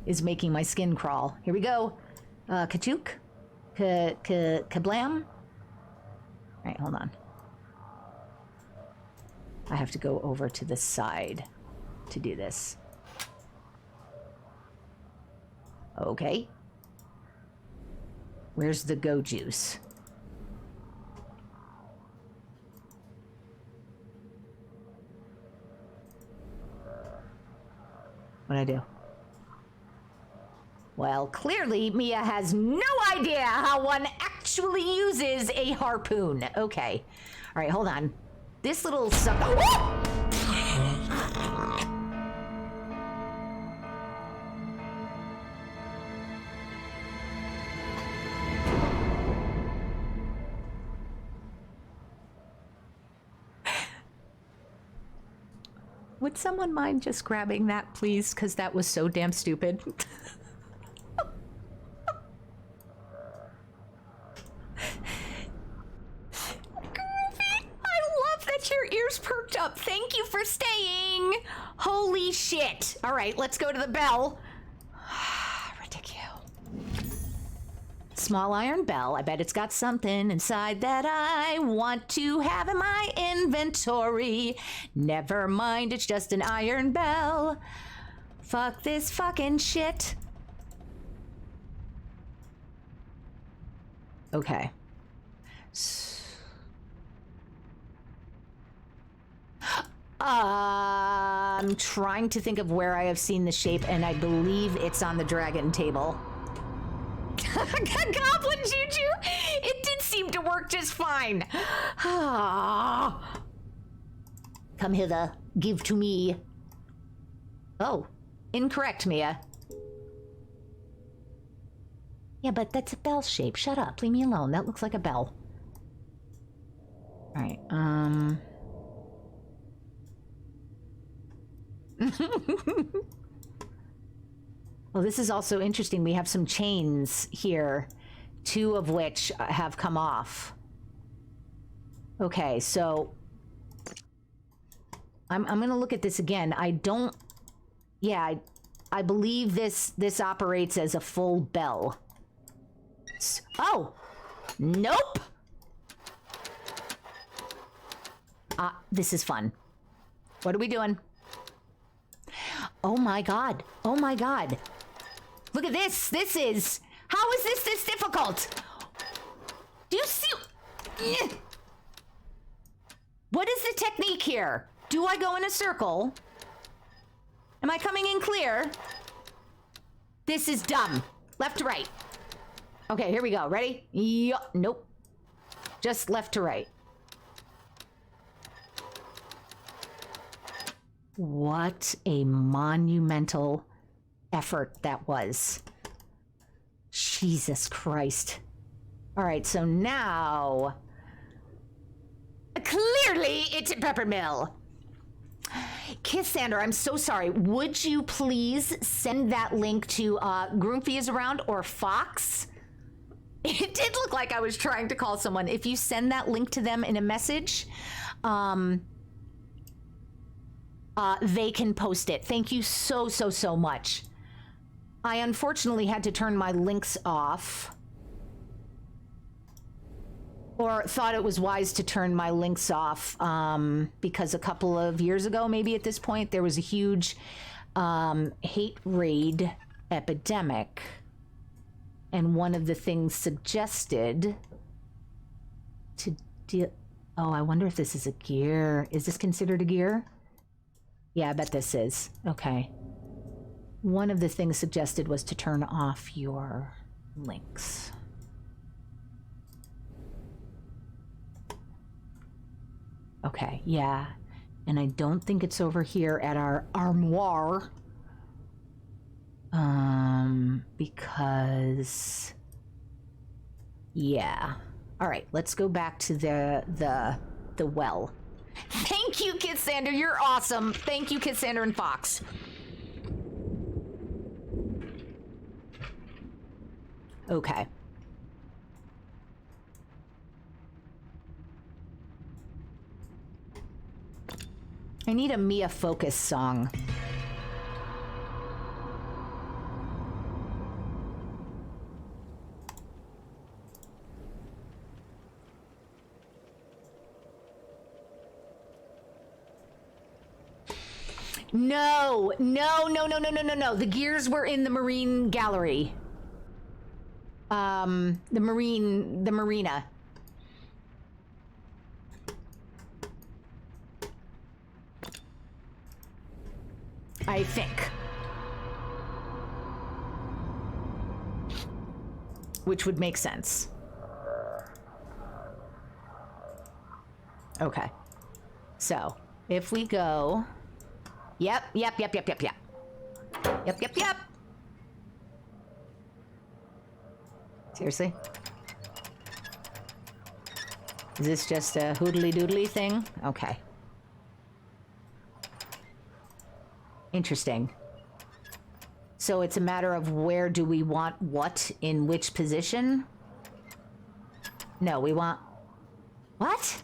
is making my skin crawl. Here we go. Kachook? Kablam? All right, hold on. I have to go over to the side to do this. Okay. Where's the go juice? What'd I do? Well, clearly Mia has no idea how one actually uses a harpoon. Okay. All right, hold on. This little sucker. Would someone mind just grabbing that, please? Because that was so damn stupid. Your ears perked up. Thank you for staying. Holy shit. All right, let's go to the bell. Ridiculous. Small iron bell. I bet it's got something inside that I want to have in my inventory. Never mind, it's just an iron bell. Fuck this fucking shit. Okay. I'm trying to think of where I have seen the shape, and I believe it's on the dragon table. Goblin Juju! It did seem to work just fine. Come hither. Give to me. Oh, incorrect, Mia. Yeah, but that's a bell shape. Shut up. Leave me alone. That looks like a bell. Alright, Well, this is also interesting. We have some chains here, 2 of which have come off. Okay, so I'm gonna look at this again. I don't... Yeah, I believe this operates as a full bell. Oh! Nope! This is fun. What are we doing? Oh my god. Oh my god. Look at this. This is... How is this difficult? Do you see... Eh. What is the technique here? Do I go in a circle? Am I coming in clear? This is dumb. Left to right. Okay, here we go. Ready? Yup. Nope. Just left to right. What a monumental effort that was. Jesus Christ. All right, so now... Clearly, it's Peppermill. Kissander, I'm so sorry. Would you please send that link to Groomfy is around or Fox? It did look like I was trying to call someone. If you send that link to them in a message, they can post it. Thank you so much. I unfortunately had to turn my links off. Or thought it was wise to turn my links off because a couple of years ago, maybe at this point, there was a huge hate raid epidemic. And one of the things suggested to deal... Oh, I wonder if this is a gear. Is this considered a gear? Yeah, I bet this is. Okay. One of the things suggested was to turn off your links. Okay, yeah. And I don't think it's over here at our armoire. Because... Yeah. Alright, let's go back to the well. Thank you, Kitsander. You're awesome. Thank you, Kitsander and Fox. Okay. I need a Mia Focus song. No. The gears were in the Marine Gallery. The marina. I think. Which would make sense. Okay. So, if we go... Yep. Seriously? Is this just a hoodly-doodly thing? Okay. Interesting. So it's a matter of where do we want what in which position? No, we want... What?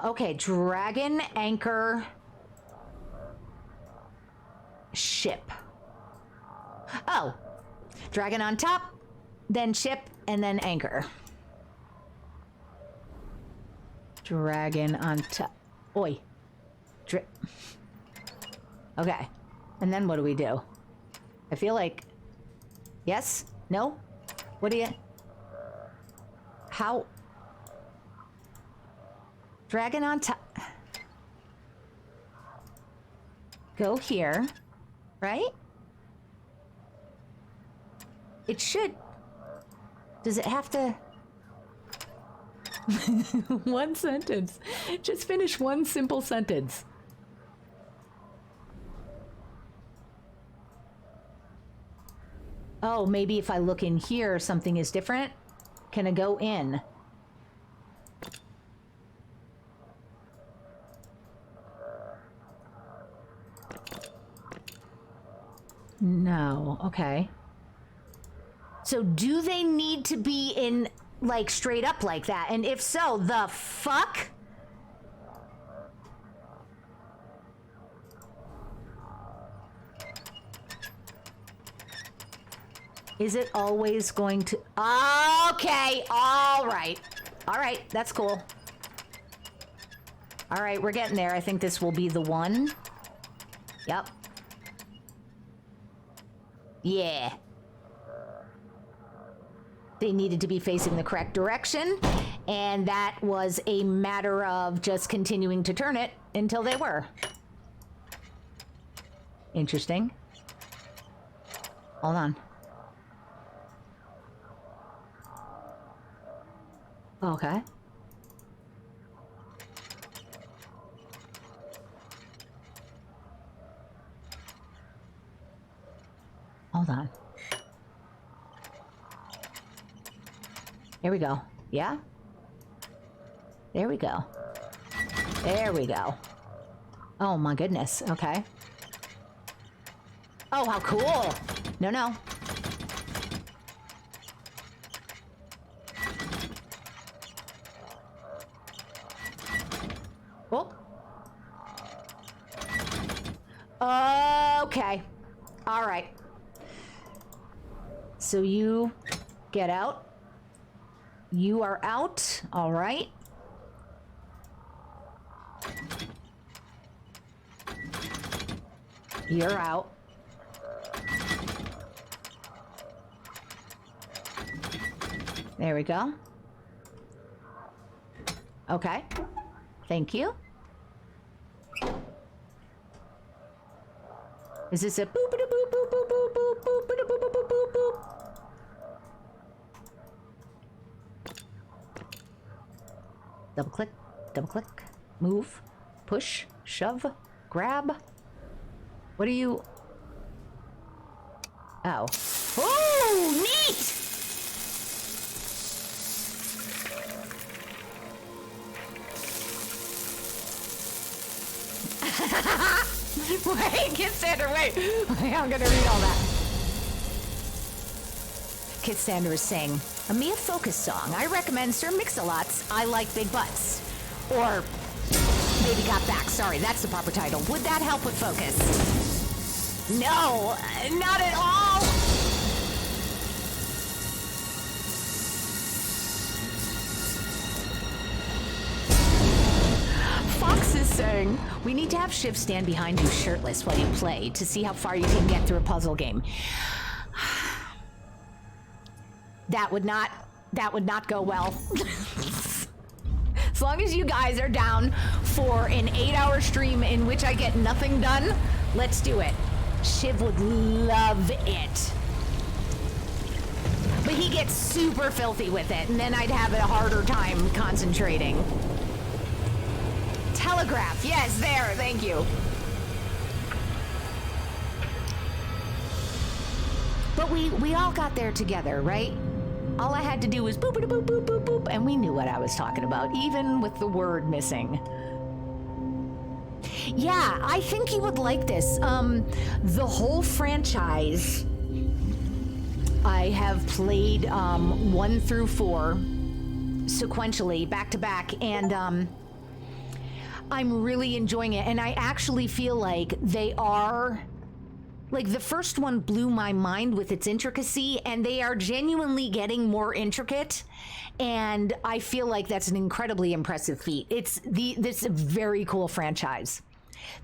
Okay, dragon, anchor, ship. Oh, dragon on top, then ship, and then anchor. Dragon on top. Oi. Okay, and then what do we do? I feel like... Yes? No? What do you... How... Dragon on top. Go here, right? It should. Does it have to? One sentence. Just finish one simple sentence. Oh, maybe if I look in here, something is different. Can I go in? No. Okay. So do they need to be in, like, straight up like that? And if so, the fuck? Is it always going to... Okay, all right. All right, that's cool. All right, we're getting there. I think this will be the one. Yep. Yeah. They needed to be facing the correct direction, and that was a matter of just continuing to turn it until they were. Interesting. Hold on. Okay. Hold on. Here we go. Yeah? There we go. There we go. Oh my goodness. Okay. Oh, how cool. No, no. Oh. Okay. All right. So you get out. You are out. All right. You're out. There we go. Okay. Thank you. Is this a boop boop boop boop boop boop boop boop boop boop boop boop boop? Double click, move, push, shove, grab. What are you? Oh. Oh, neat! Wait, Kid Sander, wait. I'm gonna read all that. Kid Sander is saying, a Mia Focus song. I recommend Sir Mix-a-Lot's I Like Big Butts. Or Baby Got Back. Sorry, that's the proper title. Would that help with focus? No, not at all. Fox is saying, we need to have Shiv stand behind you shirtless while you play to see how far you can get through a puzzle game. That would not go well. As long as you guys are down for an 8-hour stream in which I get nothing done, let's do it. Shiv would love it. But he gets super filthy with it, and then I'd have a harder time concentrating. Telegraph, yes, there, thank you. But we all got there together, right? All I had to do was boop, boop, boop, boop, boop, boop, and we knew what I was talking about, even with the word missing. Yeah, I think you would like this. The whole franchise, I have played 1 through 4 sequentially, back to back, and I'm really enjoying it. And I actually feel like they are... Like, the first one blew my mind with its intricacy, and they are genuinely getting more intricate, and I feel like that's an incredibly impressive feat. This a very cool franchise.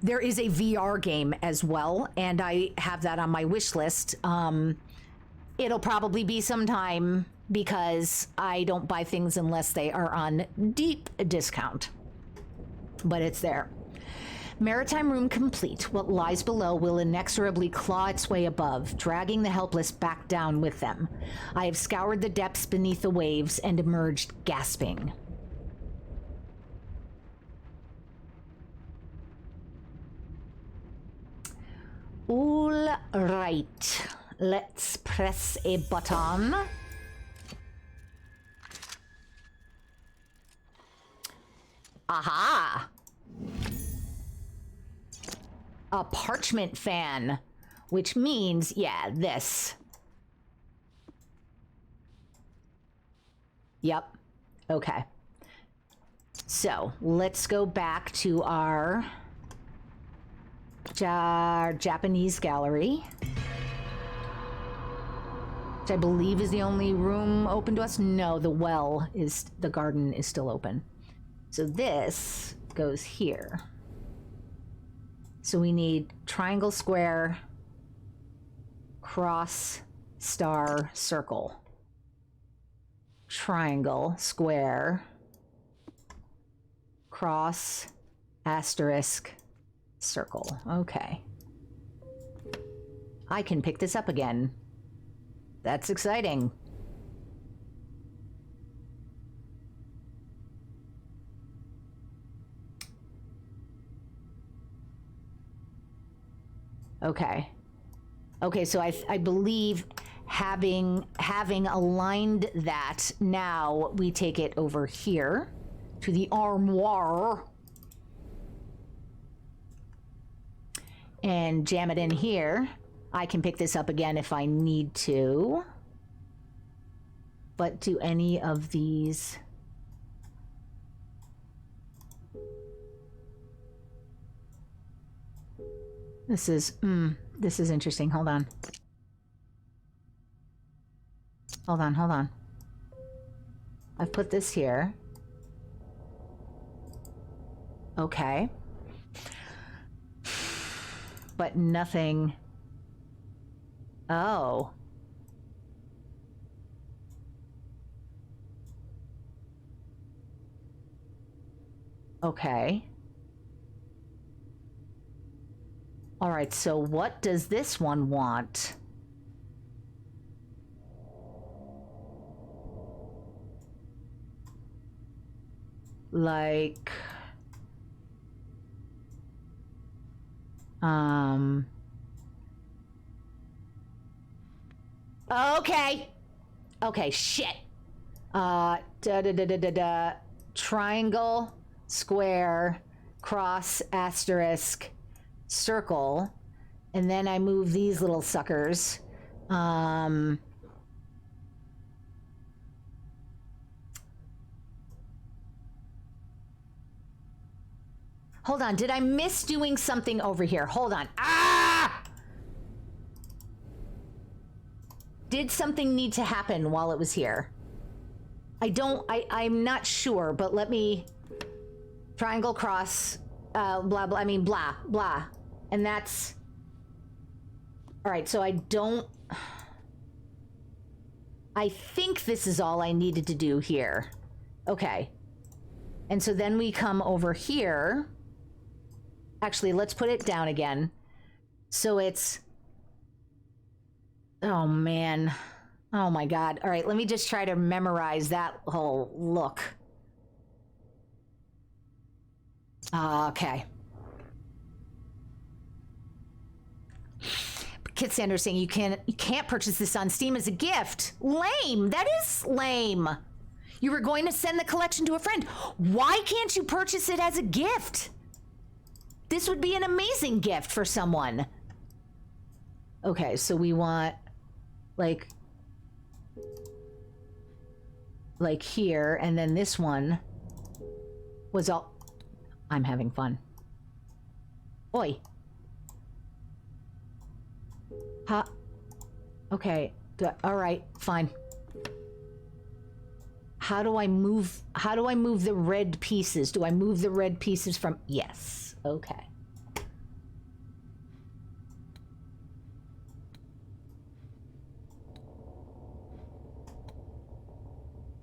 There is a VR game as well, and I have that on my wish list. It'll probably be sometime, because I don't buy things unless they are on deep discount. But it's there. Maritime room complete. What lies below will inexorably claw its way above, dragging the helpless back down with them. I have scoured the depths beneath the waves and emerged gasping. All right. Let's press a button. Aha! A parchment fan, which means, yeah, this. Yep. Okay. So, let's go back to our Japanese gallery, which I believe is the only room open to us. No, the garden is still open. So this goes here. So we need triangle, square, cross, star, circle. Triangle, square, cross, asterisk, circle. Okay. I can pick this up again. That's exciting. Okay. Okay, so I believe having aligned that, now we take it over here to the armoire and jam it in here. I can pick this up again if I need to. But do any of these... This is interesting. Hold on. Hold on. I've put this here. Okay. But nothing... Oh. Okay. All right, so what does this one want? Like... Okay. Okay, shit. Triangle, square, cross, asterisk, circle, and then I move these little suckers. Hold on, did I miss doing something over here? Hold on. Ah! Did something need to happen while it was here? I'm not sure, but let me... Triangle, cross, blah, blah, blah, blah. And that's... Alright, so I don't... I think this is all I needed to do here. Okay. And so then we come over here. Actually, let's put it down again. So it's... Oh, man. Oh, my God. All right, let me just try to memorize that whole look. Okay. Kit Sanders saying you can't purchase this on Steam as a gift. Lame. That is lame. You were going to send the collection to a friend. Why can't you purchase it as a gift? This would be an amazing gift for someone. Okay, so we want like here, and then this one was all... I'm having fun. Oi. Huh? Okay, all right, fine. How do I move the red pieces? Do I move the red pieces from... Yes, okay.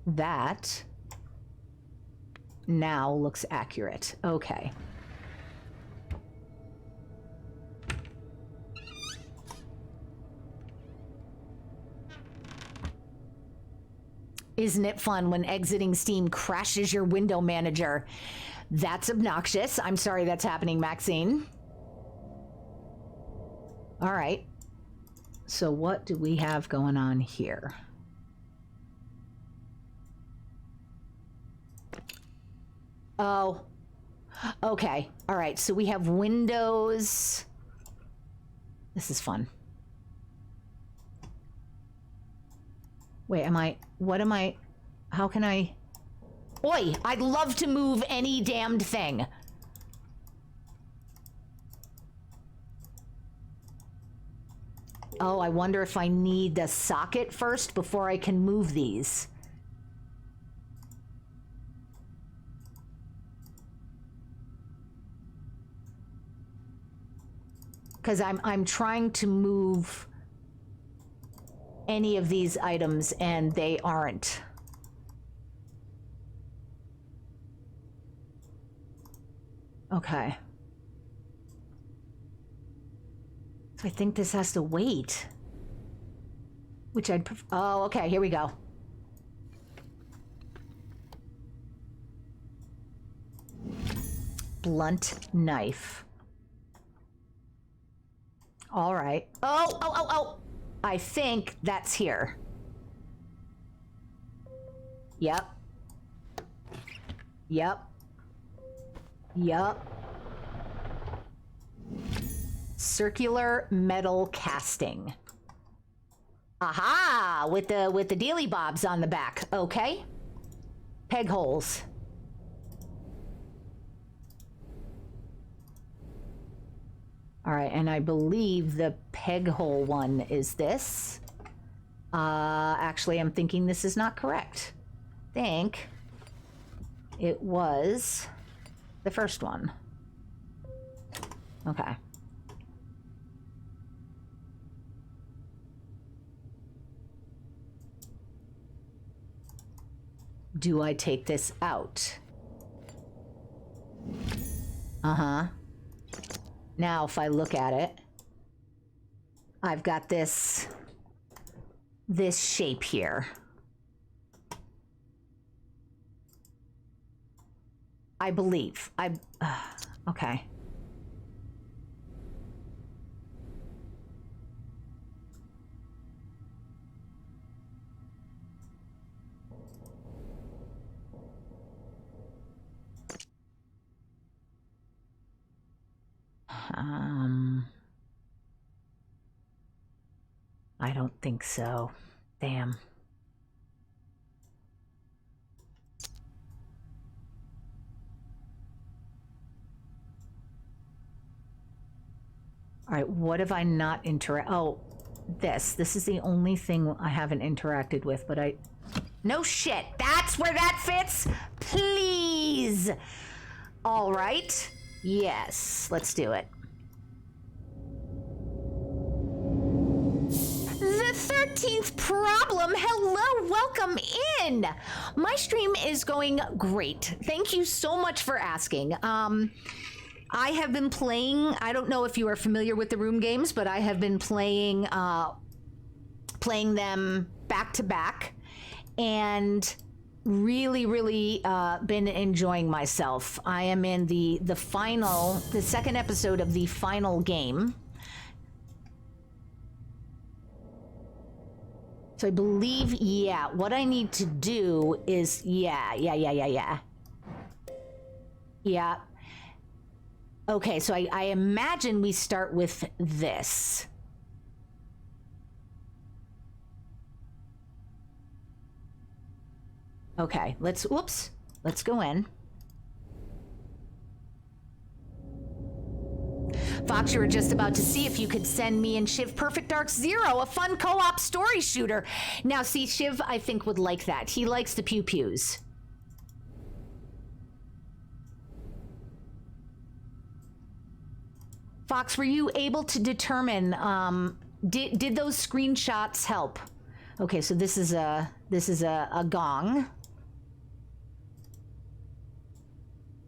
That now looks accurate. Okay. Isn't it fun when exiting Steam crashes your window manager? That's obnoxious. I'm sorry that's happening, Maxine. All right. So what do we have going on here? Oh. Okay. All right. So we have windows. This is fun. Wait, how can I? Oi, I'd love to move any damned thing. Oh, I wonder if I need the socket first before I can move these. Because I'm trying to move any of these items and they aren't. Okay. So I think this has to wait. Which I'd oh, okay, here we go. Blunt knife. All right. Oh. I think that's here. Yep. Circular metal casting. Aha! With the dealy bobs on the back. Okay. Peg holes. All right, and I believe the peg hole one is this. Actually, I'm thinking this is not correct. Think it was the first one. Okay. Do I take this out? Uh-huh. Now, if I look at it, I've got this shape here. I believe. Okay. I don't think so. Damn. All right, what have I not oh, this is the only thing I haven't interacted with, but no shit, that's where that fits? Please. All right. Yes, let's do it. The 13th problem. Hello, welcome in. My stream is going great. Thank you so much for asking. I have been playing, I don't know if you are familiar with the room games, but I have been playing them back to back and really been enjoying myself. I am in the second episode of the final game. So I believe, yeah, what I need to do is, yeah. Okay, so I imagine we start with this. Okay, let's go in. Fox, you were just about to see if you could send me and Shiv Perfect Dark Zero, a fun co-op story shooter. Now, see, Shiv, I think, would like that. He likes the pew-pews. Fox, were you able to determine, did those screenshots help? Okay, so this is a gong.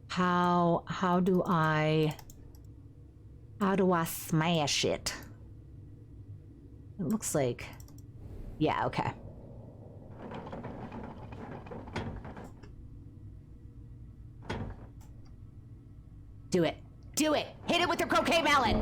How do I smash it? It looks like, yeah, okay. Do it. Do it. Hit it with your croquet mallet.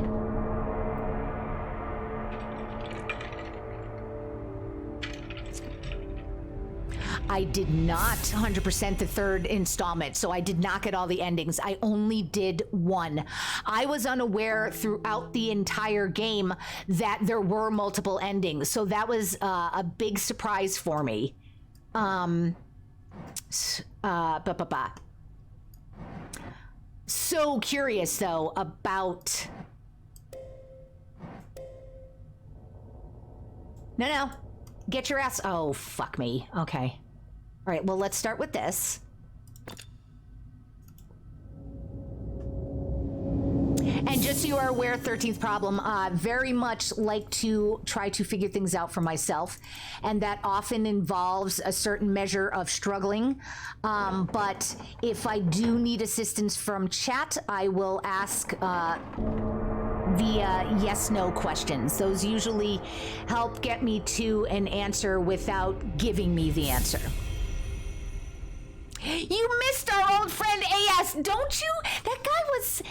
I did not 100% the third installment, so I did not get all the endings. I only did one. I was unaware throughout the entire game that there were multiple endings, so that was a big surprise for me. So curious, though, about... No. Get your ass... Oh, fuck me. Okay. All right, well, let's start with this. And just so you are aware, 13th problem, very much like to try to figure things out for myself. And that often involves a certain measure of struggling. But if I do need assistance from chat, I will ask via yes-no questions. Those usually help get me to an answer without giving me the answer. You missed our old friend AS, don't you? That guy was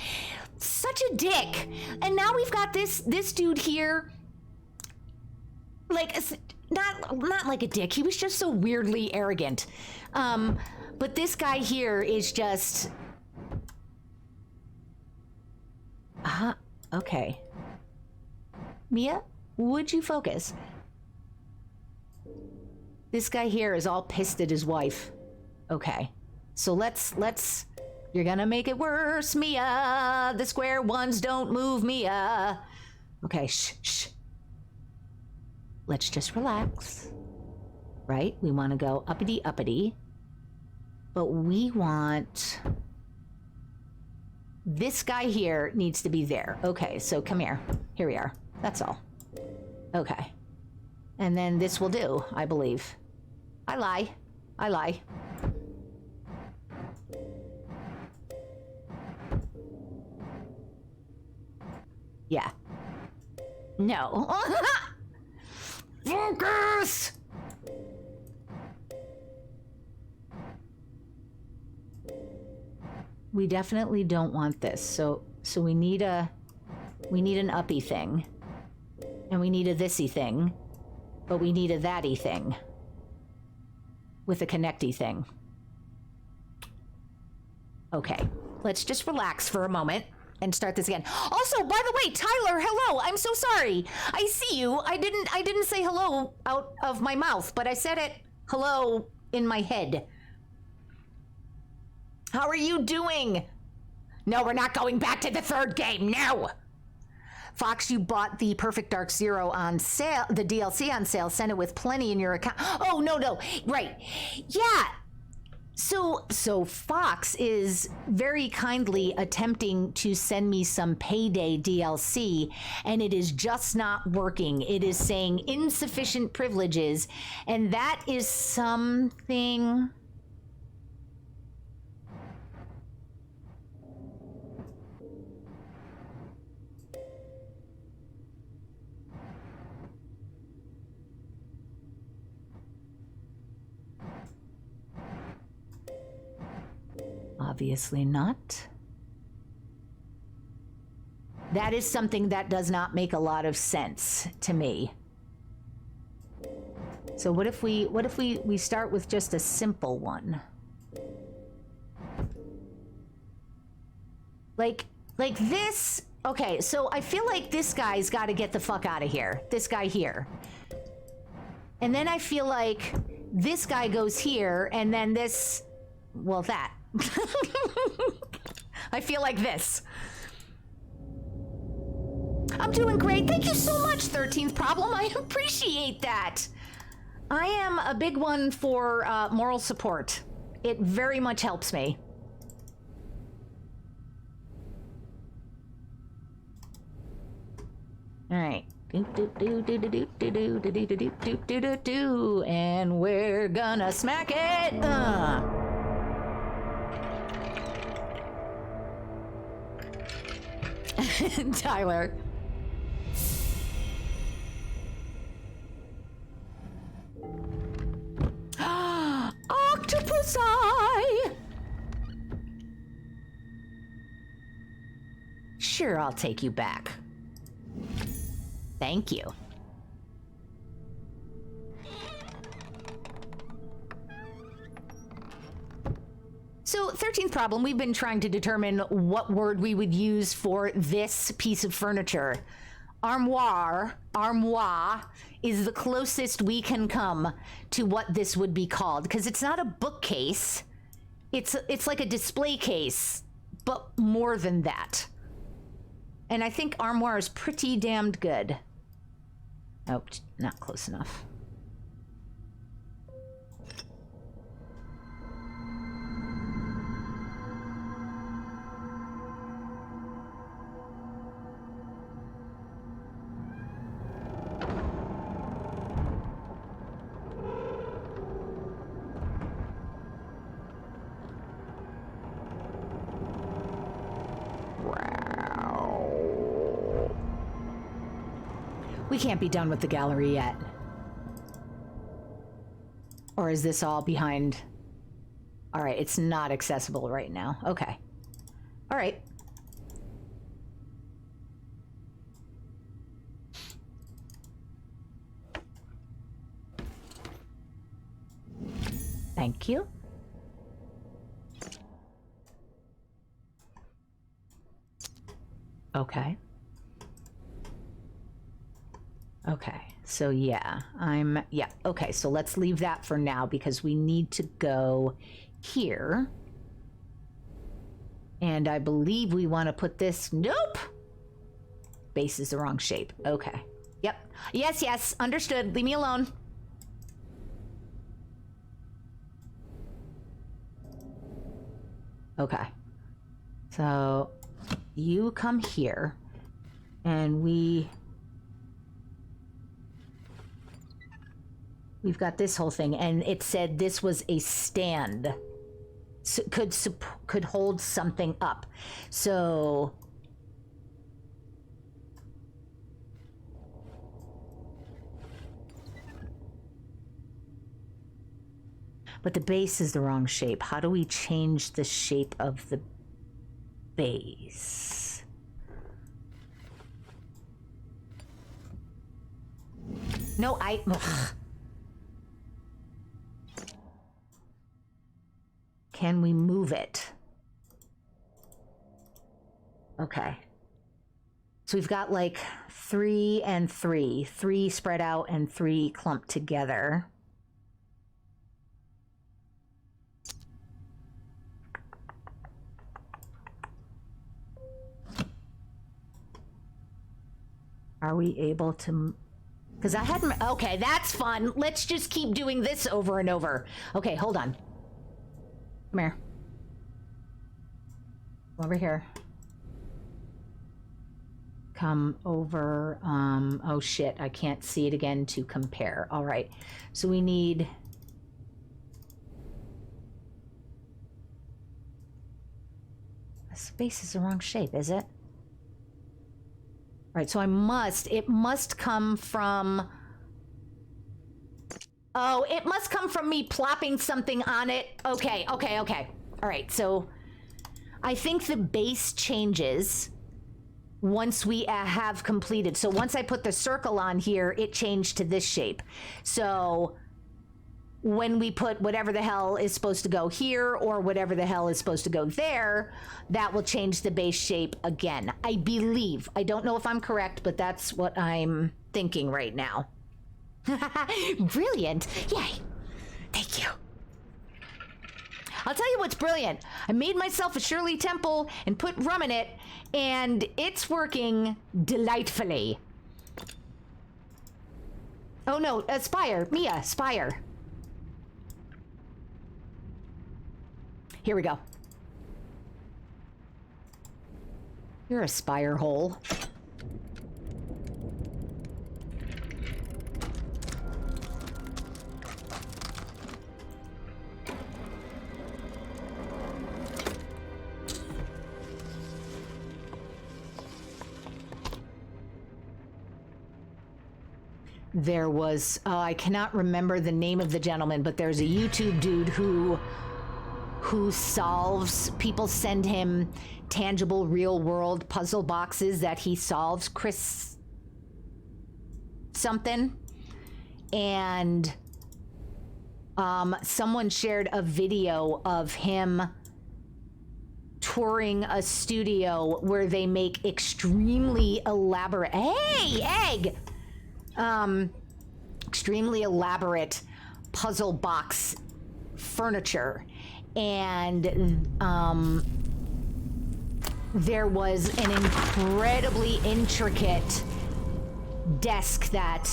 such a dick. And now we've got this dude here. Like, not like a dick. He was just so weirdly arrogant. But this guy here is just... Okay. Mia, would you focus? This guy here is all pissed at his wife. Okay. So let's... You're gonna make it worse, Mia. The square ones don't move, Mia. Okay, shh. Let's just relax. Right? We want to go uppity. But we want... This guy here needs to be there. Okay, so come here. Here we are. That's all. Okay. And then this will do, I believe. I lie. Yeah. No. Focus! We definitely don't want this. So we need an uppy thing. And we need a thisy thing. But we need a thatty thing. With a connecty thing. Okay. Let's just relax for a moment and start this again. Also, by the way, Tyler, hello. I'm so sorry. I see you. I didn't say hello out of my mouth, but I said it hello in my head. How are you doing? No, we're not going back to the third game. No. Fox, you bought the Perfect Dark Zero on sale, the DLC on sale, sent it with plenty in your account. Oh, no. Right. Yeah. So Fox is very kindly attempting to send me some Payday DLC, and it is just not working. It is saying insufficient privileges, and that is something... Obviously not. That is something that does not make a lot of sense to me. So what if we start with just a simple one? Like this. Okay, so I feel like this guy's got to get the fuck out of here. This guy here. And then I feel like this guy goes here, and then this, well, that. I feel like this. I'm doing great. Thank you so much, 13th Problem. I appreciate that. I am a big one for moral support. It very much helps me. All right. And we're gonna smack it. Tyler. Octopus Eye! Sure, I'll take you back. Thank you. So, 13th problem, we've been trying to determine what word we would use for this piece of furniture. Armoire is the closest we can come to what this would be called, because it's not a bookcase. It's like a display case, but more than that. And I think armoire is pretty damned good. Oh, not close enough. We can't be done with the gallery yet. Or is this all behind? All right, it's not accessible right now. Okay. All right. Thank you. Okay. Okay, so yeah, okay, so let's leave that for now because we need to go here. And I believe we want to put this, nope! Base is the wrong shape, okay. Yep, yes, understood, leave me alone. Okay, so you come here and we've got this whole thing, and it said this was a stand. So could hold something up. So but the base is the wrong shape. How do we change the shape of the base? No, ugh. Can we move it? Okay. So we've got like 3 and 3. 3 spread out and 3 clumped together. Are we able to... Because I hadn't... Okay, that's fun. Let's just keep doing this over and over. Okay, hold on. Come here. Over here. Come over, oh shit, I can't see it again to compare. All right, so we need... This base is the wrong shape, is it? All right, so it must come from... Oh, it must come from me plopping something on it. Okay. All right, so I think the base changes once we have completed. So once I put the circle on here, it changed to this shape. So when we put whatever the hell is supposed to go here or whatever the hell is supposed to go there, that will change the base shape again. I believe. I don't know if I'm correct, but that's what I'm thinking right now. Brilliant. Yay. Thank you. I'll tell you what's brilliant. I made myself a Shirley Temple and put rum in it, and it's working delightfully. Oh no, Spire. Mia, Spire. Here we go. You're a spire hole. There was, I cannot remember the name of the gentleman, but there's a YouTube dude who who solves, people send him tangible real world puzzle boxes that he solves. Chris something. And someone shared a video of him touring a studio where they make extremely elaborate, hey, egg! Extremely elaborate puzzle box furniture. And there was an incredibly intricate desk that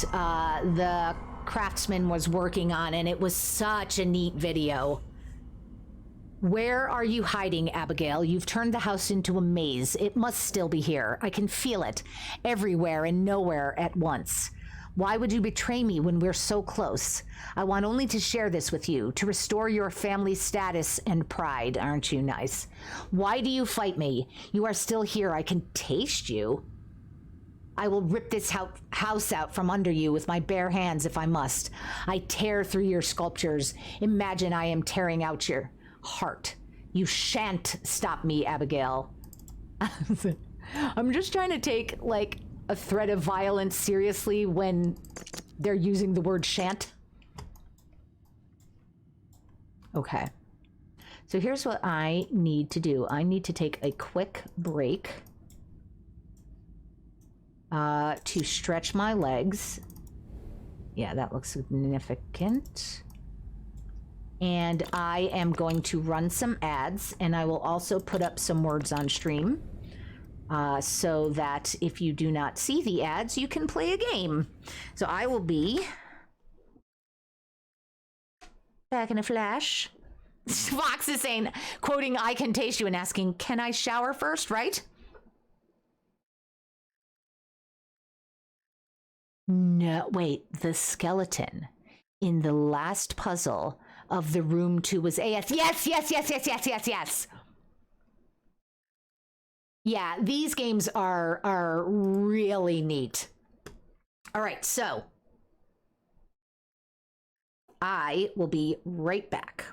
the craftsman was working on, and it was such a neat video. Where are you hiding, Abigail? You've turned the house into a maze. It must still be here. I can feel it everywhere and nowhere at once. Why would you betray me when we're so close? I want only to share this with you, to restore your family's status and pride. Aren't you nice? Why do you fight me? You are still here. I can taste you. I will rip this house out from under you with my bare hands if I must. I tear through your sculptures. Imagine I am tearing out your heart. You shan't stop me, Abigail. I'm just trying to take, like, a threat of violence seriously when they're using the word shan't. Okay. So here's what I need to do. I need to take a quick break to stretch my legs. Yeah, that looks significant. And I am going to run some ads, and I will also put up some words on stream so that if you do not see the ads, you can play a game. So I will be back in a flash. Fox is saying, quoting, I can taste you, and asking, can I shower first, right? No, wait, the skeleton in the last puzzle of the room 2 was AS. Yes. Yeah, these games are really neat. All right, so I will be right back.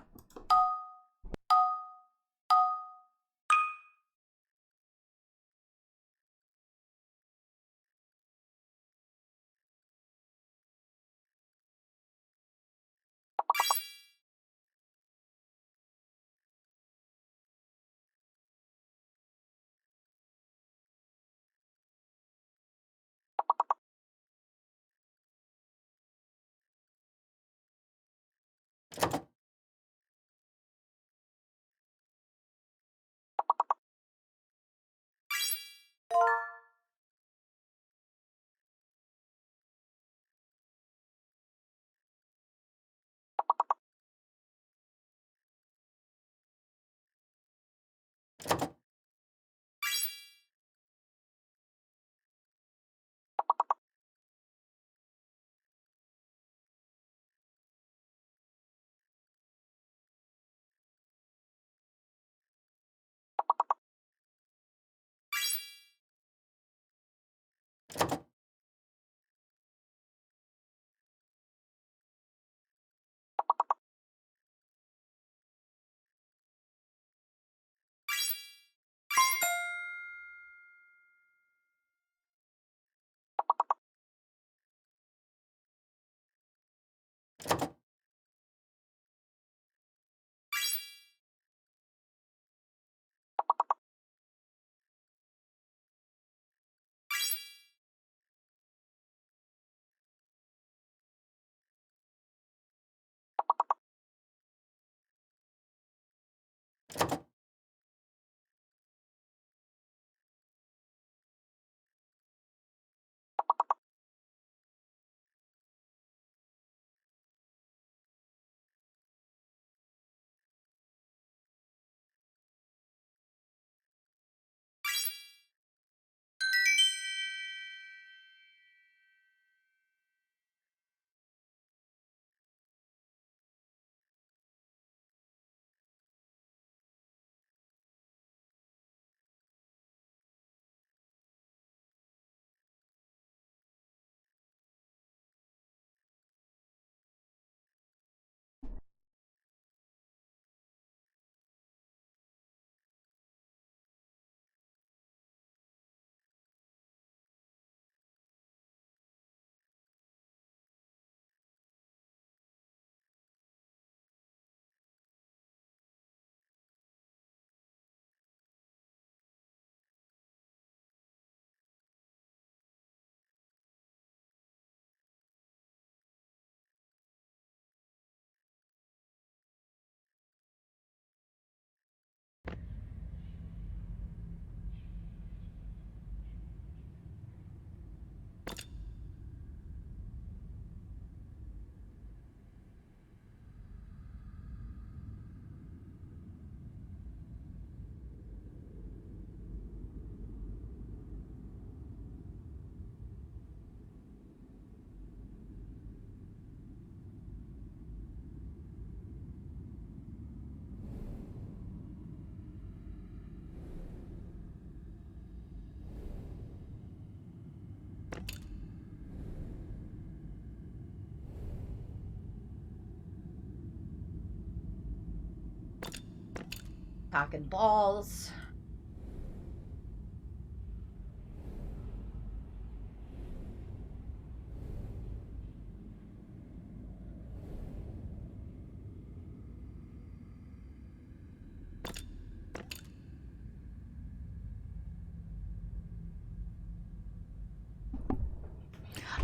Talking balls.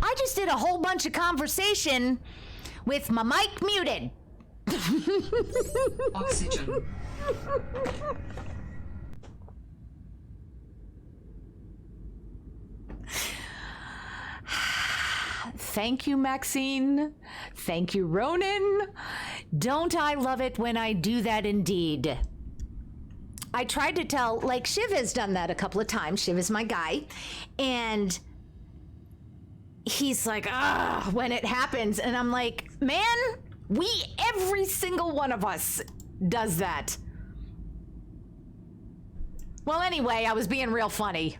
I just did a whole bunch of conversation with my mic muted. Oxygen. Thank you, Maxine. Thank you, Ronan. Don't I love it when I do that indeed? I tried to tell, like, Shiv has done that a couple of times. Shiv is my guy. And he's like, when it happens. And I'm like, man, every single one of us does that. Well, anyway, I was being real funny.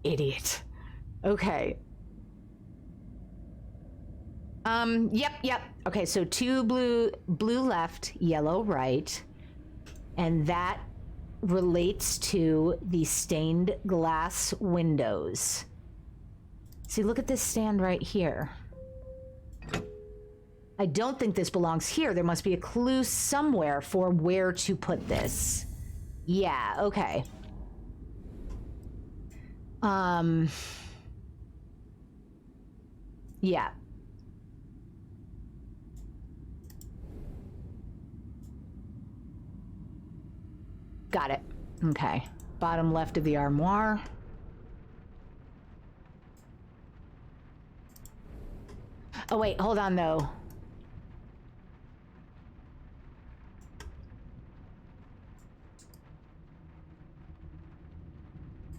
Idiot. Okay. Yep. Okay, so 2 blue left, yellow right. And that relates to the stained glass windows. See, look at this stand right here. I don't think this belongs here. There must be a clue somewhere for where to put this. Yeah, okay. Yeah. Got it. Okay. Bottom left of the armoire. Oh, wait, hold on, though.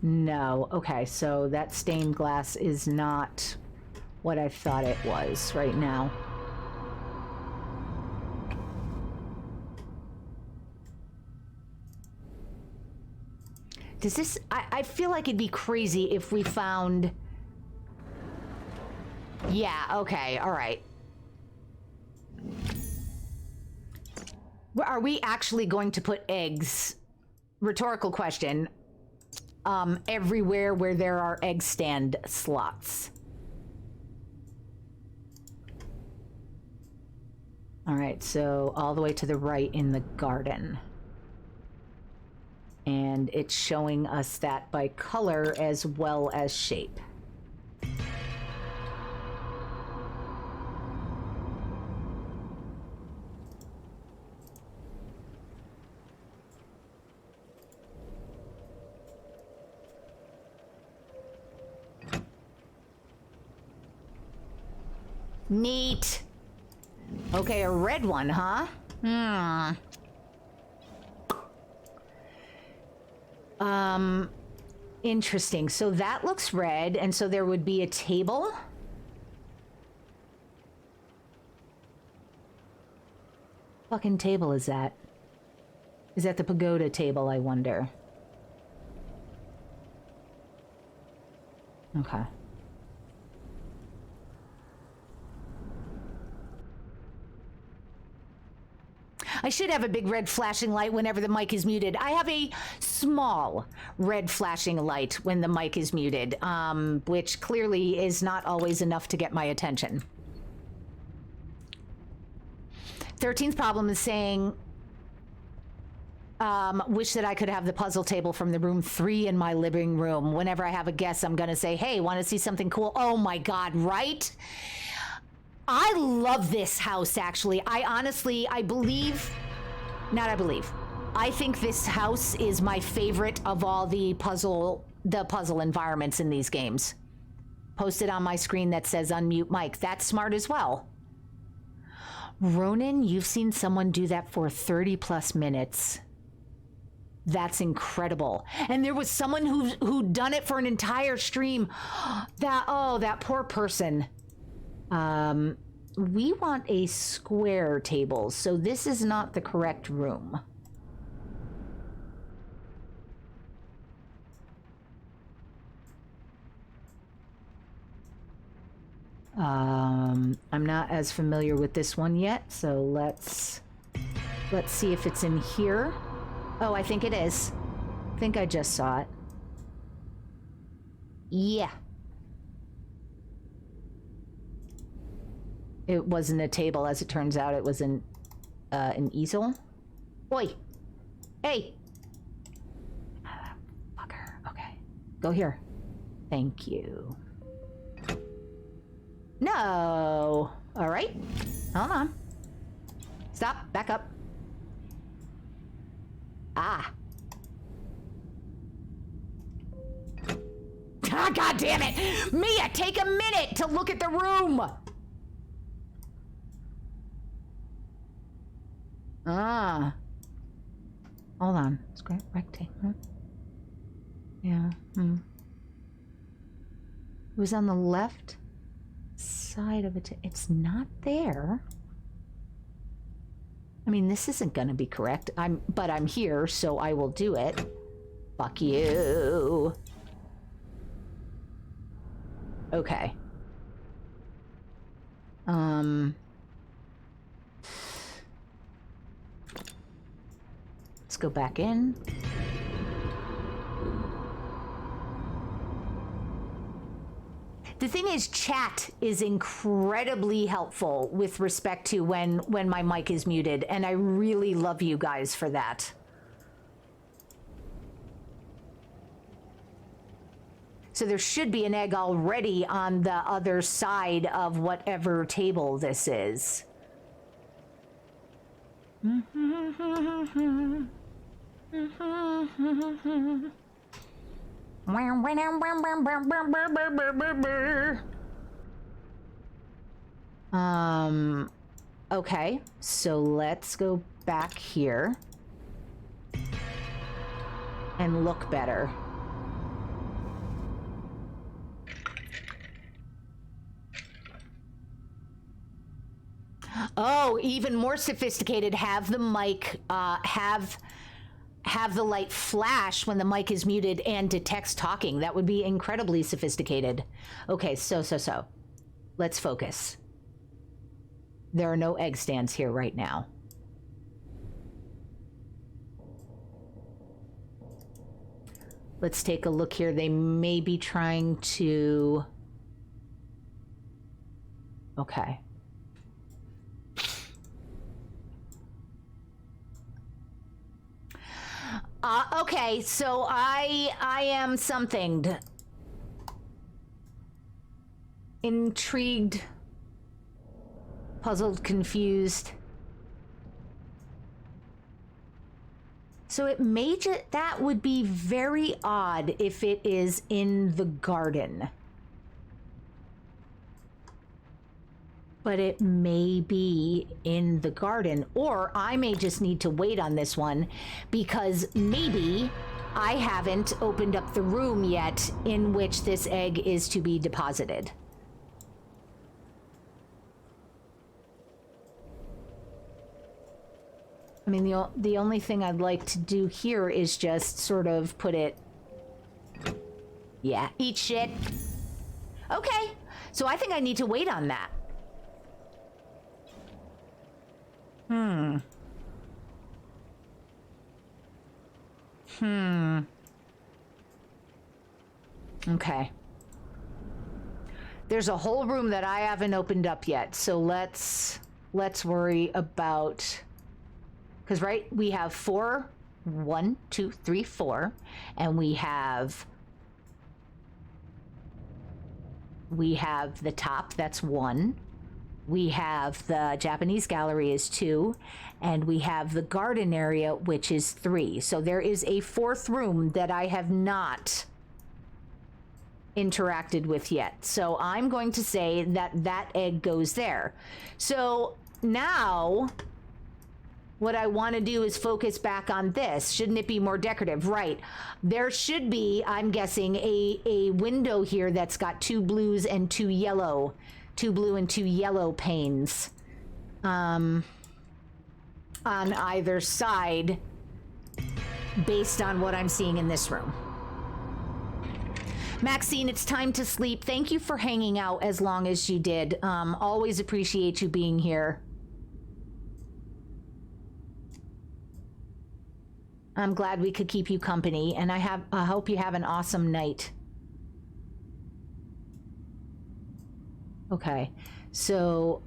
No. Okay, so that stained glass is not what I thought it was right now. Does this... I feel like it'd be crazy if we found... Yeah, okay, all right. Are we actually going to put eggs? Rhetorical question. Everywhere where there are egg stand slots. All right, so all the way to the right in the garden. And it's showing us that by color as well as shape. Neat. Okay, a red one, huh? Interesting. So that looks red, and so there would be a table? Fucking table is that? Is that the pagoda table, I wonder? Okay. I should have a big red flashing light whenever the mic is muted. I have a small red flashing light when the mic is muted, which clearly is not always enough to get my attention. 13th problem is saying, wish that I could have the puzzle table from the room 3 in my living room. Whenever I have a guest, I'm going to say, hey, want to see something cool? Oh my God, right? I love this house, actually. I think this house is my favorite of all the puzzle environments in these games. Posted on my screen that says unmute mic. That's smart as well. Ronan, you've seen someone do that for 30 plus minutes. That's incredible. And there was someone who'd done it for an entire stream. That poor person. We want a square table, so this is not the correct room. I'm not as familiar with this one yet, so let's see if it's in here. Oh, I think it is. I think I just saw it. Yeah. It wasn't a table, as it turns out. It was an easel. Oi! Hey! Fucker. Okay. Go here. Thank you. No! Alright. Hold on. Stop. Back up. Ah. Ah, God damn it! Mia, take a minute to look at the room! Ah. Hold on. Square, rectangle. Yeah. It was on the left side of it. It's not there. I mean, this isn't gonna be correct. But I'm here, so I will do it. Fuck you. Okay. Let's go back in. The thing is, chat is incredibly helpful with respect to when my mic is muted, and I really love you guys for that. So there should be an egg already on the other side of whatever table this is. Okay, so let's go back here and look better. Oh, even more sophisticated. Have the mic, have the light flash when the mic is muted and detects talking. That would be incredibly sophisticated. Okay, so. Let's focus. There are no egg stands here right now. Let's take a look here. They may be trying to... Okay. Okay, so I am something. Intrigued, puzzled, confused. So it may that would be very odd if it is in the garden. But it may be in the garden, or I may just need to wait on this one because maybe I haven't opened up the room yet in which this egg is to be deposited. I mean, the only thing I'd like to do here is just sort of put it... Yeah, eat shit. Okay, so I think I need to wait on that. Okay. There's a whole room that I haven't opened up yet, so let's worry about... Because, right, we have 4, 1, 2, 3, 4, and we have the top, that's 1. We have the Japanese gallery is 2, and we have the garden area, which is 3. So there is a 4th room that I have not interacted with yet. So I'm going to say that egg goes there. So now what I want to do is focus back on this. Shouldn't it be more decorative? Right. There should be, I'm guessing, a window here that's got 2 blues and 2 yellow. 2 blue and 2 yellow panes on either side based on what I'm seeing in this room. Maxine, it's time to sleep. Thank you for hanging out as long as you did. Always appreciate you being here. I'm glad we could keep you company, and I hope you have an awesome night. Okay, so...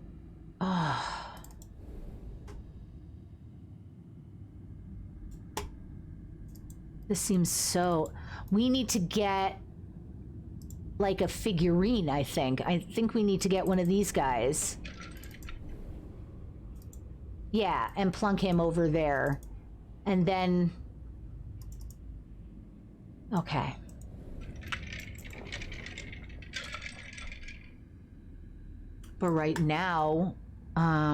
This seems so... We need to get... like a figurine, I think. I think we need to get one of these guys. Yeah, and plunk him over there. And then... Okay. But right now, I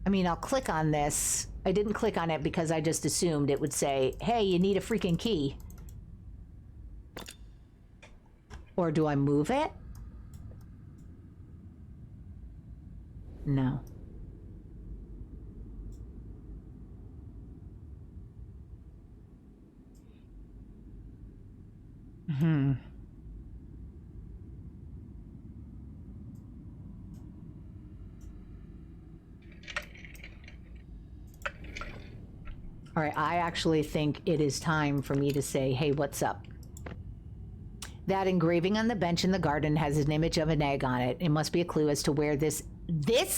mean, I'll click on this. I didn't click on it because I just assumed it would say, hey, you need a freaking key. Or do I move it? No. All right, I actually think it is time for me to say, hey, what's up? That engraving on the bench in the garden has an image of an egg on it. It must be a clue as to where this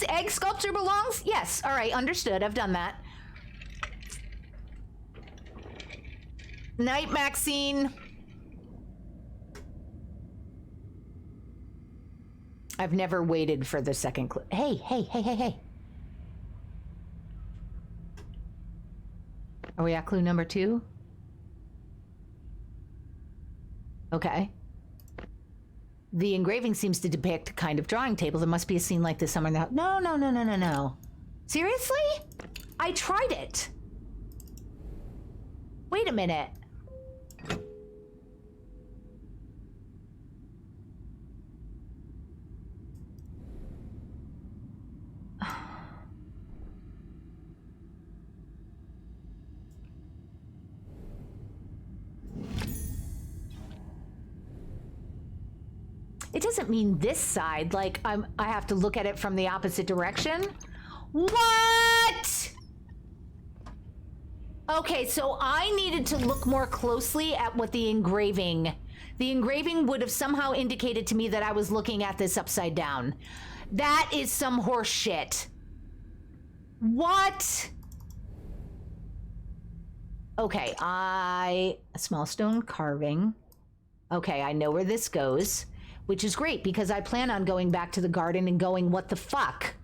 egg sculpture belongs? Yes, all right, understood. I've done that. Night, Maxine. I've never waited for the second clue. Hey, hey, hey, hey, hey. Are we at clue number 2? Okay. The engraving seems to depict a kind of drawing table. There must be a scene like this somewhere in the house. No, no, no, no, no, no. Seriously? I tried it. Wait a minute. It doesn't mean this side, like I have to look at it from the opposite direction. What? Okay, so I needed to look more closely at what the engraving would have somehow indicated to me that I was looking at this upside down. That is some horse shit. What? Okay, a small stone carving. Okay, I know where this goes. Which is great, because I plan on going back to the garden and going, what the fuck?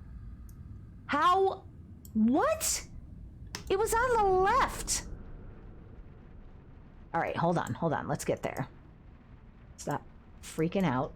How? What? It was on the left. All right, hold on. Let's get there. Stop freaking out.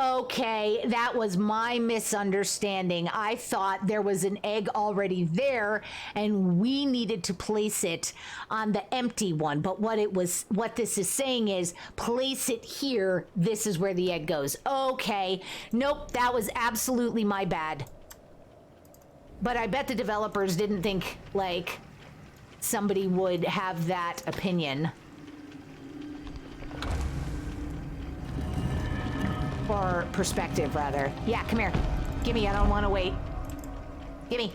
Okay, that was my misunderstanding. I thought there was an egg already there and we needed to place it on the empty one. But what this is saying is place it here. This is where the egg goes. Okay. Nope, that was absolutely my bad. But I bet the developers didn't think like somebody would have that opinion. Or perspective, rather. Yeah, come here. Gimme, I don't want to wait. Gimme.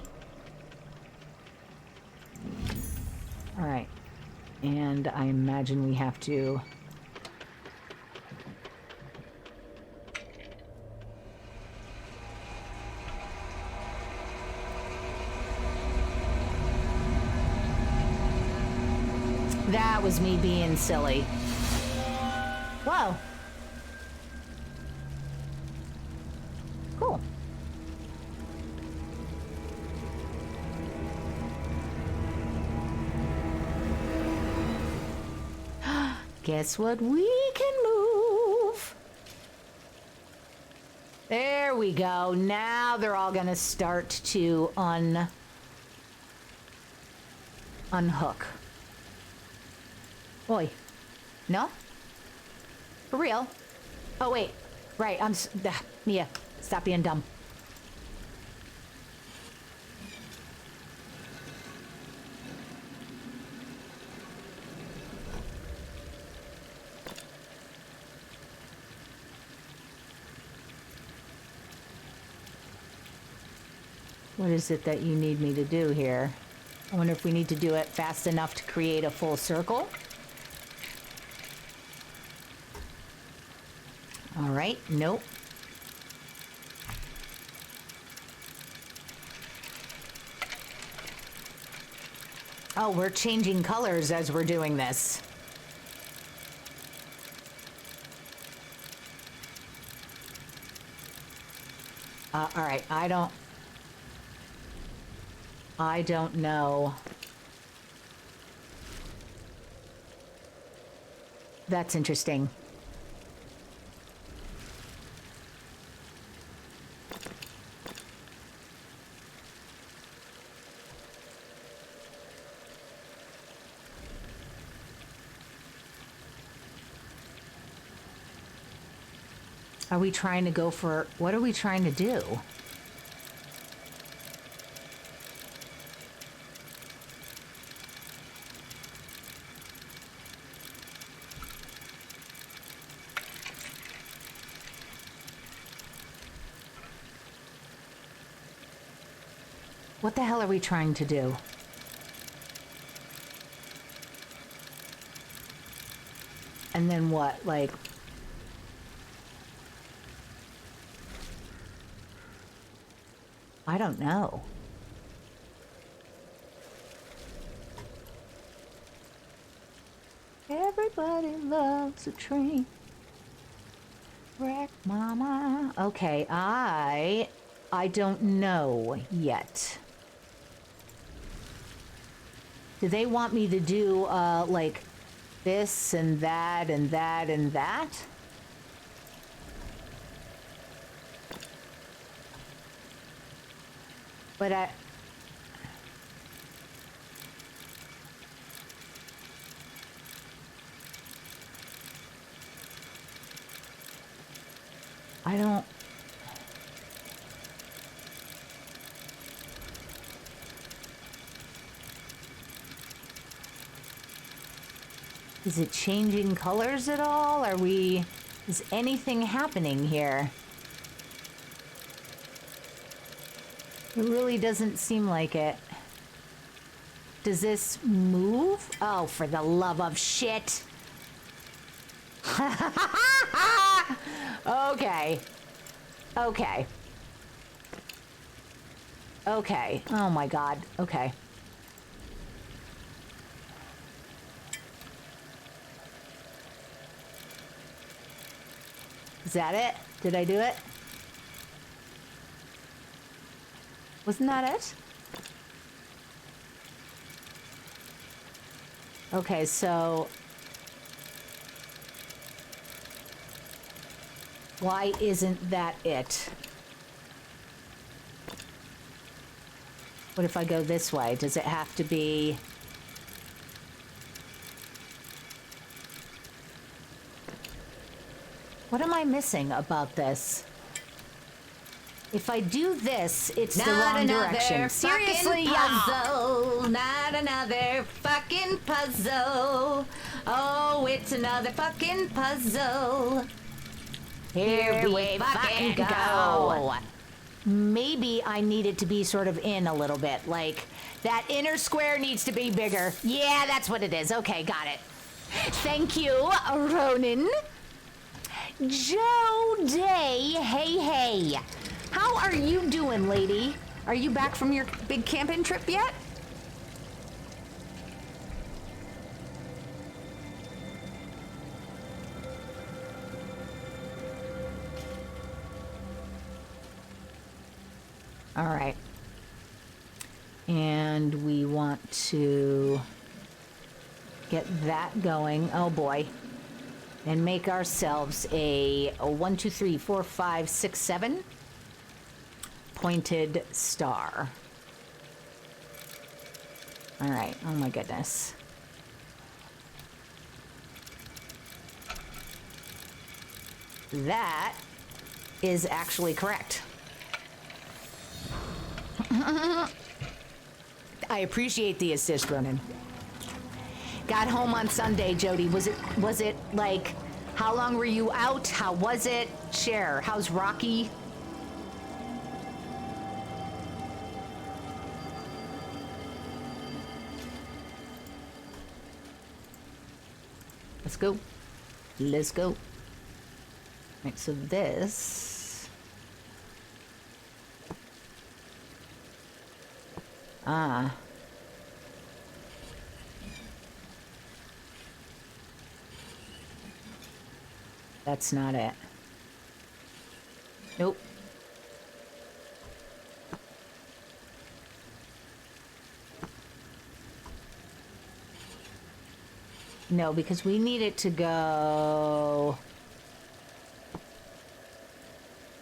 All right. And I imagine we have to... That was me being silly. Whoa. Cool. Guess what we can move? There There we go. Now they're all gonna start to unhook. Boy. No? For real? Oh, wait. Right, Mia, stop being dumb. What is it that you need me to do here? I wonder if we need to do it fast enough to create a full circle. All right, nope. Oh, we're changing colors as we're doing this. All right, I don't know. That's interesting. Are we trying to go for, what are we trying to do? What the hell are we trying to do? And then what? Like... I don't know. Everybody loves a train. Wreck mama. Okay, I don't know yet. Do they want me to do, like, this and that and that and that? But I don't... Is it changing colors at all? Is anything happening here? It really doesn't seem like it. Does this move? Oh, for the love of shit. Okay. Okay. Okay. Oh my god. Okay. Is that it? Did I do it? Wasn't that it? Okay, so... Why isn't that it? What if I go this way? Does it have to be... What am I missing about this? If I do this, it's the wrong direction. Seriously, puzzle. Not another fucking puzzle. Oh, it's another fucking puzzle. Here we fucking go. Maybe I need it to be sort of in a little bit. Like, that inner square needs to be bigger. Yeah, that's what it is. Okay, got it. Thank you, Ronan. Joe Day, hey, hey. How are you doing, lady? Are you back from your big camping trip yet? All right. And we want to get that going. Oh boy. And make ourselves a 1, 2, 3, 4, 5, 6, 7. pointed star. All right. Oh my goodness. That is actually correct. I appreciate the assist, Ronan. Got home on Sunday, Jody. Was it like, how long were you out? How was it? Share. How's Rocky? Let's go. Let's go. Right, so this... Ah. That's not it. Nope. No, because we need it to go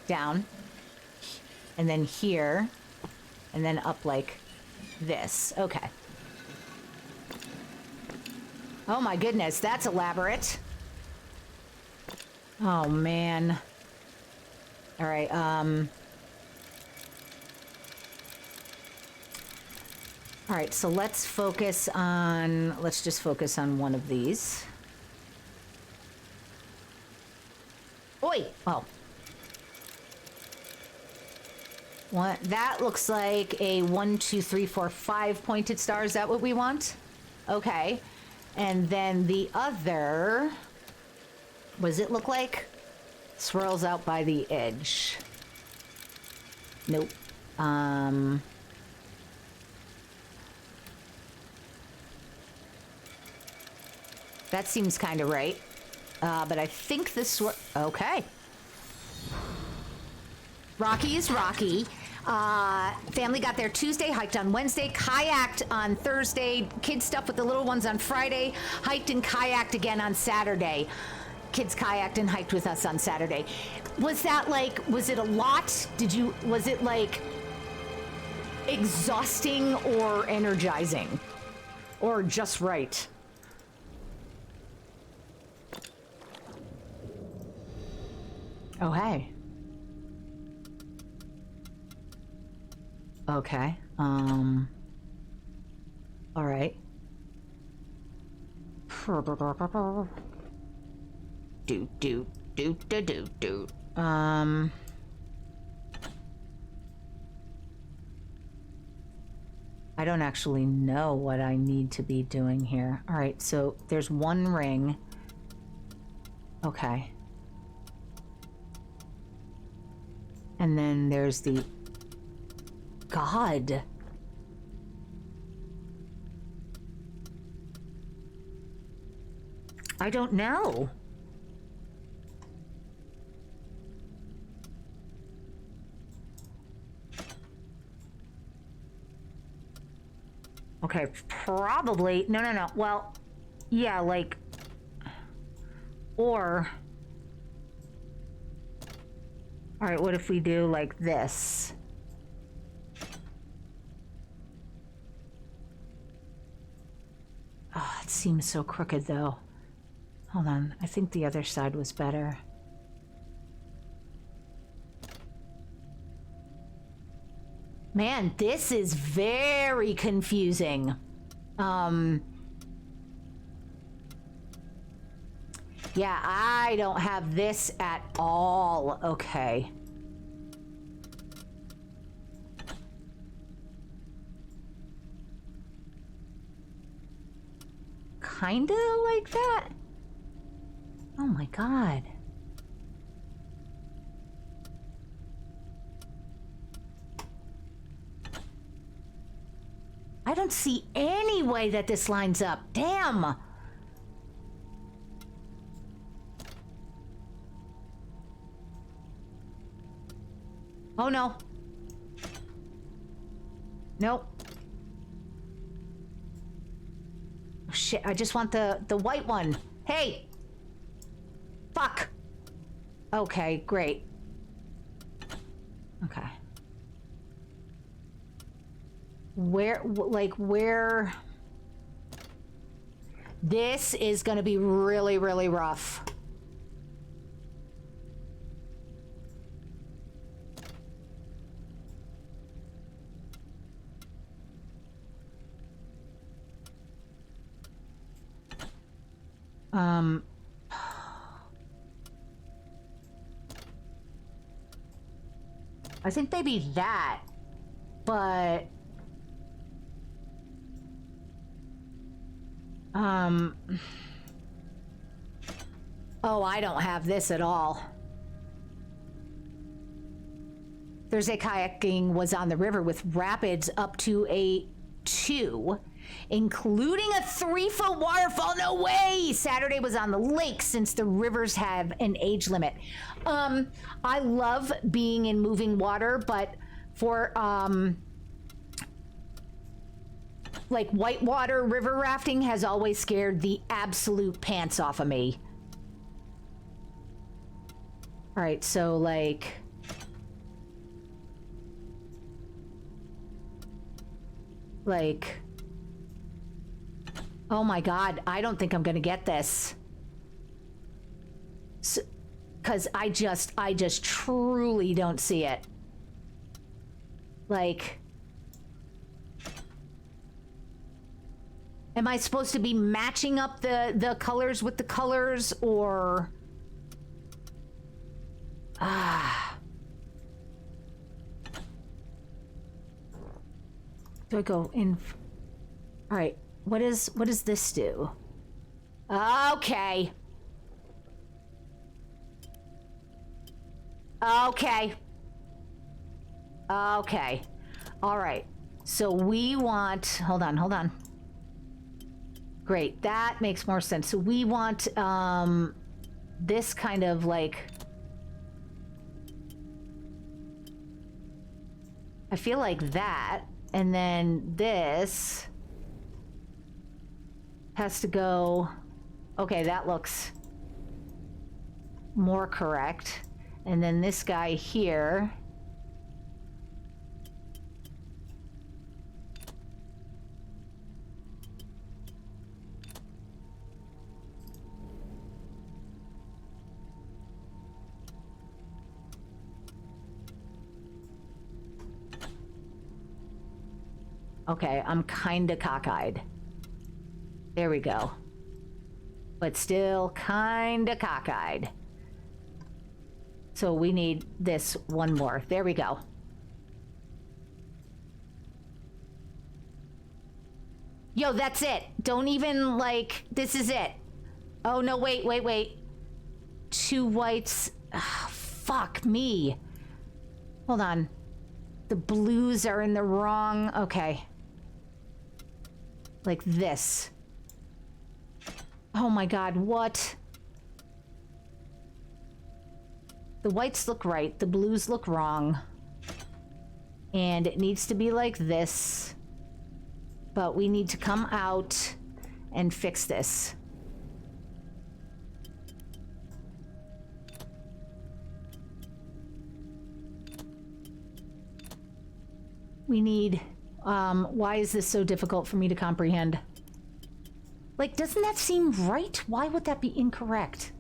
down, and then here, and then up like this. Okay. Oh my goodness, that's elaborate. Oh man. All right, all right, so let's just focus on one of these. Oi! Oh. What? That looks like a 1, 2, 3, 4, 5 pointed star. Is that what we want? Okay. And then the other, what does it look like? Swirls out by the edge. Nope. That seems kind of right. But I think this... Okay. Rocky is Rocky. Family got there Tuesday, hiked on Wednesday, kayaked on Thursday, kids stuff with the little ones on Friday, hiked and kayaked again on Saturday. Kids kayaked and hiked with us on Saturday. Was that like, was it a lot? Was it like exhausting or energizing? Or just right? Oh, hey. Okay. All right. Do. I don't actually know what I need to be doing here. All right, so there's one ring. Okay. And then there's the... God. I don't know. Okay, probably... No. Well, yeah, like... Or... All right, what if we do like this? Oh, it seems so crooked, though. Hold on, I think the other side was better. Man, this is very confusing. Yeah, I don't have this at all. Okay. Kinda like that? Oh my god. I don't see any way that this lines up. Damn! Oh no. Nope. Oh, shit, I just want the white one. Hey! Fuck! Okay, great. Okay. where... This is gonna be really, really rough. I think maybe that, but oh, I don't have this at all. Thursday kayaking was on the river with rapids up to a 2, including a 3-foot waterfall. No way! Saturday was on the lake since the rivers have an age limit. I love being in moving water, but for like whitewater river rafting has always scared the absolute pants off of me. All right, so like oh my god, I don't think I'm gonna get this. So, 'cause I just truly don't see it. Like, am I supposed to be matching up the colors with the colors, or do I go in? All right, what does this do? Okay. Okay. Okay. All right. So we want, hold on. Great, that makes more sense. So we want this kind of like, I feel like that, and then this has to go, okay, that looks more correct. And then this guy here, okay, I'm kinda cockeyed. There we go. But still kinda cockeyed. So we need this one more. There we go. Yo, that's it. Don't even, like, this is it. Oh, no, wait. 2 whites. Ugh, fuck me. Hold on. The blues are in the wrong... Okay. Like this. Oh my god, what? The whites look right, the blues look wrong. And it needs to be like this. But we need to come out and fix this. We need... why is this so difficult for me to comprehend? Like, doesn't that seem right? Why would that be incorrect?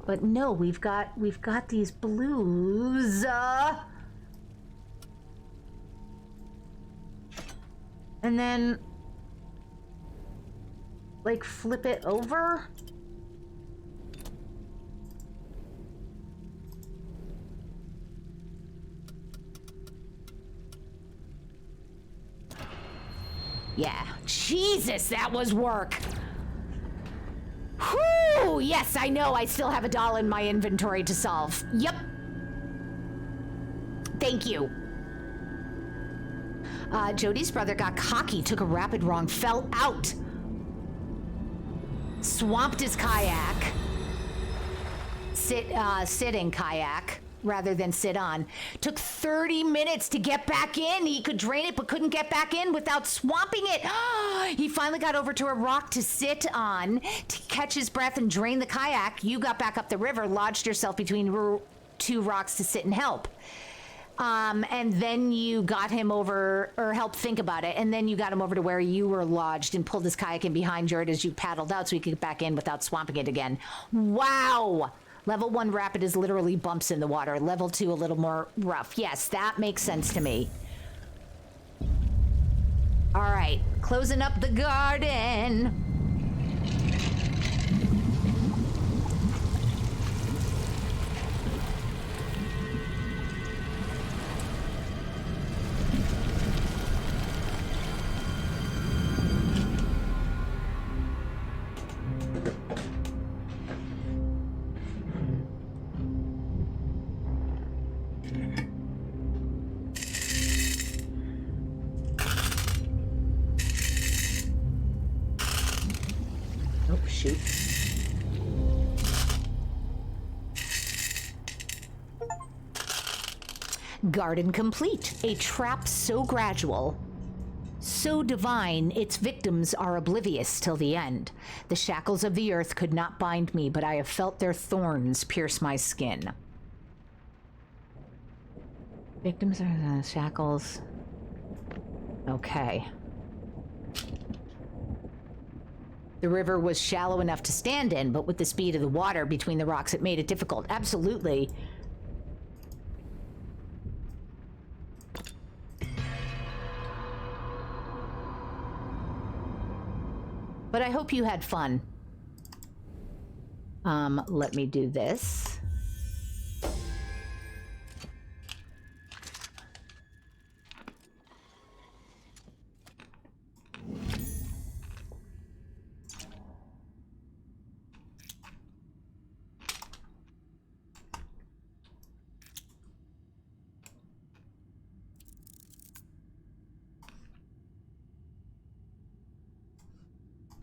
But no, we've got these blues. And then, like, flip it over. Yeah. Jesus, that was work. Whew! Yes, I know I still have $1 in my inventory to solve. Yep. Thank you. Jody's brother got cocky, took a rapid wrong, fell out. Swamped his kayak. Sit in kayak. rather than sit on. Took 30 minutes to get back in. He could drain it, but couldn't get back in without swamping it. He finally got over to a rock to sit on, to catch his breath and drain the kayak. You got back up the river, lodged yourself between two rocks to sit and help. And then you got him over, or helped think about it, and then you got him over to where you were lodged and pulled his kayak in behind Jared as you paddled out so he could get back in without swamping it again. Wow! Level 1 rapid is literally bumps in the water. Level 2 a little more rough. Yes, that makes sense to me. All right, closing up the garden. Oh, shoot. Garden complete. A trap so gradual, so divine, its victims are oblivious till the end. The shackles of the earth could not bind me, but I have felt their thorns pierce my skin. Victims are the shackles. Okay. The river was shallow enough to stand in, but with the speed of the water between the rocks, it made it difficult. Absolutely. But I hope you had fun. Let me do this.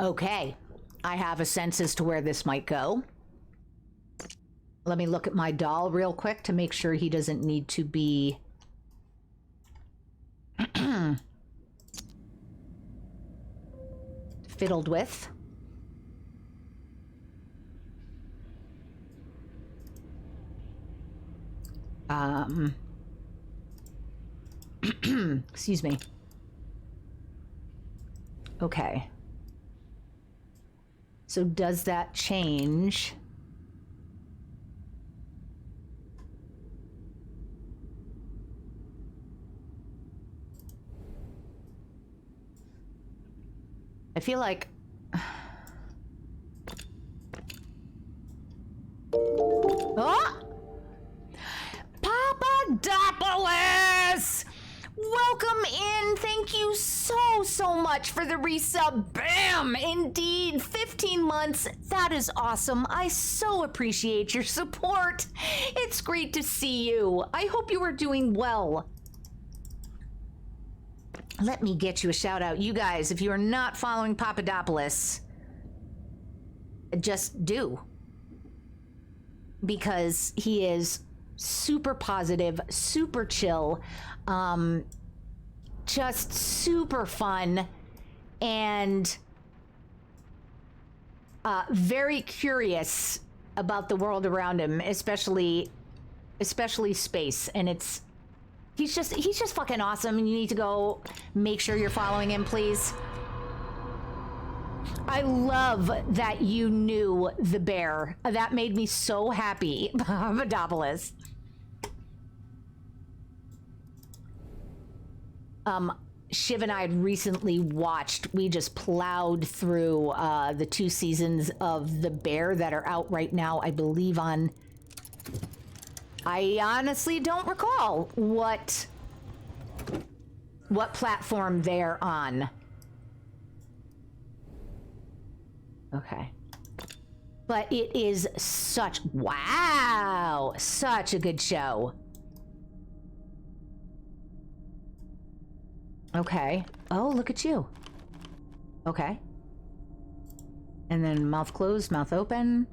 Okay, I have a sense as to where this might go. Let me look at my doll real quick to make sure he doesn't need to be... fiddled with. Excuse me. Okay. So does that change? I feel like... Oh! Papadopoulos! Welcome in. Thank you so much for the resub. Bam! Indeed, 15 months. That is awesome. I so appreciate your support. It's great to see you. I hope you are doing well. Let me get you a shout out. You guys, if you are not following Papadopoulos, just do. Because he is super positive, super chill, just super fun, and very curious about the world around him, especially space. And he's just fucking awesome, and you need to go make sure you're following him, please. I love that you knew the bear. That made me so happy. Papadopoulos. Shiv and I had recently watched, we just plowed through the 2 seasons of The Bear that are out right now, I believe on... I honestly don't recall what platform they're on. Okay. But it is such... Wow! Such a good show. Okay. Oh, look at you. Okay. And then mouth closed, mouth open.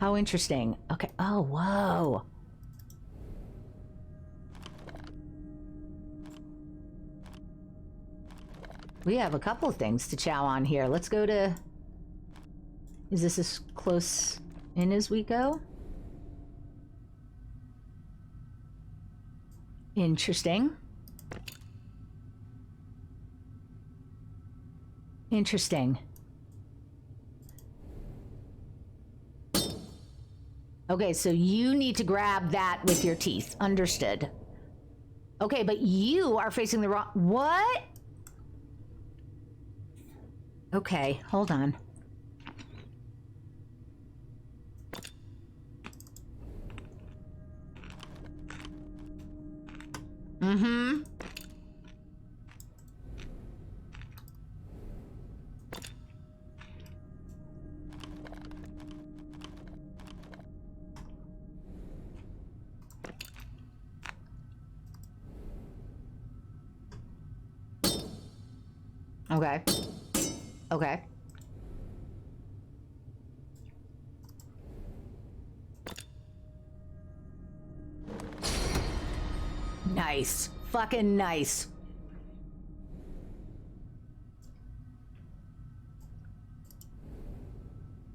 How interesting. Okay. Oh, whoa. We have a couple of things to chow on here. Let's go to... Is this as close in as we go? Interesting. Interesting. Okay, so you need to grab that with your teeth. Understood. Okay, but you are facing the wrong... What? Okay, hold on. Mm-hmm. Okay. Okay. Nice. Fucking nice.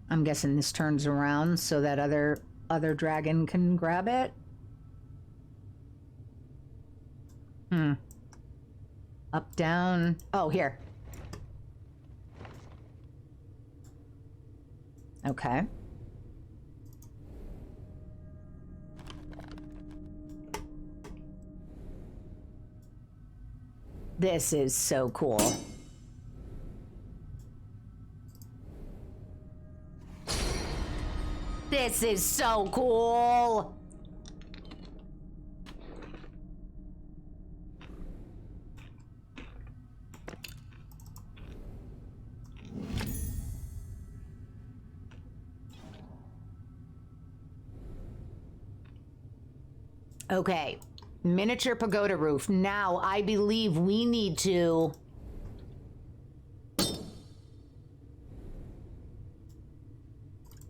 I'm guessing this turns around so that other dragon can grab it. Up, down. Oh, here. Okay. This is so cool. This is so cool. Okay, miniature pagoda roof. Now, I believe we need to...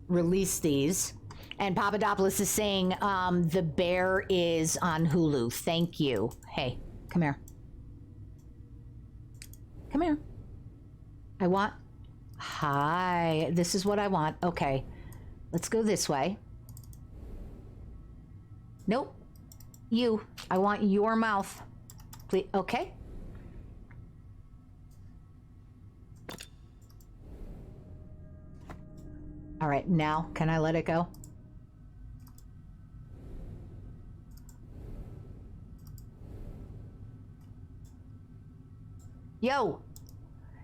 release these. And Papadopoulos is saying the bear is on Hulu. Thank you. Hey, come here. Come here. I want... Hi. This is what I want. Okay. Let's go this way. Nope. You. I want your mouth. Please. Okay. All right, now can I let it go? Yo.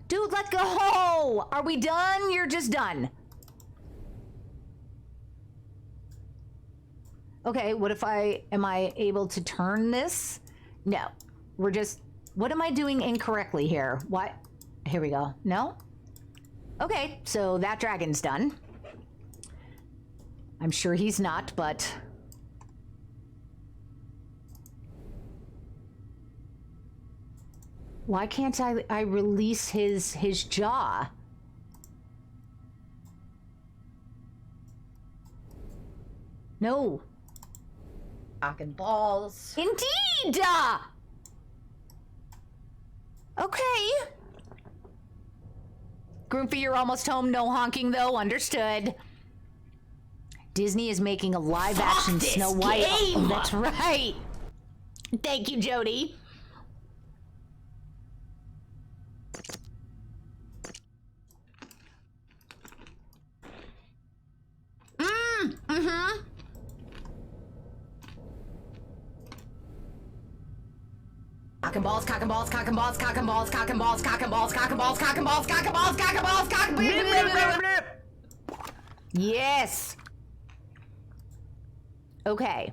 Dude, let go! Are we done? You're just done. Okay, what if am I able to turn this? No, we're just, what am I doing incorrectly here? What? Here we go. No? Okay, so that dragon's done. I'm sure he's not, but... Why can't I release his jaw? No. Knocking balls. Indeed! Okay. Groomfy, you're almost home. No honking, though. Understood. Disney is making a live-action Snow White. Oh, that's right. Thank you, Jody. Mm-hmm. Cock and balls, cock and balls, cock and balls, cock and balls, cock and balls, cock and balls, cock and balls, cock and balls, cock and balls, cock and balls, cock and balls. Yes. Okay.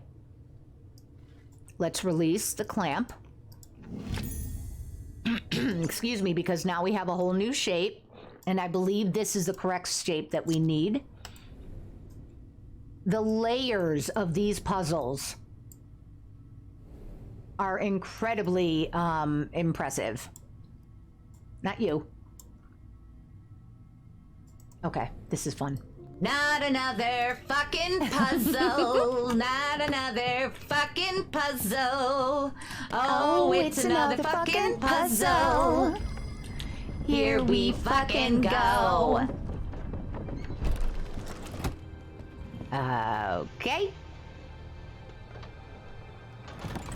Let's release the clamp. Excuse me, because now we have a whole new shape, and I believe this is the correct shape that we need. The layers of these puzzles are incredibly impressive. Not you. Okay, this is fun. Not another fucking puzzle. Not another fucking puzzle. Oh, it's another fucking puzzle. Here we fucking go. Okay.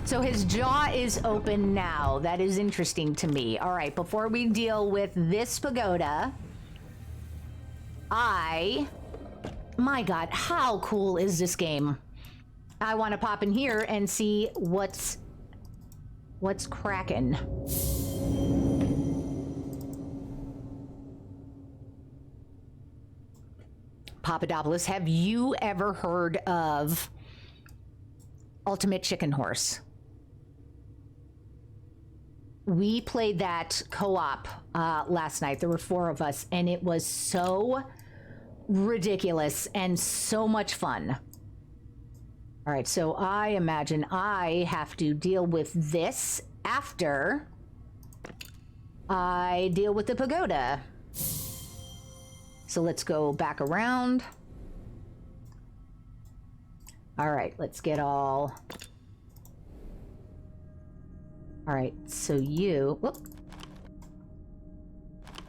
So his jaw is open now. That is interesting to me. All right, before we deal with this pagoda, my God, how cool is this game? I want to pop in here and see what's cracking. Papadopoulos, have you ever heard of Ultimate Chicken Horse? We played that co-op last night. There were 4 of us, and it was so ridiculous and so much fun. All right, so I imagine I have to deal with this after I deal with the pagoda. So let's go back around. All right, let's get all... All right, so you... Whoop.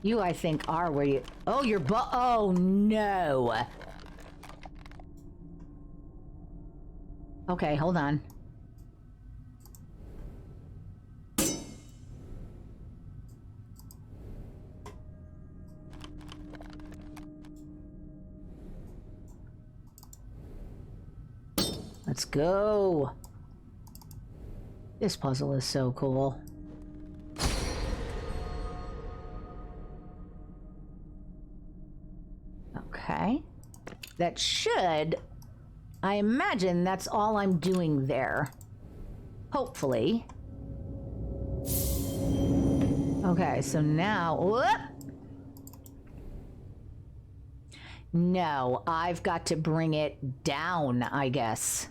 You, I think, are where you... Oh, you're oh, no. Okay, hold on. Let's go. This puzzle is so cool. Okay. That should... I imagine that's all I'm doing there. Hopefully. Okay, so now... Whoop! No, I've got to bring it down, I guess.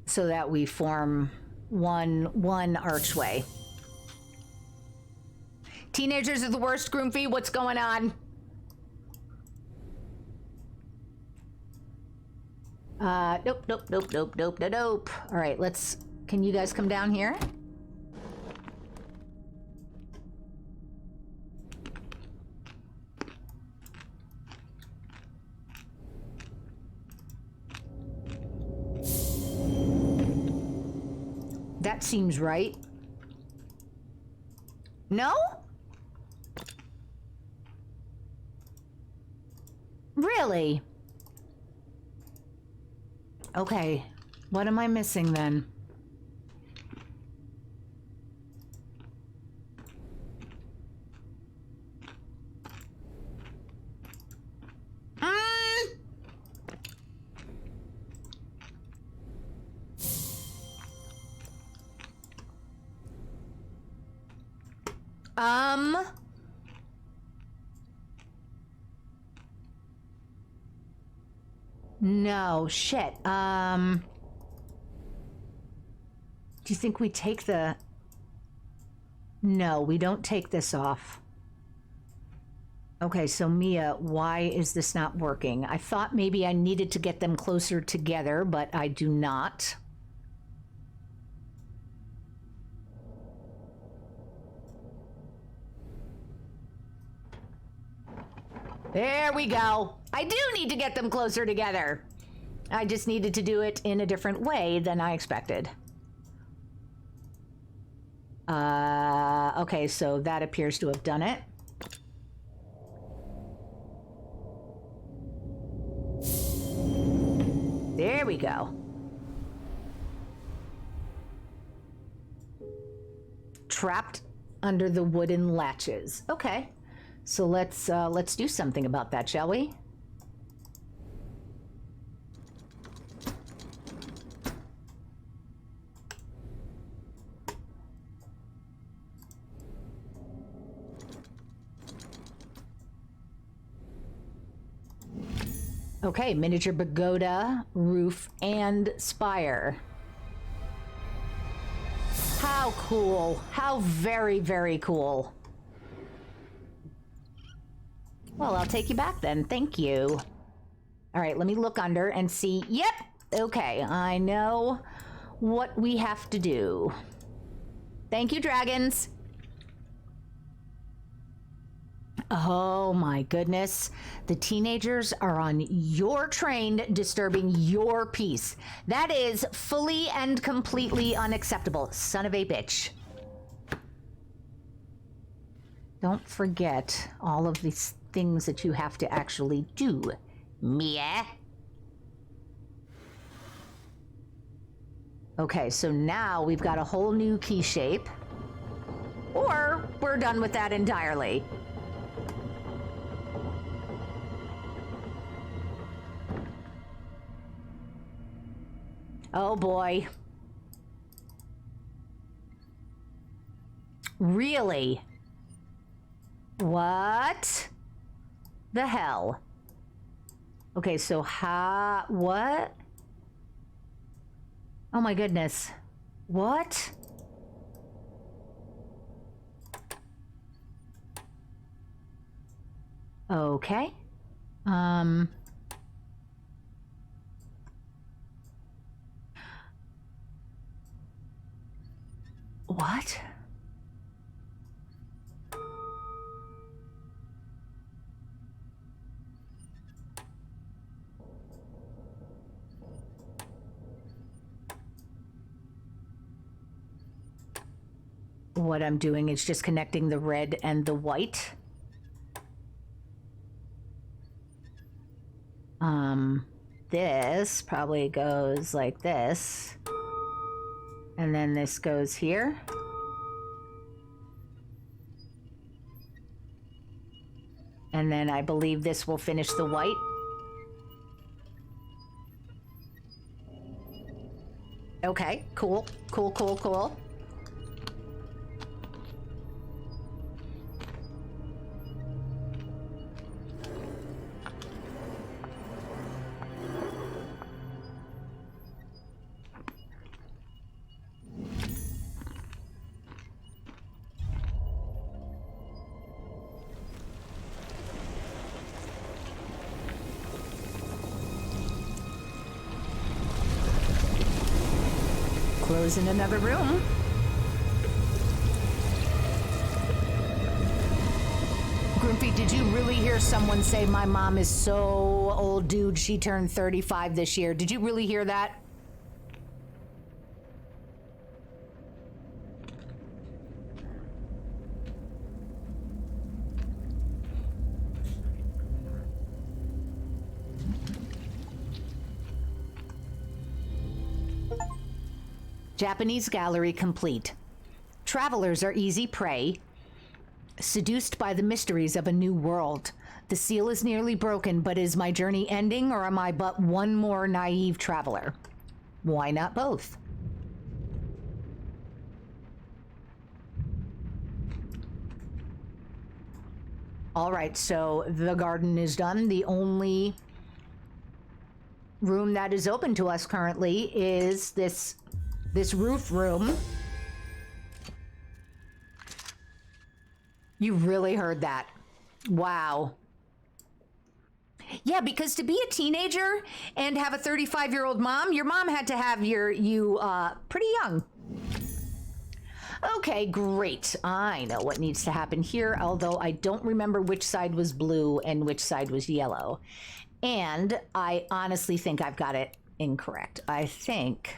So that we form one archway. Teenagers are the worst, Groomfy. What's going on? Nope. All right, let's... Can you guys come down here? That seems right. No? Really? Okay. What am I missing then? No, shit. Do you think we take the... No, we don't take this off. Okay, so Mia, why is this not working? I thought maybe I needed to get them closer together, but I do not. There we go. I do need to get them closer together. I just needed to do it in a different way than I expected. Okay, so that appears to have done it. There we go. Trapped under the wooden latches. Okay. So let's do something about that, shall we? Okay, miniature pagoda, roof, and spire. How cool. How very, very cool. Well, I'll take you back then. Thank you. All right, let me look under and see. Yep. Okay, I know what we have to do. Thank you, dragons. Oh my goodness. The teenagers are on your train, disturbing your peace. That is fully and completely unacceptable. Son of a bitch. Don't forget all of these things that you have to actually do, Mia. Okay, so now we've got a whole new key shape. Or we're done with that entirely. Oh boy. Really? What the hell? Okay, so what? Oh my goodness. What? Okay. What? What I'm doing is just connecting the red and the white. This probably goes like this. And then this goes here. And then I believe this will finish the white. Okay, cool, cool, cool, cool. Close in another room. Groupie, did you really hear someone say my mom is so old, dude? She turned 35 this year. Did you really hear that? Japanese gallery complete. Travelers are easy prey, seduced by the mysteries of a new world. The seal is nearly broken, but is my journey ending, or am I but one more naive traveler? Why not both? All right, so the garden is done. The only room that is open to us currently is this roof room. You really heard that. Wow. Yeah, because to be a teenager and have a 35-year-old mom, your mom had to have you pretty young. Okay, great. I know what needs to happen here, although I don't remember which side was blue and which side was yellow. And I honestly think I've got it incorrect. I think...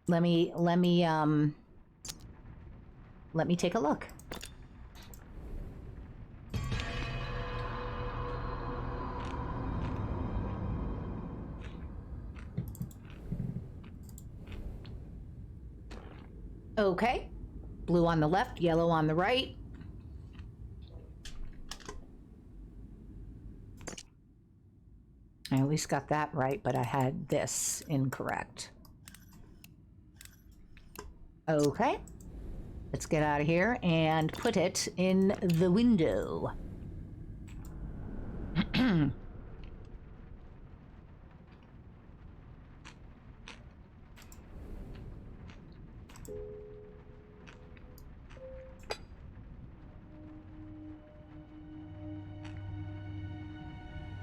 Let me take a look. Okay. Blue on the left, yellow on the right. I at least got that right, but I had this incorrect. Okay, let's get out of here and put it in the window.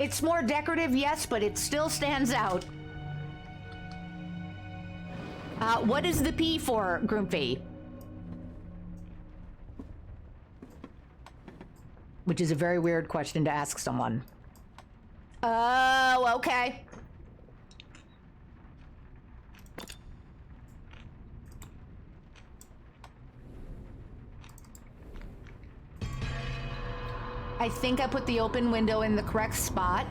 It's more decorative, yes, but it still stands out. What is the P for, Groupie? which is a very weird question to ask someone. Oh, okay. I think I put the open window in the correct spot.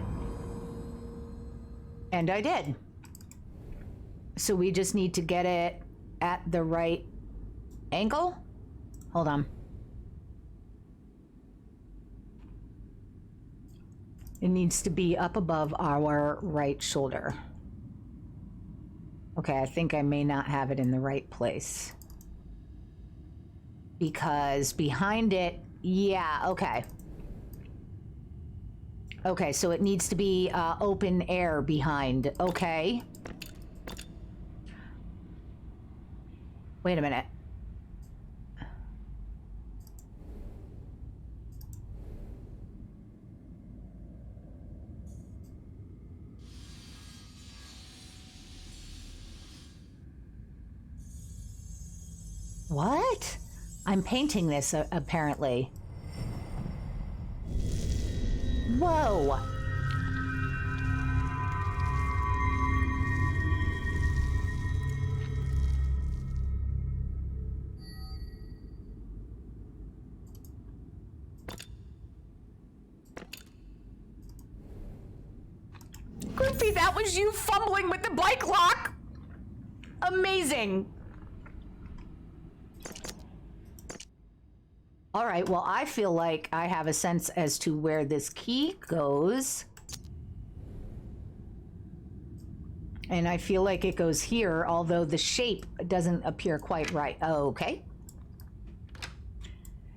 And I did. So we just need to get it at the right angle? Hold on. It needs to be up above our right shoulder. Okay, I think I may not have it in the right place. Because behind it, yeah, okay. Okay, so it needs to be open air behind. Okay. Wait a minute. What? I'm painting this, apparently. Whoa. Griffey, that was you fumbling with the bike lock! Amazing! All right, well, I feel like I have a sense as to where this key goes. And I feel like it goes here, although the shape doesn't appear quite right. Oh, okay.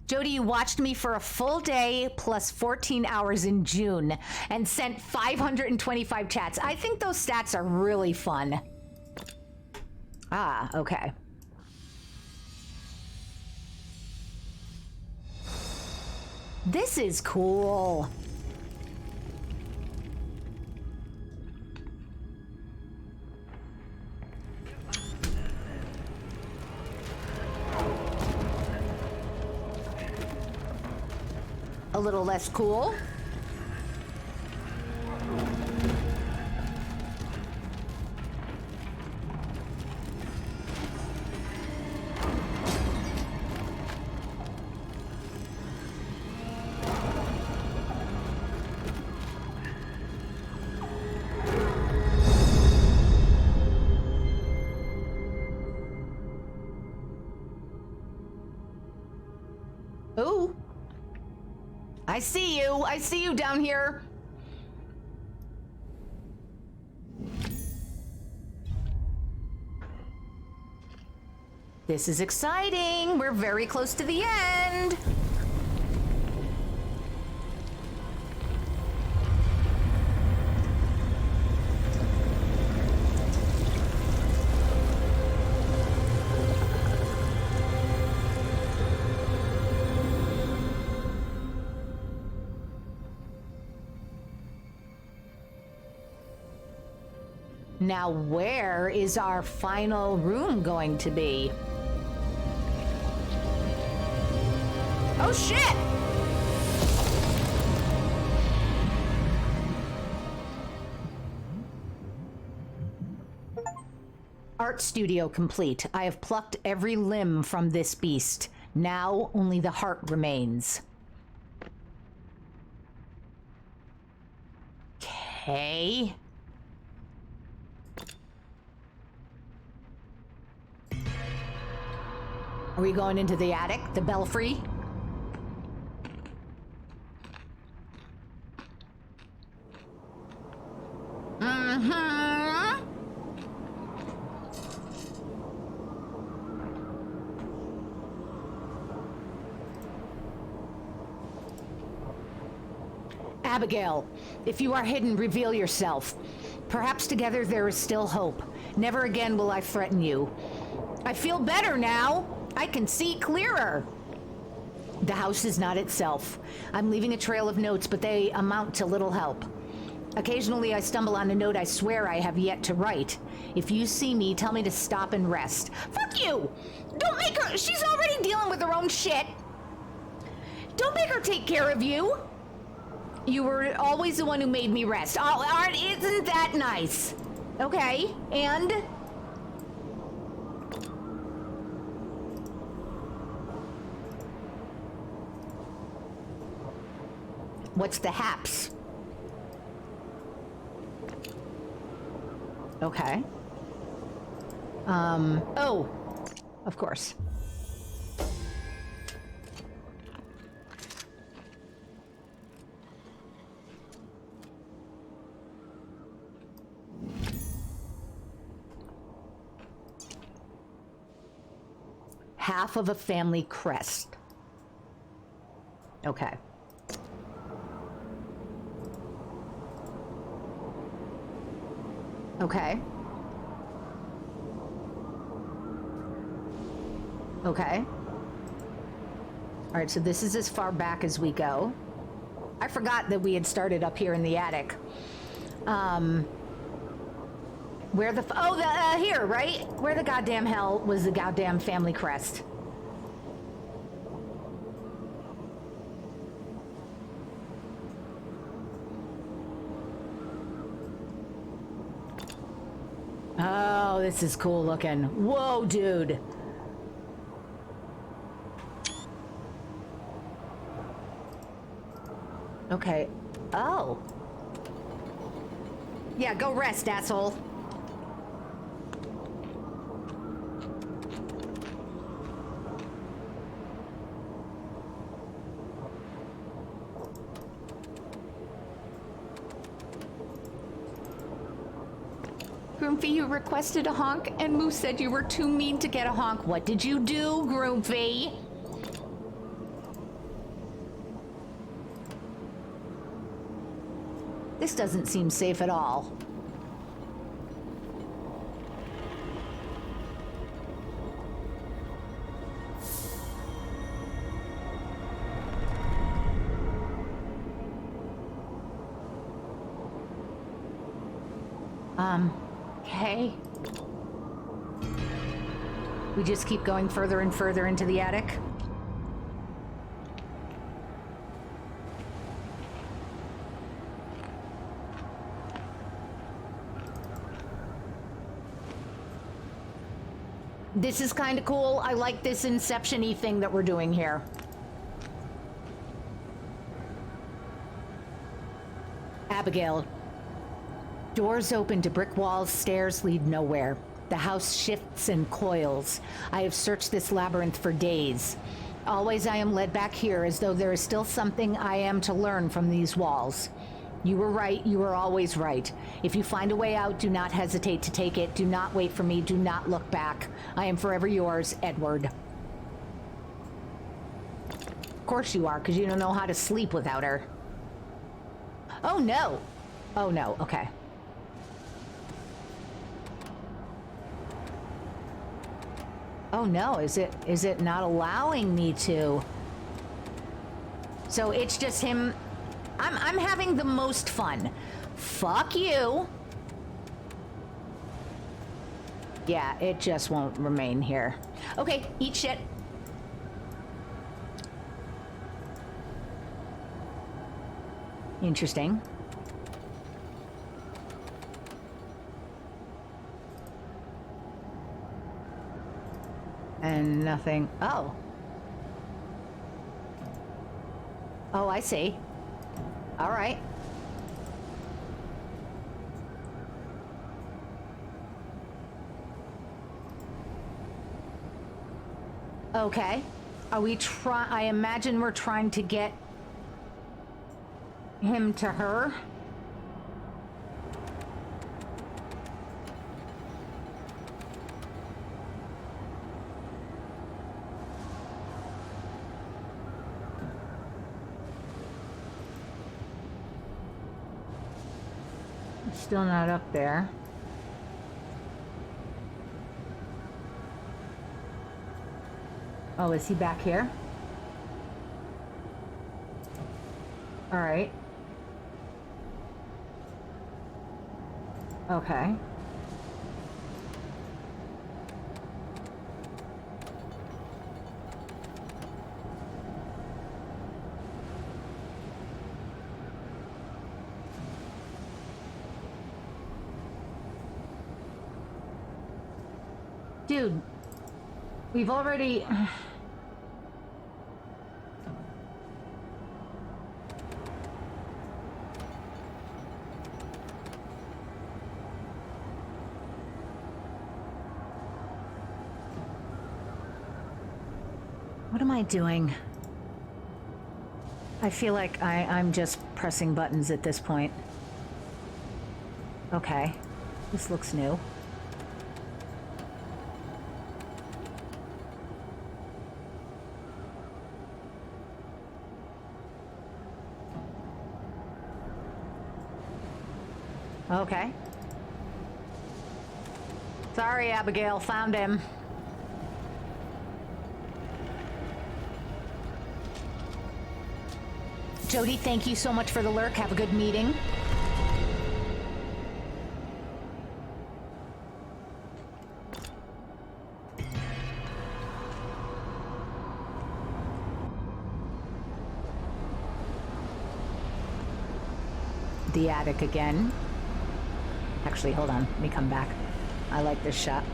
Jody, you watched me for a full day plus 14 hours in June and sent 525 chats. I think those stats are really fun. Ah, okay. This is cool. A little less cool. Ooh. I see you. I see you down here. This is exciting. We're very close to the end. Now, where is our final room going to be? Oh, shit! Art studio complete. I have plucked every limb from this beast. Now only the heart remains. Okay. Are we going into the attic, the belfry? Mm-hmm. Abigail, if you are hidden, reveal yourself. Perhaps together there is still hope. Never again will I threaten you. I feel better now. I can see clearer. The house is not itself. I'm leaving a trail of notes, but they amount to little help. Occasionally I stumble on a note I swear I have yet to write. If you see me, tell me to stop and rest. Fuck you! Don't make her... She's already dealing with her own shit. Don't make her take care of you. You were always the one who made me rest. Oh, isn't that nice? Okay, and? What's the haps? Okay. Oh, of course. Half of a family crest. Okay. Okay. Okay. All right, so this is as far back as we go. I forgot that we had started up here in the attic. Where the here, right? Where the goddamn hell was the goddamn family crest? Oh, this is cool looking. Whoa, dude. Okay. Oh. Yeah, go rest, asshole. Groomfy, you requested a honk, and Moose said you were too mean to get a honk. What did you do, Groomfy? This doesn't seem safe at all. Okay. We just keep going further and further into the attic. This is kind of cool. I like this Inception-y thing that we're doing here. Abigail. Doors open to brick walls, stairs lead nowhere. The house shifts and coils. I have searched this labyrinth for days. Always I am led back here as though there is still something I am to learn from these walls. You were right, you were always right. If you find a way out, do not hesitate to take it. Do not wait for me, do not look back. I am forever yours, Edward. Of course you are, because you don't know how to sleep without her. Oh no! Oh no, okay. Oh no, is it not allowing me to? So it's just him. I'm having the most fun. Fuck you. Yeah, it just won't remain here. Okay, eat shit. Interesting. And nothing. Oh. Oh, I see. All right. Okay. Are we I imagine we're trying to get him to her. Still not up there. Oh, is he back here? All right. Okay. Dude, we've already... What am I doing? I feel like I'm just pressing buttons at this point. Okay. This looks new. Okay. Sorry, Abigail. Found him. Jody, thank you so much for the lurk. Have a good meeting. The attic again. Actually, hold on. Let me come back. I like this shot.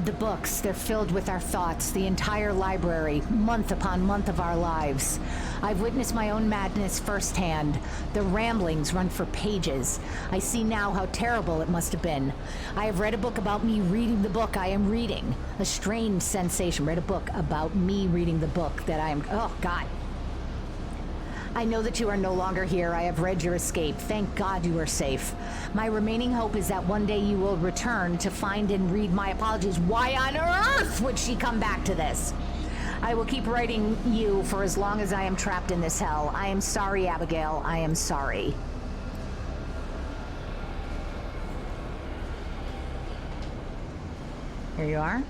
The books, they're filled with our thoughts, the entire library, month upon month of our lives. I've witnessed my own madness firsthand. The ramblings run for pages. I see now how terrible it must have been. I have read a book about me reading the book I am reading. A strange sensation. Read a book about me reading the book that I am... Oh, God. I know that you are no longer here. I have read your escape. Thank God you are safe. My remaining hope is that one day you will return to find and read my apologies. Why on earth would she come back to this? I will keep writing you for as long as I am trapped in this hell. I am sorry, Abigail. I am sorry. Here you are.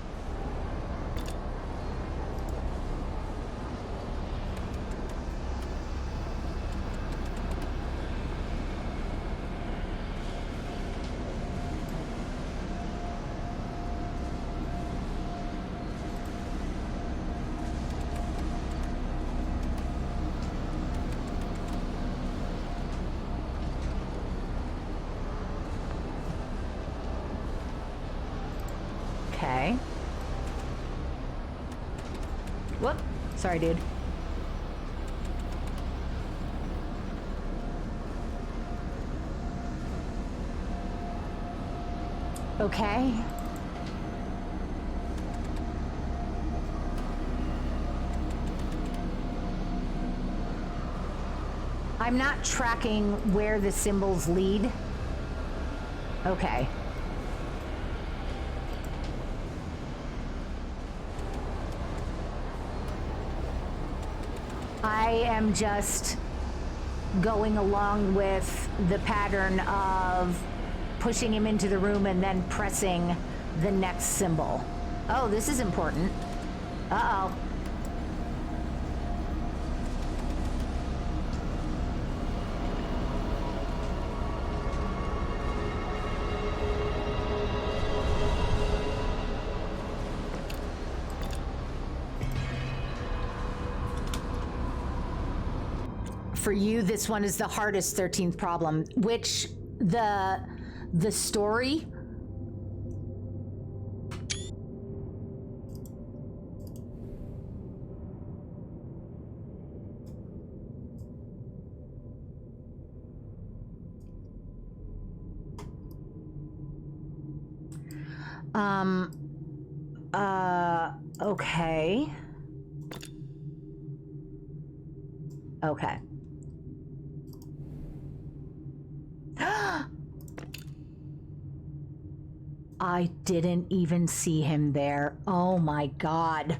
Okay. Whoop. Sorry, dude. Okay. I'm not tracking where the symbols lead. Okay. I am just going along with the pattern of pushing him into the room and then pressing the next symbol. Oh, this is important. Uh-oh. For you, this one is the hardest 13th problem, which the story. Okay. Okay. I didn't even see him there. Oh my God.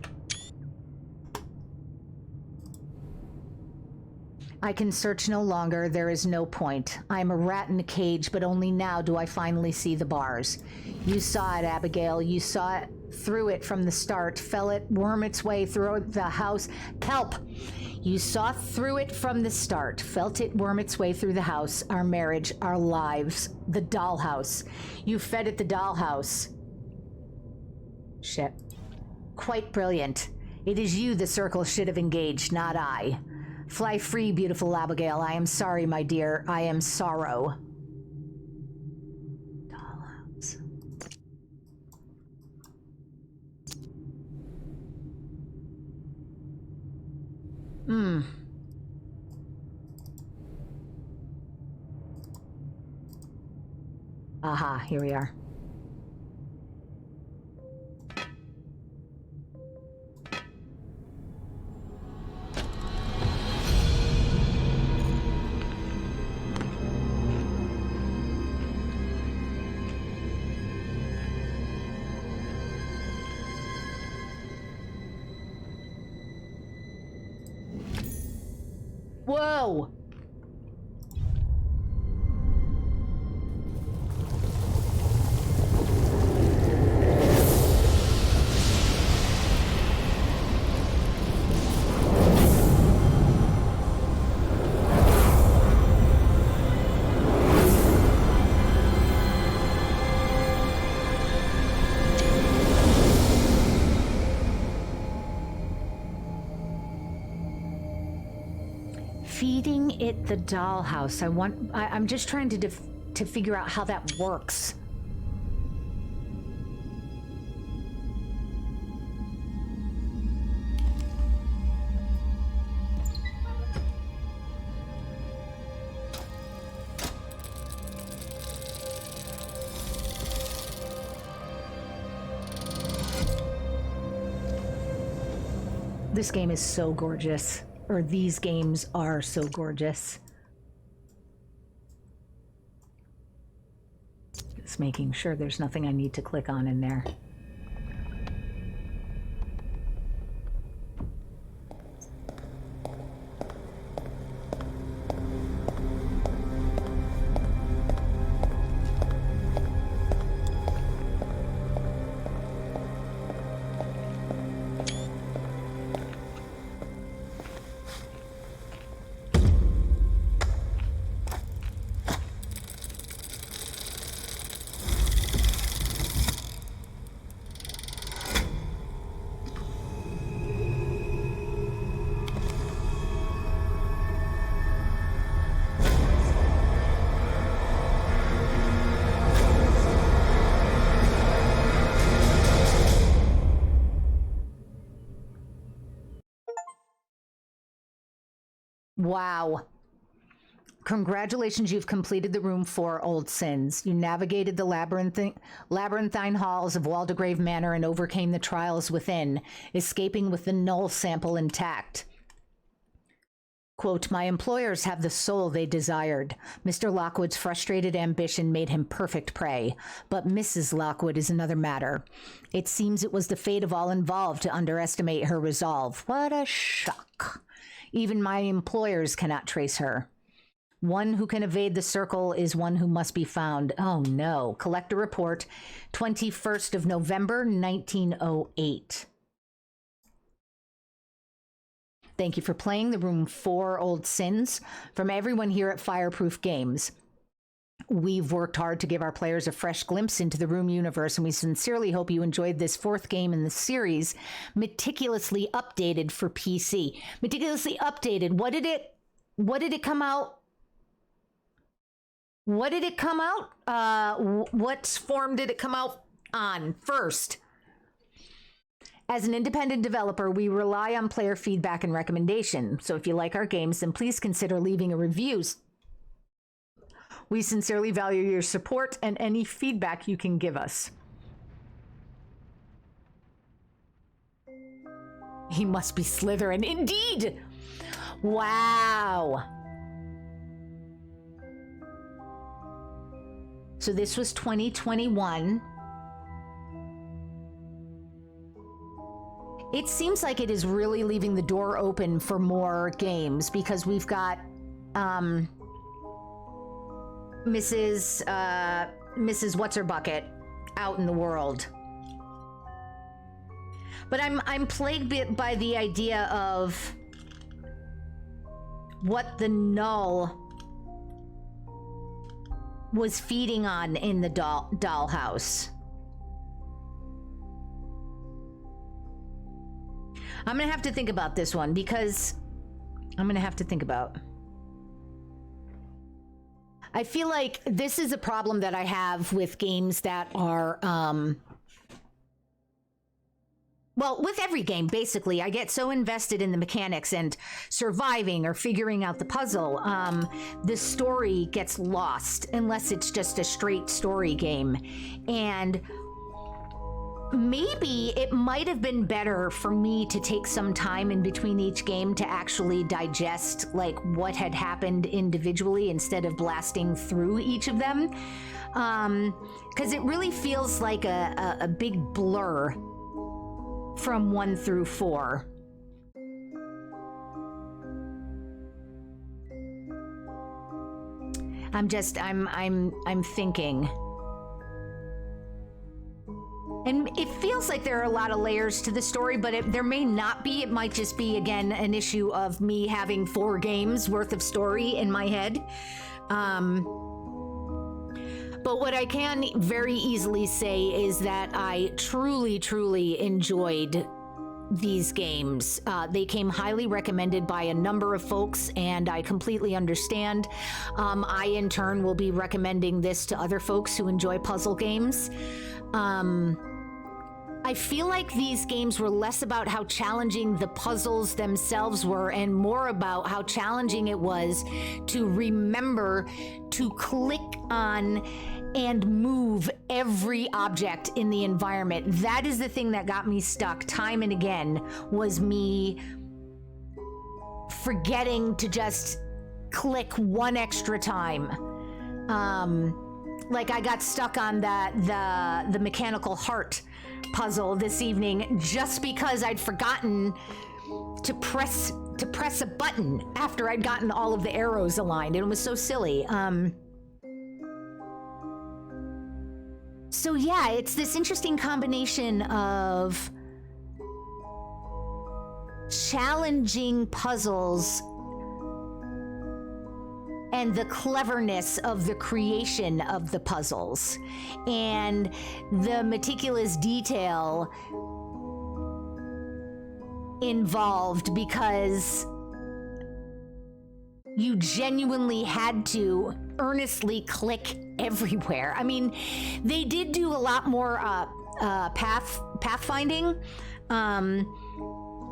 I can search no longer. There is no point. I am a rat in a cage, but only now do I finally see the bars. You saw it, Abigail. You saw it, through it from the start, felt it worm its way through the house. Help! You saw through it from the start, felt it worm its way through the house, our marriage, our lives, the dollhouse. You fed it the dollhouse. Shit. Quite brilliant. It is you the circle should have engaged, not I. Fly free, beautiful Abigail. I am sorry, my dear. I am sorrow. Aha, here we are. Whoa! Feeding it the dollhouse. I'm just trying to figure out how that works. This game is so gorgeous. Or these games are so gorgeous. Just making sure there's nothing I need to click on in there. Wow. Congratulations, you've completed the room 4 Old Sins. You navigated the labyrinthine halls of Waldegrave Manor and overcame the trials within, escaping with the null sample intact. Quote, my employers have the soul they desired. Mr. Lockwood's frustrated ambition made him perfect prey. But Mrs. Lockwood is another matter. It seems it was the fate of all involved to underestimate her resolve. What a shock. Even my employers cannot trace her. One who can evade the circle is one who must be found. Oh no. Collector report, 21st of November, 1908. Thank you for playing the room 4 Old Sins. From everyone here at Fireproof Games, we've worked hard to give our players a fresh glimpse into the Room universe, and we sincerely hope you enjoyed this 4th game in the series, meticulously updated for PC. Meticulously updated. What did it come out? What did it come out? What form did it come out on first? As an independent developer, we rely on player feedback and recommendation. So if you like our games, then please consider leaving a review. We sincerely value your support and any feedback you can give us. He must be Slytherin. Indeed! Wow. So this was 2021. It seems like it is really leaving the door open for more games because we've got Mrs. What's-Her-Bucket out in the world. But I'm plagued by the idea of what the null was feeding on in the dollhouse. I'm gonna have to think about this one because I feel like this is a problem that I have with games that are well, with every game, basically, I get so invested in the mechanics and surviving or figuring out the puzzle, the story gets lost unless it's just a straight story game. And maybe it might have been better for me to take some time in between each game to actually digest like what had happened individually instead of blasting through each of them. Because it really feels like a big blur from 1 through 4. I'm thinking. And it feels like there are a lot of layers to the story, but there may not be. It might just be, again, an issue of me having 4 games worth of story in my head. But what I can very easily say is that I truly, truly enjoyed these games. They came highly recommended by a number of folks, and I completely understand. I, in turn, will be recommending this to other folks who enjoy puzzle games. I feel like these games were less about how challenging the puzzles themselves were and more about how challenging it was to remember to click on and move every object in the environment. That is the thing that got me stuck time and again, was me forgetting to just click one extra time. Like I got stuck on the mechanical heart puzzle this evening just because I'd forgotten to press a button after I'd gotten all of the arrows aligned. It was so silly. So yeah, it's this interesting combination of challenging puzzles and the cleverness of the creation of the puzzles and the meticulous detail involved, because you genuinely had to earnestly click everywhere. I mean, they did do a lot more pathfinding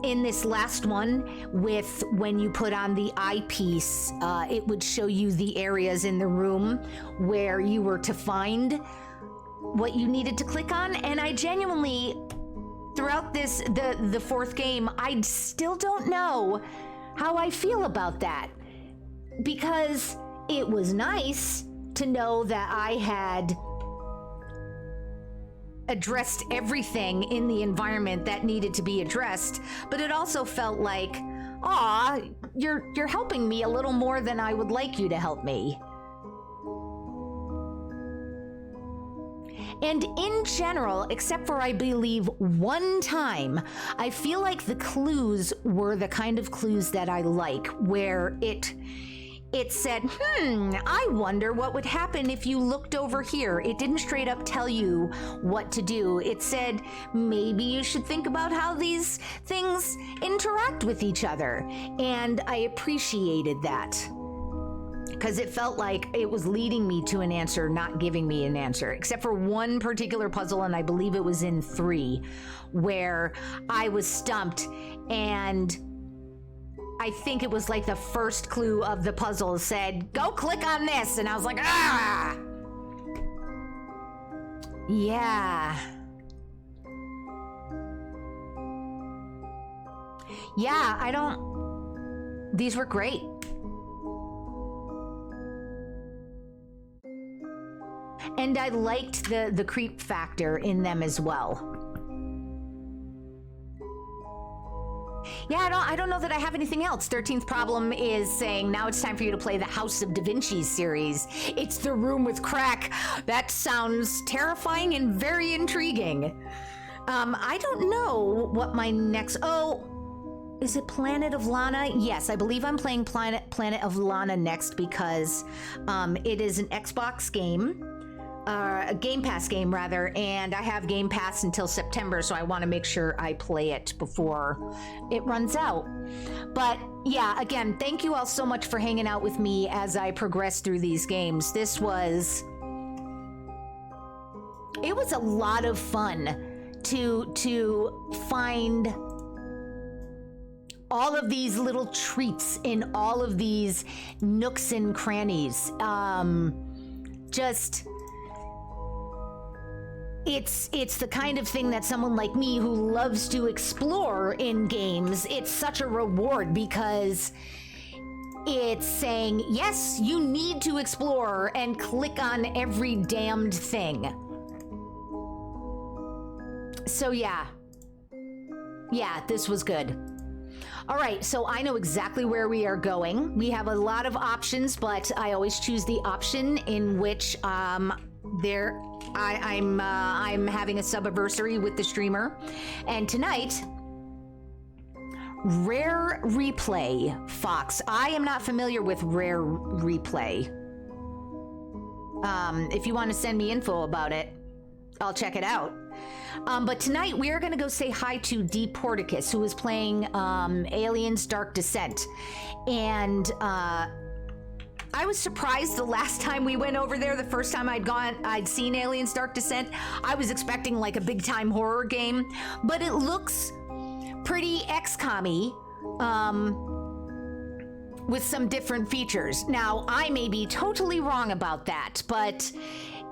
in this last one. With when you put on the eyepiece, it would show you the areas in the room where you were to find what you needed to click on. And I genuinely, throughout this, the 4th game, I still don't know how I feel about that, because it was nice to know that I had addressed everything in the environment that needed to be addressed, but it also felt like, aw, you're helping me a little more than I would like you to help me. And in general, except for I believe one time, I feel like the clues were the kind of clues that I like, where it said, I wonder what would happen if you looked over here. It didn't straight up tell you what to do. It said, maybe you should think about how these things interact with each other. And I appreciated that, because it felt like it was leading me to an answer, not giving me an answer, except for one particular puzzle, and I believe it was in 3, where I was stumped, and I think it was like the first clue of the puzzle said, go click on this. And I was like, ah! Yeah. Yeah, these were great. And I liked the creep factor in them as well. Yeah, I don't know that I have anything else. 13th Problem is saying, now it's time for you to play the House of Da Vinci series. It's the room with crack. That sounds terrifying and very intriguing. I don't know what my next... Oh, is it Planet of Lana? Yes, I believe I'm playing Planet of Lana next, because it is an Xbox game. A Game Pass game, rather, and I have Game Pass until September, so I want to make sure I play it before it runs out. But yeah, again, thank you all so much for hanging out with me as I progress through these games. It was a lot of fun to find all of these little treats in all of these nooks and crannies. It's the kind of thing that someone like me who loves to explore in games, it's such a reward because it's saying, yes, you need to explore and click on every damned thing. So yeah, this was good. All right, so I know exactly where we are going. We have a lot of options, but I always choose the option in which I'm having a sub-anniversary with the streamer. And tonight, Rare Replay, Fox. I am not familiar with Rare Replay. If you want to send me info about it, I'll check it out. But tonight we are going to go say hi to Deporticus, who is playing Aliens Dark Descent. And I was surprised the last time we went over there, the first time I'd seen Aliens Dark Descent. I was expecting like a big time horror game, but it looks pretty XCOM-y, with some different features. Now, I may be totally wrong about that, but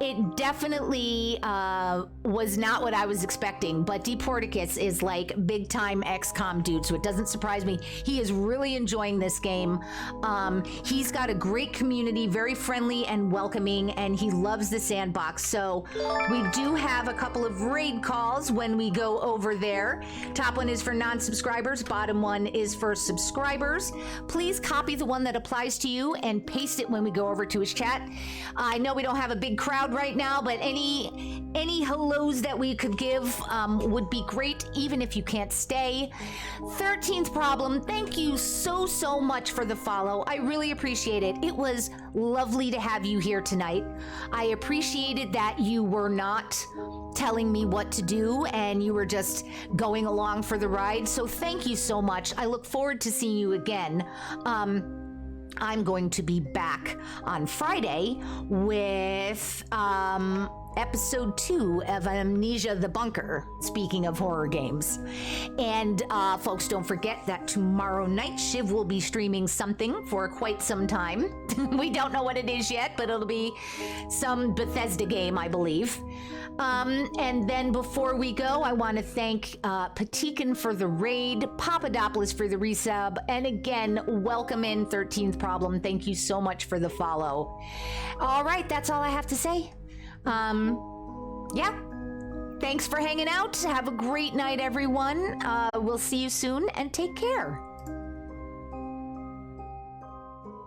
it definitely was not what I was expecting. But Deporticus is like big time XCOM dude, so it doesn't surprise me. He is really enjoying this game. He's got a great community, very friendly and welcoming, and he loves the sandbox. So we do have a couple of raid calls when we go over there. Top one is for non-subscribers, bottom one is for subscribers. Please copy the one that applies to you and paste it when we go over to his chat. I know we don't have a big crowd right now, but any hellos that we could give would be great, even if you can't stay. 13th Problem, thank you so much for the follow. I really appreciate it. It was lovely to have you here tonight. I appreciated that you were not telling me what to do and you were just going along for the ride. So thank you so much. I look forward to seeing you again. I'm going to be back on Friday with episode 2 of Amnesia the Bunker, speaking of horror games. And folks, don't forget that tomorrow night Shiv will be streaming something for quite some time. We don't know what it is yet, but it'll be some Bethesda game, I believe. And then before we go, I want to thank Patikan for the raid, Papadopoulos for the resub, and again, welcome in 13th Problem. Thank you so much for the follow. All right, that's all I have to say. Yeah. Thanks for hanging out. Have a great night, everyone. We'll see you soon, and take care.